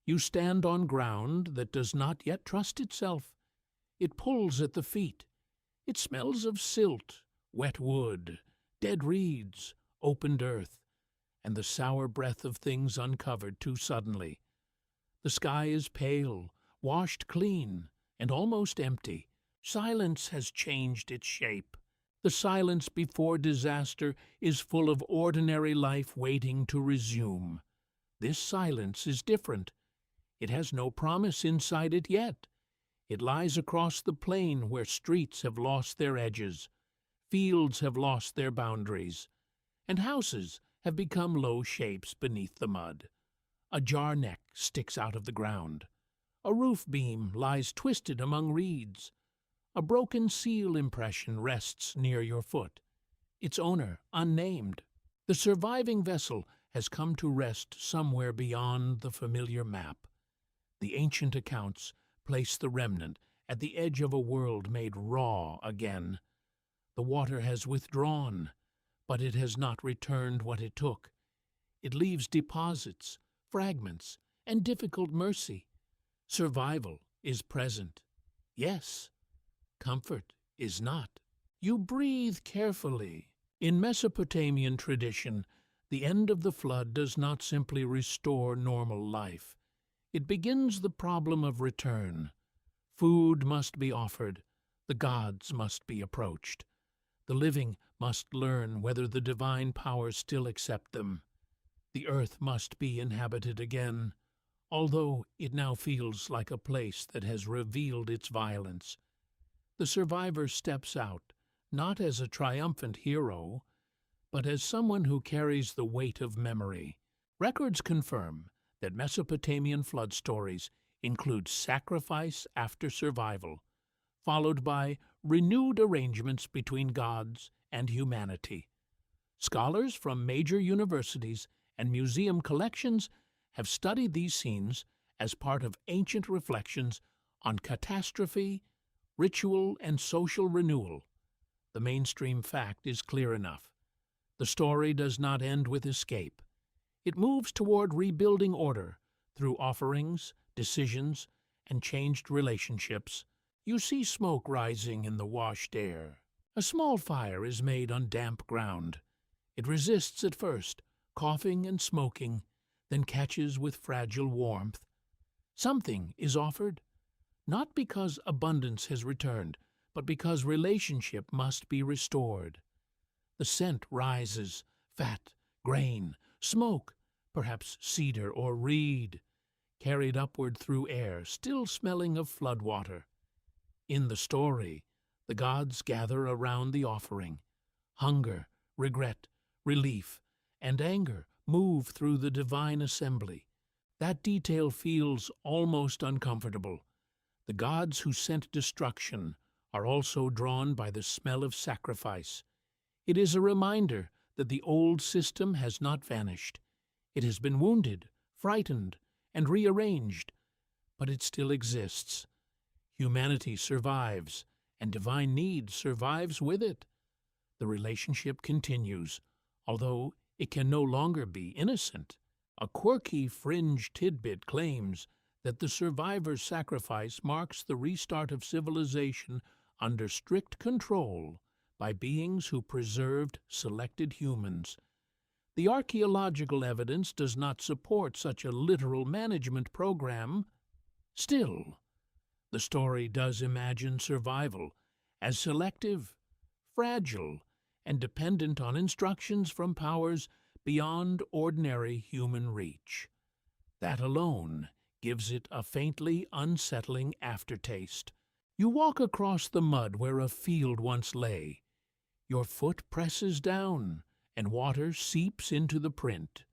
You stand on ground that does not yet trust itself. It pulls at the feet. It smells of silt, wet wood, dead reeds, opened earth, and the sour breath of things uncovered too suddenly. The sky is pale, washed clean, and almost empty. Silence has changed its shape. The silence before disaster is full of ordinary life waiting to resume. This silence is different. It has no promise inside it yet. It lies across the plain where streets have lost their edges, fields have lost their boundaries, and houses have become low shapes beneath the mud. A jar neck sticks out of the ground. A roof beam lies twisted among reeds. A broken seal impression rests near your foot, its owner unnamed. The surviving vessel has come to rest somewhere beyond the familiar map. The ancient accounts place the remnant at the edge of a world made raw again. The water has withdrawn, but it has not returned what it took. It leaves deposits, fragments, and difficult mercy. Survival is present. Yes, comfort is not. You breathe carefully. In Mesopotamian tradition, the end of the flood does not simply restore normal life. It begins the problem of return. Food must be offered. The gods must be approached. The living must learn whether the divine powers still accept them. The earth must be inhabited again, although it now feels like a place that has revealed its violence. The survivor steps out, not as a triumphant hero, but as someone who carries the weight of memory. Records confirm that Mesopotamian flood stories include sacrifice after survival, followed by renewed arrangements between gods and humanity. Scholars from major universities and museum collections have studied these scenes as part of ancient reflections on catastrophe, ritual, and social renewal. The mainstream fact is clear enough. The story does not end with escape. It moves toward rebuilding order through offerings, decisions, and changed relationships. You see smoke rising in the washed air. A small fire is made on damp ground. It resists at first, coughing and smoking, then catches with fragile warmth. Something is offered, not because abundance has returned, but because relationship must be restored. The scent rises, fat, grain, smoke, perhaps cedar or reed, carried upward through air, still smelling of floodwater. In the story, the gods gather around the offering. Hunger, regret, relief, and anger move through the divine assembly. That detail feels almost uncomfortable. The gods who sent destruction are also drawn by the smell of sacrifice. It is a reminder that the old system has not vanished. It has been wounded, frightened, and rearranged, but it still exists. Humanity survives, and divine need survives with it. The relationship continues, although it can no longer be innocent. A quirky fringe tidbit claims that the survivor's sacrifice marks the restart of civilization under strict control by beings who preserved selected humans. The archaeological evidence does not support such a literal management program. Still, the story does imagine survival as selective, fragile, and dependent on instructions from powers beyond ordinary human reach. That alone gives it a faintly unsettling aftertaste. You walk across the mud where a field once lay. Your foot presses down, and water seeps into the print.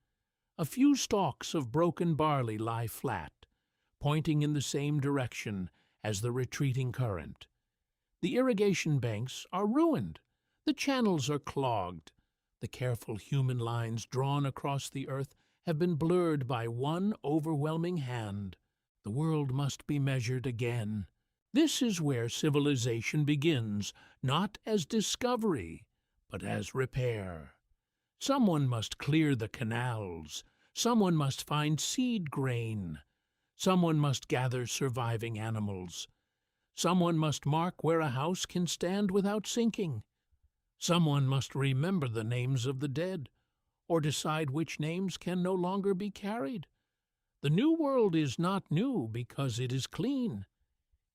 A few stalks of broken barley lie flat, pointing in the same direction as the retreating current. The irrigation banks are ruined. The channels are clogged. The careful human lines drawn across the earth have been blurred by one overwhelming hand. The world must be measured again. This is where civilization begins, not as discovery, but as repair. Someone must clear the canals. Someone must find seed grain. Someone must gather surviving animals. Someone must mark where a house can stand without sinking. Someone must remember the names of the dead, or decide which names can no longer be carried. The new world is not new because it is clean.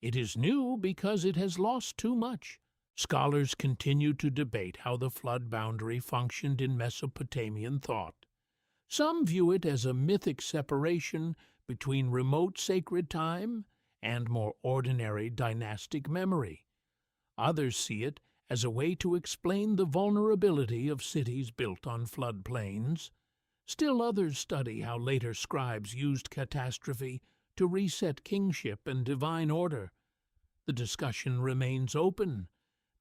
It is new because it has lost too much. Scholars continue to debate how the flood boundary functioned in Mesopotamian thought. Some view it as a mythic separation between remote sacred time and more ordinary dynastic memory. Others see it as a way to explain the vulnerability of cities built on floodplains. Still others study how later scribes used catastrophe to reset kingship and divine order. The discussion remains open,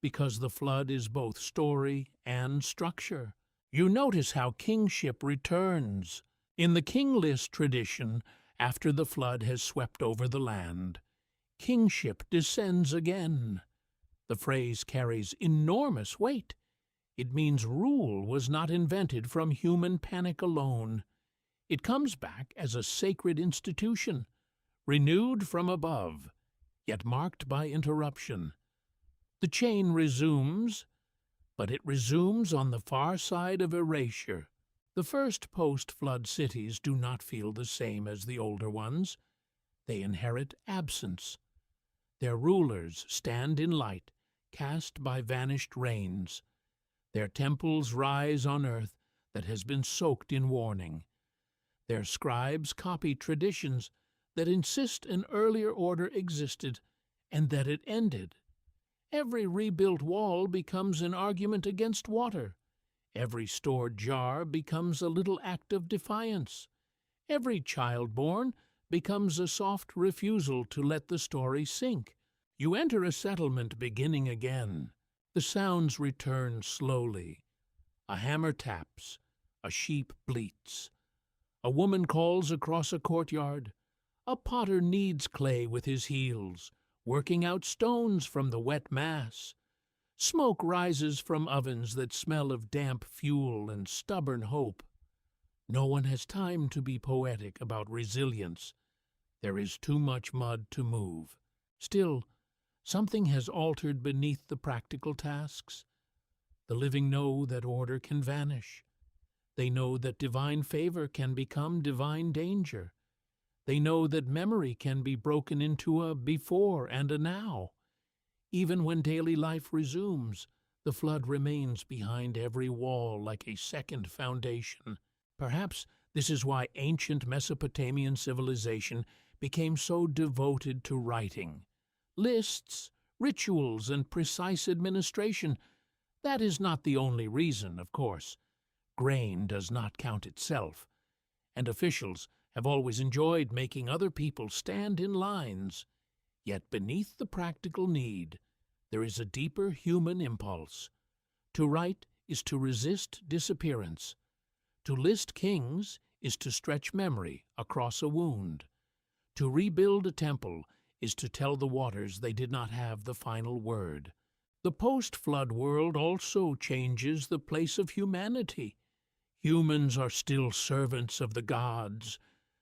because the flood is both story and structure. You notice how kingship returns. In the kingless tradition, after the flood has swept over the land, kingship descends again. The phrase carries enormous weight. It means rule was not invented from human panic alone. It comes back as a sacred institution, renewed from above, yet marked by interruption. The chain resumes, but it resumes on the far side of erasure. The first post-flood cities do not feel the same as the older ones. They inherit absence. Their rulers stand in light, cast by vanished rains. Their temples rise on earth that has been soaked in warning. Their scribes copy traditions that insist an earlier order existed and that it ended. Every rebuilt wall becomes an argument against water. Every stored jar becomes a little act of defiance. Every child born becomes a soft refusal to let the story sink. You enter a settlement beginning again. The sounds return slowly. A hammer taps. A sheep bleats. A woman calls across a courtyard. A potter kneads clay with his heels, working out stones from the wet mass. Smoke rises from ovens that smell of damp fuel and stubborn hope. No one has time to be poetic about resilience. There is too much mud to move. Still, something has altered beneath the practical tasks. The living know that order can vanish. They know that divine favor can become divine danger. They know that memory can be broken into a before and a now. Even when daily life resumes, the flood remains behind every wall like a second foundation. Perhaps this is why ancient Mesopotamian civilization became so devoted to writing. Lists, rituals, and precise administration. That is not the only reason, of course. Grain does not count itself, and officials have always enjoyed making other people stand in lines. Yet beneath the practical need, there is a deeper human impulse. To write is to resist disappearance. To list kings is to stretch memory across a wound. To rebuild a temple is to tell the waters they did not have the final word. The post-flood world also changes the place of humanity. Humans are still servants of the gods,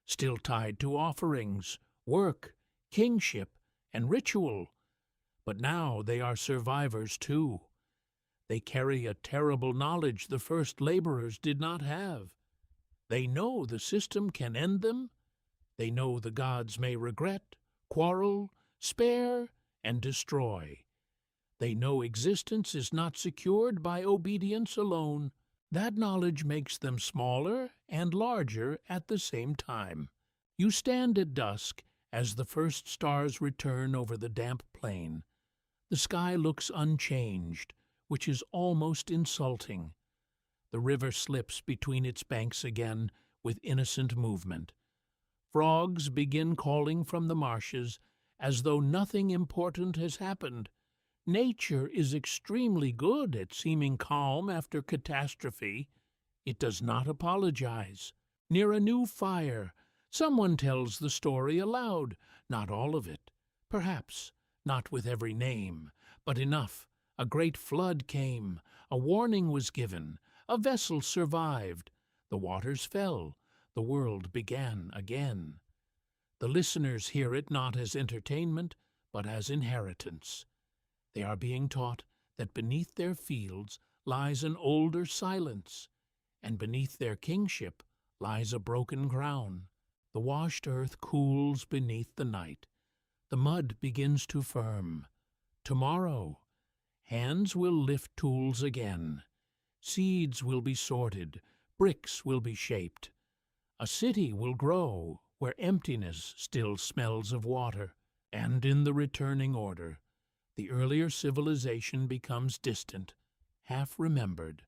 still tied to offerings, work, kingship, and ritual. But now they are survivors too. They carry a terrible knowledge the first laborers did not have. They know the system can end them. They know the gods may regret, quarrel, spare, and destroy. They know existence is not secured by obedience alone. That knowledge makes them smaller and larger at the same time. You stand at dusk as the first stars return over the damp plain. The sky looks unchanged, which is almost insulting. The river slips between its banks again with innocent movement. Frogs begin calling from the marshes as though nothing important has happened. Nature is extremely good at seeming calm after catastrophe. It does not apologize. Near a new fire, someone tells the story aloud, not all of it, perhaps not with every name, but enough. A great flood came, a warning was given, a vessel survived, the waters fell, the world began again. The listeners hear it not as entertainment, but as inheritance. They are being taught that beneath their fields lies an older silence, and beneath their kingship lies a broken crown. The washed earth cools beneath the night. The mud begins to firm. Tomorrow, hands will lift tools again. Seeds will be sorted, bricks will be shaped. A city will grow where emptiness still smells of water, and in the returning order, the earlier civilization becomes distant, half-remembered,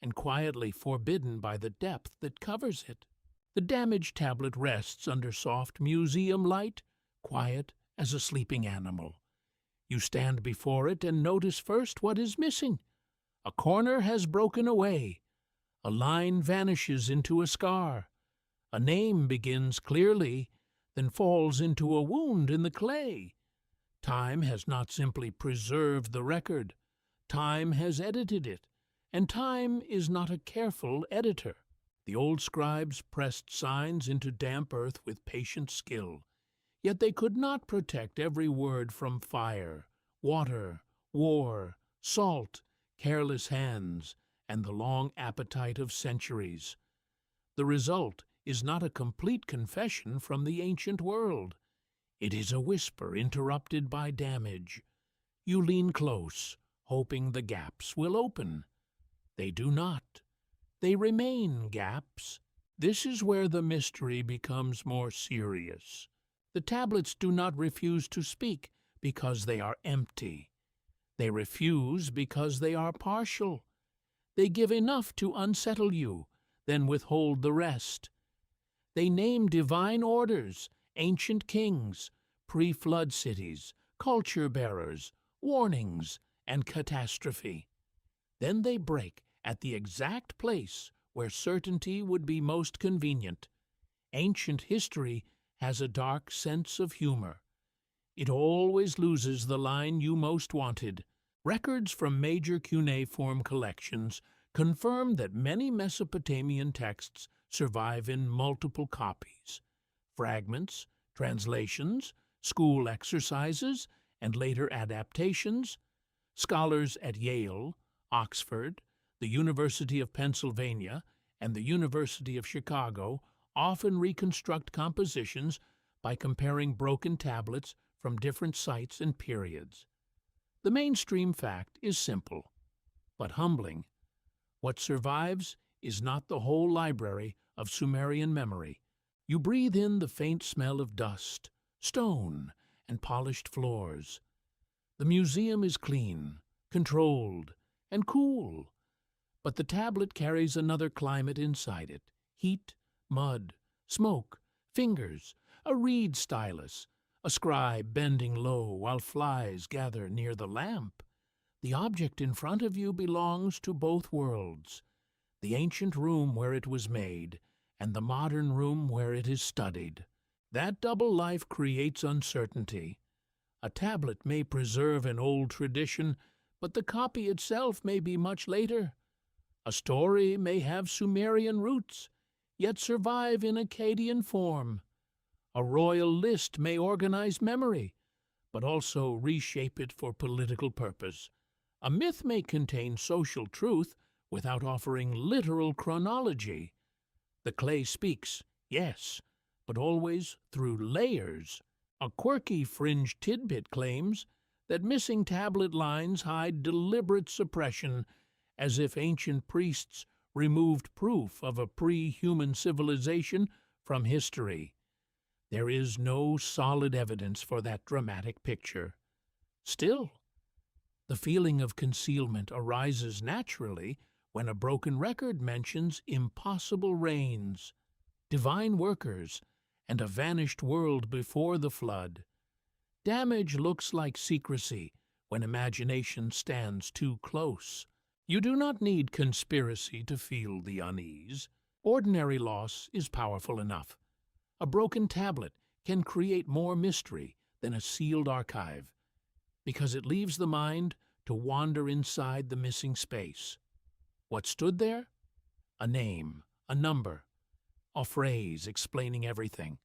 and quietly forbidden by the depth that covers it. The damaged tablet rests under soft museum light, quiet as a sleeping animal. You stand before it and notice first what is missing. A corner has broken away. A line vanishes into a scar. A name begins clearly, then falls into a wound in the clay. Time has not simply preserved the record. Time has edited it, and time is not a careful editor. The old scribes pressed signs into damp earth with patient skill, yet they could not protect every word from fire, water, war, salt, careless hands, and the long appetite of centuries. The result is not a complete confession from the ancient world. It is a whisper interrupted by damage. You lean close, hoping the gaps will open. They do not. They remain gaps. This is where the mystery becomes more serious. The tablets do not refuse to speak because they are empty. They refuse because they are partial. They give enough to unsettle you, then withhold the rest. They name divine orders, ancient kings, pre-flood cities, culture-bearers, warnings, and catastrophe. Then they break at the exact place where certainty would be most convenient. Ancient history has a dark sense of humor. It always loses the line you most wanted. Records from major cuneiform collections confirm that many Mesopotamian texts survive in multiple copies. Fragments, translations, school exercises, and later adaptations. Scholars at Yale, Oxford, the University of Pennsylvania, and the University of Chicago often reconstruct compositions by comparing broken tablets from different sites and periods. The mainstream fact is simple, but humbling. What survives is not the whole library of Sumerian memory. You breathe in the faint smell of dust, stone, and polished floors. The museum is clean, controlled, and cool, but the tablet carries another climate inside it: heat, mud, smoke, fingers, a reed stylus, a scribe bending low while flies gather near the lamp. The object in front of you belongs to both worlds, the ancient room where it was made, and the modern room where it is studied. That double life creates uncertainty. A tablet may preserve an old tradition, but the copy itself may be much later. A story may have Sumerian roots, yet survive in Akkadian form. A royal list may organize memory, but also reshape it for political purpose. A myth may contain social truth without offering literal chronology. The clay speaks, yes, but always through layers. A quirky fringe tidbit claims that missing tablet lines hide deliberate suppression, as if ancient priests removed proof of a pre-human civilization from history. There is no solid evidence for that dramatic picture. Still, the feeling of concealment arises naturally when a broken record mentions impossible rains, divine workers, and a vanished world before the flood. Damage looks like secrecy when imagination stands too close. You do not need conspiracy to feel the unease. Ordinary loss is powerful enough. A broken tablet can create more mystery than a sealed archive. because it leaves the mind to wander inside the missing space. What stood there? A name, a number, a phrase explaining everything,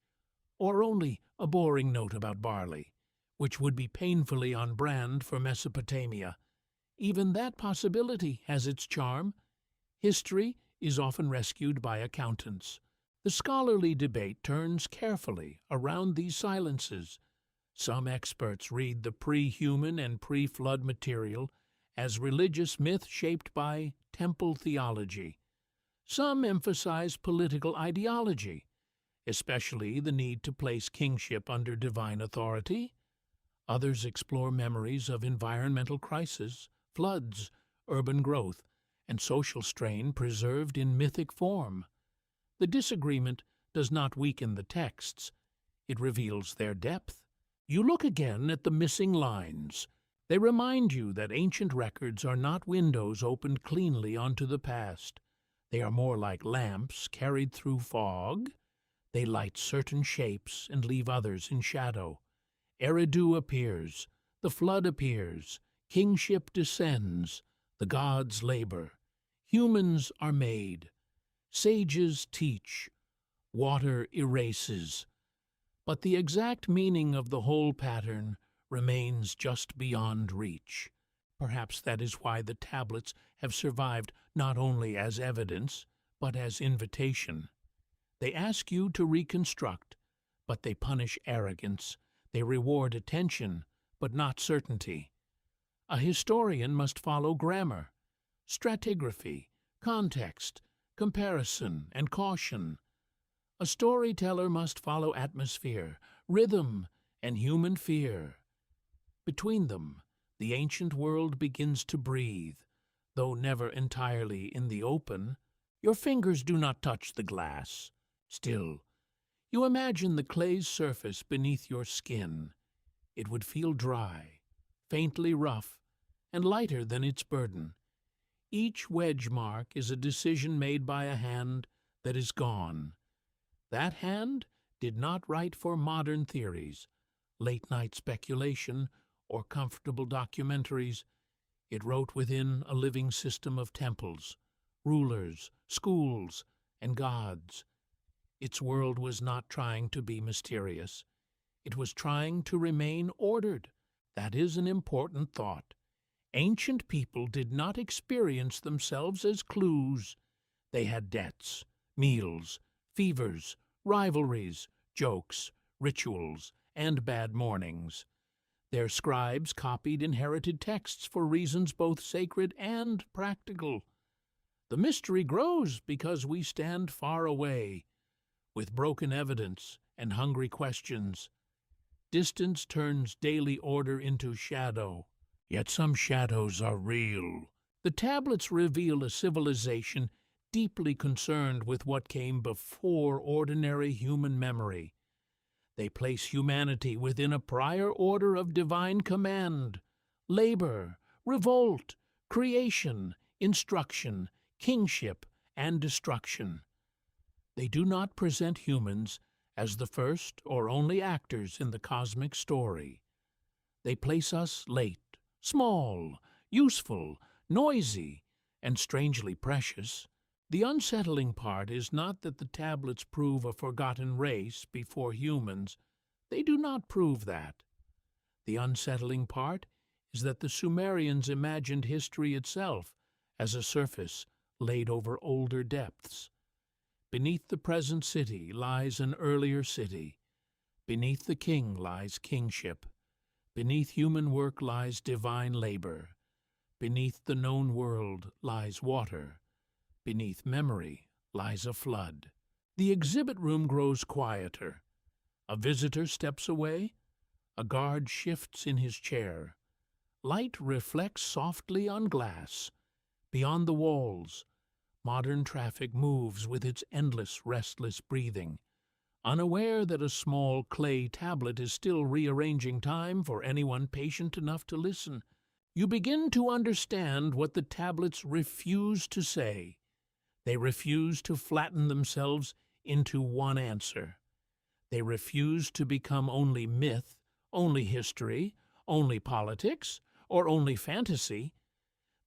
or only a boring note about barley, which would be painfully on brand for Mesopotamia. Even that possibility has its charm. History is often rescued by accountants. The scholarly debate turns carefully around these silences. Some experts read the pre-human and pre-flood material as religious myth shaped by temple theology. Some emphasize political ideology, especially the need to place kingship under divine authority. Others explore memories of environmental crisis, floods, urban growth, and social strain preserved in mythic form. The disagreement does not weaken the texts. It reveals their depth. You look again at the missing lines. They remind you that ancient records are not windows opened cleanly onto the past. They are more like lamps carried through fog. They light certain shapes and leave others in shadow. Eridu appears, the flood appears, kingship descends, the gods labor. Humans are made. Sages teach. Water erases. But the exact meaning of the whole pattern remains just beyond reach. Perhaps that is why the tablets have survived not only as evidence, but as invitation. They ask you to reconstruct, but they punish arrogance. They reward attention, but not certainty. A historian must follow grammar, stratigraphy, context, comparison, and caution. A storyteller must follow atmosphere, rhythm, and human fear. Between them, the ancient world begins to breathe, though never entirely in the open. Your fingers do not touch the glass. Still, you imagine the clay's surface beneath your skin. It would feel dry, faintly rough, and lighter than its burden. Each wedge mark is a decision made by a hand that is gone. That hand did not write for modern theories, late-night speculation, or comfortable documentaries. It wrote within a living system of temples, rulers, schools, and gods. Its world was not trying to be mysterious. It was trying to remain ordered. That is an important thought. Ancient people did not experience themselves as clues. They had debts, meals, fevers, rivalries, jokes, rituals, and bad mornings. Their scribes copied inherited texts for reasons both sacred and practical. The mystery grows because we stand far away, with broken evidence and hungry questions. Distance turns daily order into shadow, yet some shadows are real. The tablets reveal a civilization deeply concerned with what came before ordinary human memory. They place humanity within a prior order of divine command, labor, revolt, creation, instruction, kingship, and destruction. They do not present humans as the first or only actors in the cosmic story. They place us late, small, useful, noisy, and strangely precious. The unsettling part is not that the tablets prove a forgotten race before humans. They do not prove that. The unsettling part is that the Sumerians imagined history itself as a surface laid over older depths. Beneath the present city lies an earlier city. Beneath the king lies kingship. Beneath human work lies divine labor. Beneath the known world lies water. Beneath memory lies a flood. The exhibit room grows quieter. A visitor steps away. A guard shifts in his chair. Light reflects softly on glass. Beyond the walls, modern traffic moves with its endless, restless breathing, unaware that a small clay tablet is still rearranging time for anyone patient enough to listen. You begin to understand what the tablets refuse to say. They refuse to flatten themselves into one answer. They refuse to become only myth, only history, only politics, or only fantasy.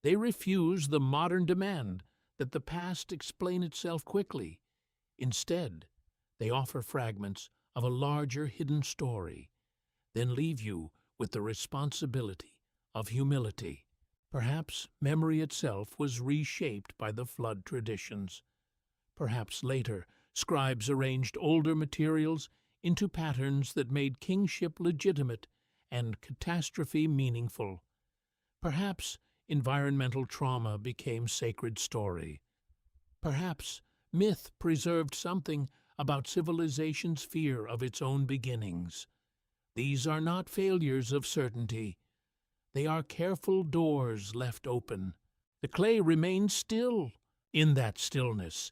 They refuse the modern demand that the past explain itself quickly. Instead, they offer fragments of a larger hidden story, then leave you with the responsibility of humility. Perhaps memory itself was reshaped by the flood traditions. Perhaps later, scribes arranged older materials into patterns that made kingship legitimate and catastrophe meaningful. Perhaps environmental trauma became sacred story. Perhaps myth preserved something about civilization's fear of its own beginnings. These are not failures of certainty. They are careful doors left open. The clay remains still. In that stillness,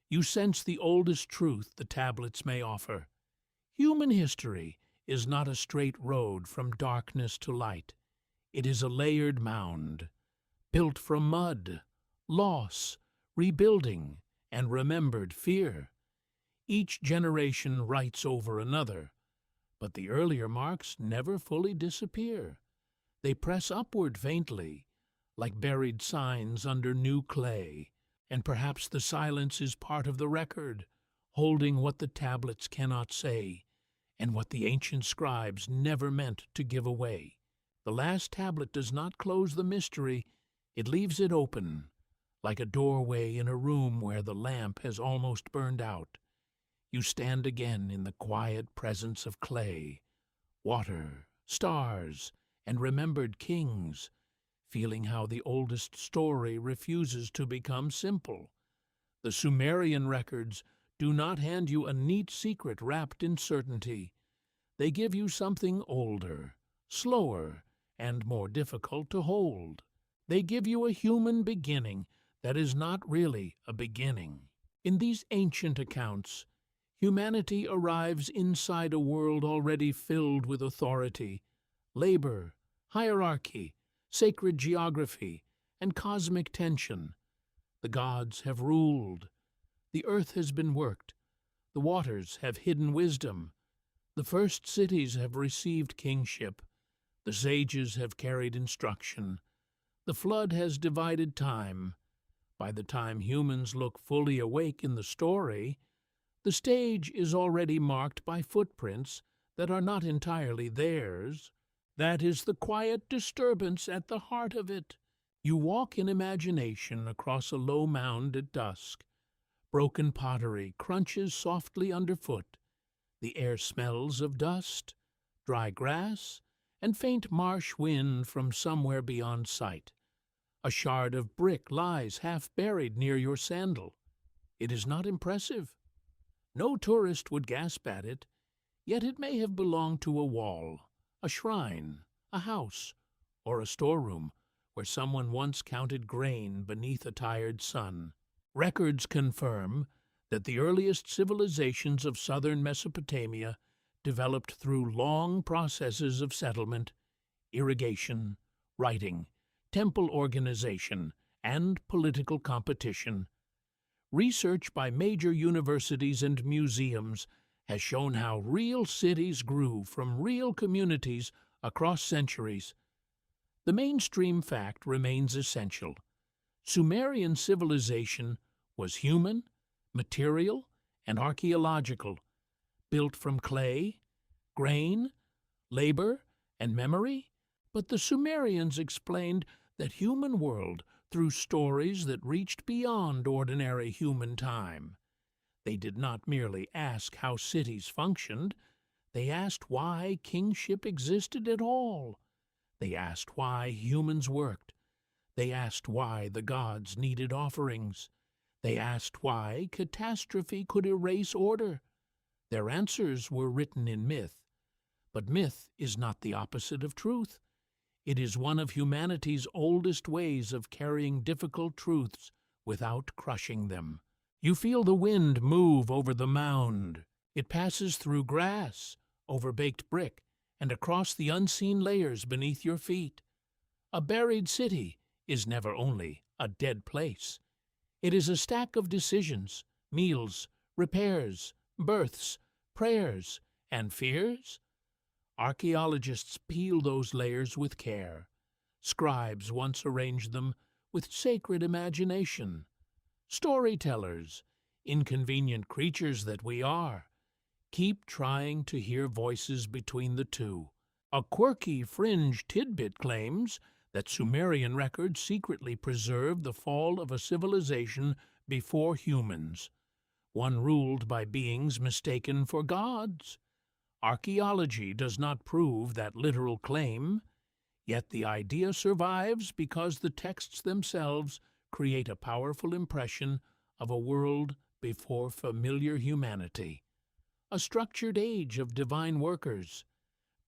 you sense the oldest truth the tablets may offer. Human history is not a straight road from darkness to light. It is a layered mound, built from mud, loss, rebuilding, and remembered fear. Each generation writes over another, but the earlier marks never fully disappear. They press upward faintly, like buried signs under new clay, and perhaps the silence is part of the record, holding what the tablets cannot say, and what the ancient scribes never meant to give away. The last tablet does not close the mystery, it leaves it open, like a doorway in a room where the lamp has almost burned out. You stand again in the quiet presence of clay, water, stars, and remembered kings, feeling how the oldest story refuses to become simple. The Sumerian records do not hand you a neat secret wrapped in certainty. They give you something older, slower, and more difficult to hold. They give you a human beginning that is not really a beginning. In these ancient accounts, humanity arrives inside a world already filled with authority, labor, hierarchy, sacred geography, and cosmic tension. The gods have ruled. The earth has been worked. The waters have hidden wisdom. The first cities have received kingship. The sages have carried instruction. The flood has divided time. By the time humans look fully awake in the story, the stage is already marked by footprints that are not entirely theirs. That is the quiet disturbance at the heart of it. You walk in imagination across a low mound at dusk. Broken pottery crunches softly underfoot. The air smells of dust, dry grass, and faint marsh wind from somewhere beyond sight. A shard of brick lies half buried near your sandal. It is not impressive. No tourist would gasp at it, yet it may have belonged to a wall, a shrine, a house, or a storeroom where someone once counted grain beneath a tired sun. Records confirm that the earliest civilizations of southern Mesopotamia developed through long processes of settlement, irrigation, writing, temple organization, and political competition. Research by major universities and museums has shown how real cities grew from real communities across centuries. The mainstream fact remains essential. Sumerian civilization was human, material, and archaeological, built from clay, grain, labor, and memory. But the Sumerians explained that human world through stories that reached beyond ordinary human time. They did not merely ask how cities functioned, they asked why kingship existed at all. They asked why humans worked. They asked why the gods needed offerings. They asked why catastrophe could erase order. Their answers were written in myth. But myth is not the opposite of truth. It is one of humanity's oldest ways of carrying difficult truths without crushing them. You feel the wind move over the mound. It passes through grass, over baked brick, and across the unseen layers beneath your feet. A buried city is never only a dead place. It is a stack of decisions, meals, repairs, births, prayers, and fears. Archaeologists peel those layers with care. Scribes once arranged them with sacred imagination. Storytellers, inconvenient creatures that we are, keep trying to hear voices between the two. A quirky fringe tidbit claims that Sumerian records secretly preserve the fall of a civilization before humans, one ruled by beings mistaken for gods. Archaeology does not prove that literal claim, yet the idea survives because the texts themselves create a powerful impression of a world before familiar humanity, a structured age of divine workers,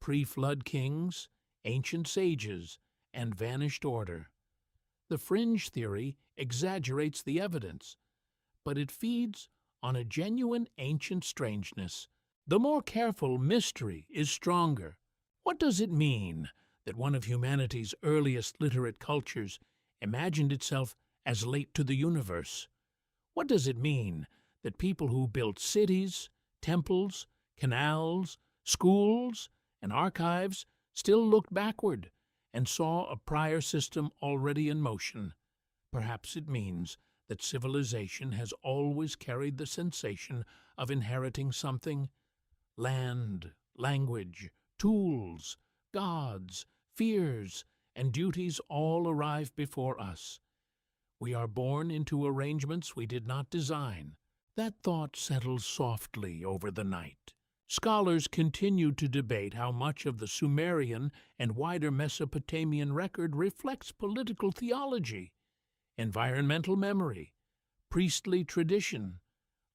pre-flood kings, ancient sages, and vanished order. The fringe theory exaggerates the evidence, but it feeds on a genuine ancient strangeness. The more careful mystery is stronger. What does it mean that one of humanity's earliest literate cultures imagined itself as late to the universe? What does it mean that people who built cities, temples, canals, schools, and archives still looked backward and saw a prior system already in motion? Perhaps it means that civilization has always carried the sensation of inheriting something: land, language, tools, gods, fears, and duties all arrive before us. We are born into arrangements we did not design. That thought settles softly over the night. Scholars continue to debate how much of the Sumerian and wider Mesopotamian record reflects political theology, environmental memory, priestly tradition,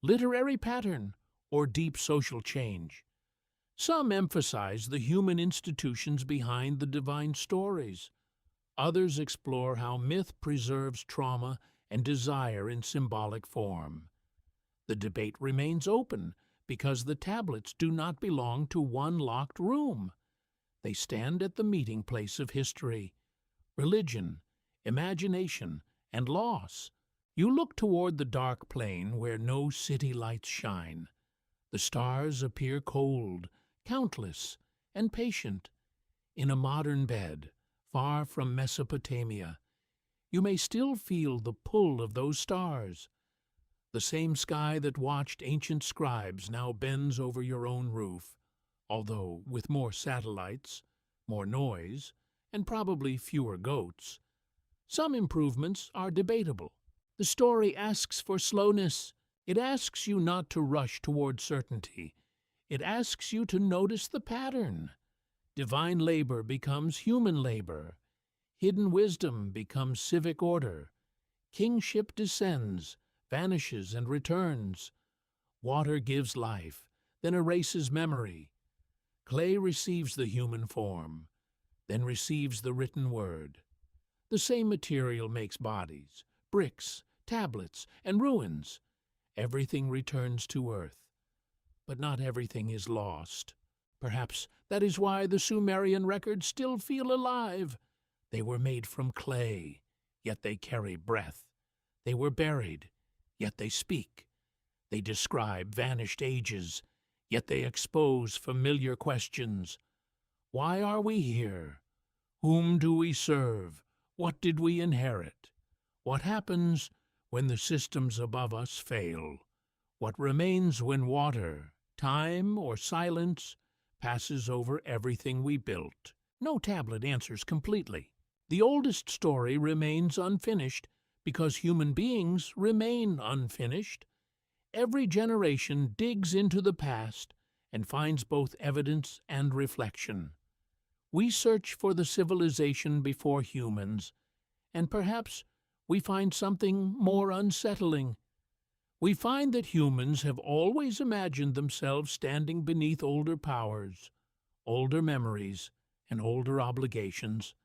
literary pattern, or deep social change. Some emphasize the human institutions behind the divine stories. Others explore how myth preserves trauma and desire in symbolic form. The debate remains open because the tablets do not belong to one locked room. They stand at the meeting place of history, religion, imagination, and loss. You look toward the dark plain where no city lights shine. The stars appear cold, countless, and patient. In a modern bed, far from Mesopotamia, you may still feel the pull of those stars. The same sky that watched ancient scribes now bends over your own roof, although with more satellites, more noise, and probably fewer goats. Some improvements are debatable. The story asks for slowness. It asks you not to rush toward certainty. It asks you to notice the pattern. Divine labor becomes human labor. Hidden wisdom becomes civic order. Kingship descends, vanishes, and returns. Water gives life, then erases memory. Clay receives the human form, then receives the written word. The same material makes bodies, bricks, tablets, and ruins. Everything returns to earth, but not everything is lost. Perhaps that is why the Sumerian records still feel alive. They were made from clay, yet they carry breath. They were buried, yet they speak. They describe vanished ages, yet they expose familiar questions. Why are we here? Whom do we serve? What did we inherit? What happens when the systems above us fail? What remains when water, time, or silence passes over everything we built? No tablet answers completely. The oldest story remains unfinished because human beings remain unfinished. Every generation digs into the past and finds both evidence and reflection. We search for the civilization before humans, and perhaps we find something more unsettling. We find that humans have always imagined themselves standing beneath older powers, older memories, and older obligations.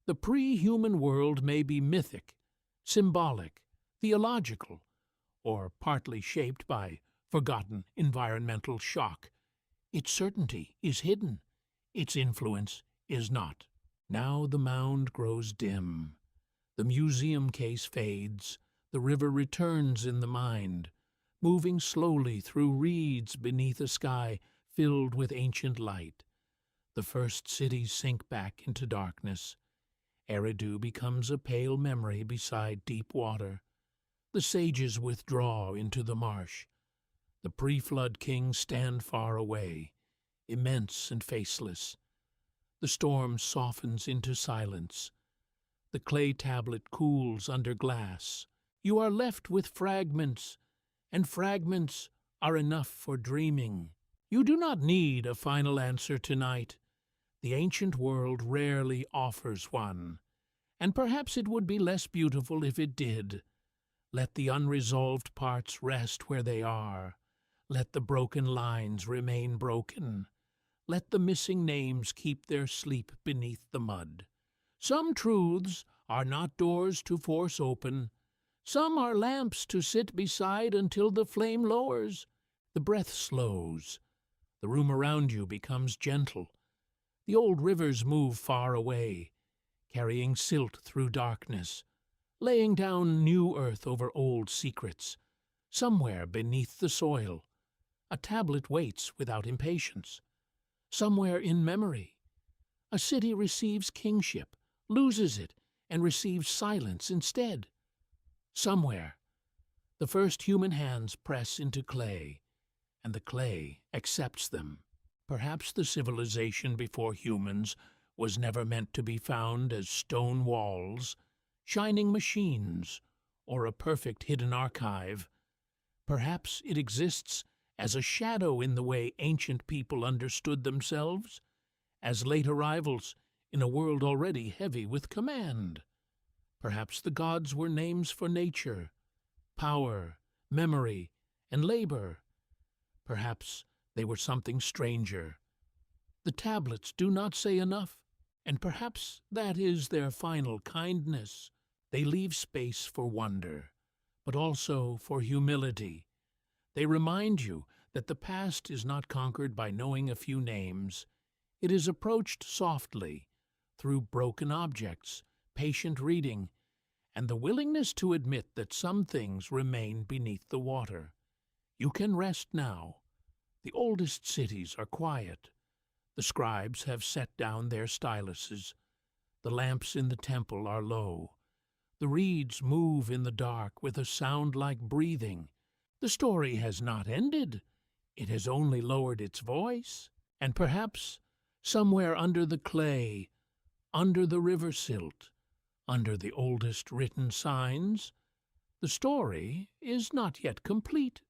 The pre-human world may be mythic, symbolic, theological, or partly shaped by forgotten environmental shock. Its certainty is hidden. Its influence is not. Now the mound grows dim. The museum case fades. The river returns in the mind, moving slowly through reeds beneath a sky filled with ancient light. The first cities sink back into darkness. Eridu becomes a pale memory beside deep water. The sages withdraw into the marsh. The pre-flood kings stand far away, immense and faceless. The storm softens into silence. The clay tablet cools under glass. You are left with fragments, and fragments are enough for dreaming. You do not need a final answer tonight. The ancient world rarely offers one, and perhaps it would be less beautiful if it did. Let the unresolved parts rest where they are. Let the broken lines remain broken. Let the missing names keep their sleep beneath the mud. Some truths are not doors to force open. Some are lamps to sit beside until the flame lowers. The breath slows. The room around you becomes gentle. The old rivers move far away, carrying silt through darkness, laying down new earth over old secrets. Somewhere beneath the soil, a tablet waits without impatience. Somewhere in memory, a city receives kingship, loses it, and receives silence instead. Somewhere, the first human hands press into clay, and the clay accepts them. Perhaps the civilization before humans was never meant to be found as stone walls, shining machines, or a perfect hidden archive. Perhaps it exists as a shadow in the way ancient people understood themselves, as late arrivals in a world already heavy with command. Perhaps the gods were names for nature, power, memory, and labor. Perhaps they were something stranger. The tablets do not say enough, and perhaps that is their final kindness. They leave space for wonder, but also for humility. They remind you that the past is not conquered by knowing a few names. It is approached softly, through broken objects, patient reading, and the willingness to admit that some things remain beneath the water. You can rest now. The oldest cities are quiet. The scribes have set down their styluses. The lamps in the temple are low. The reeds move in the dark with a sound like breathing. The story has not ended. It has only lowered its voice. And perhaps, somewhere under the clay, under the river silt, under the oldest written signs, the story is not yet complete.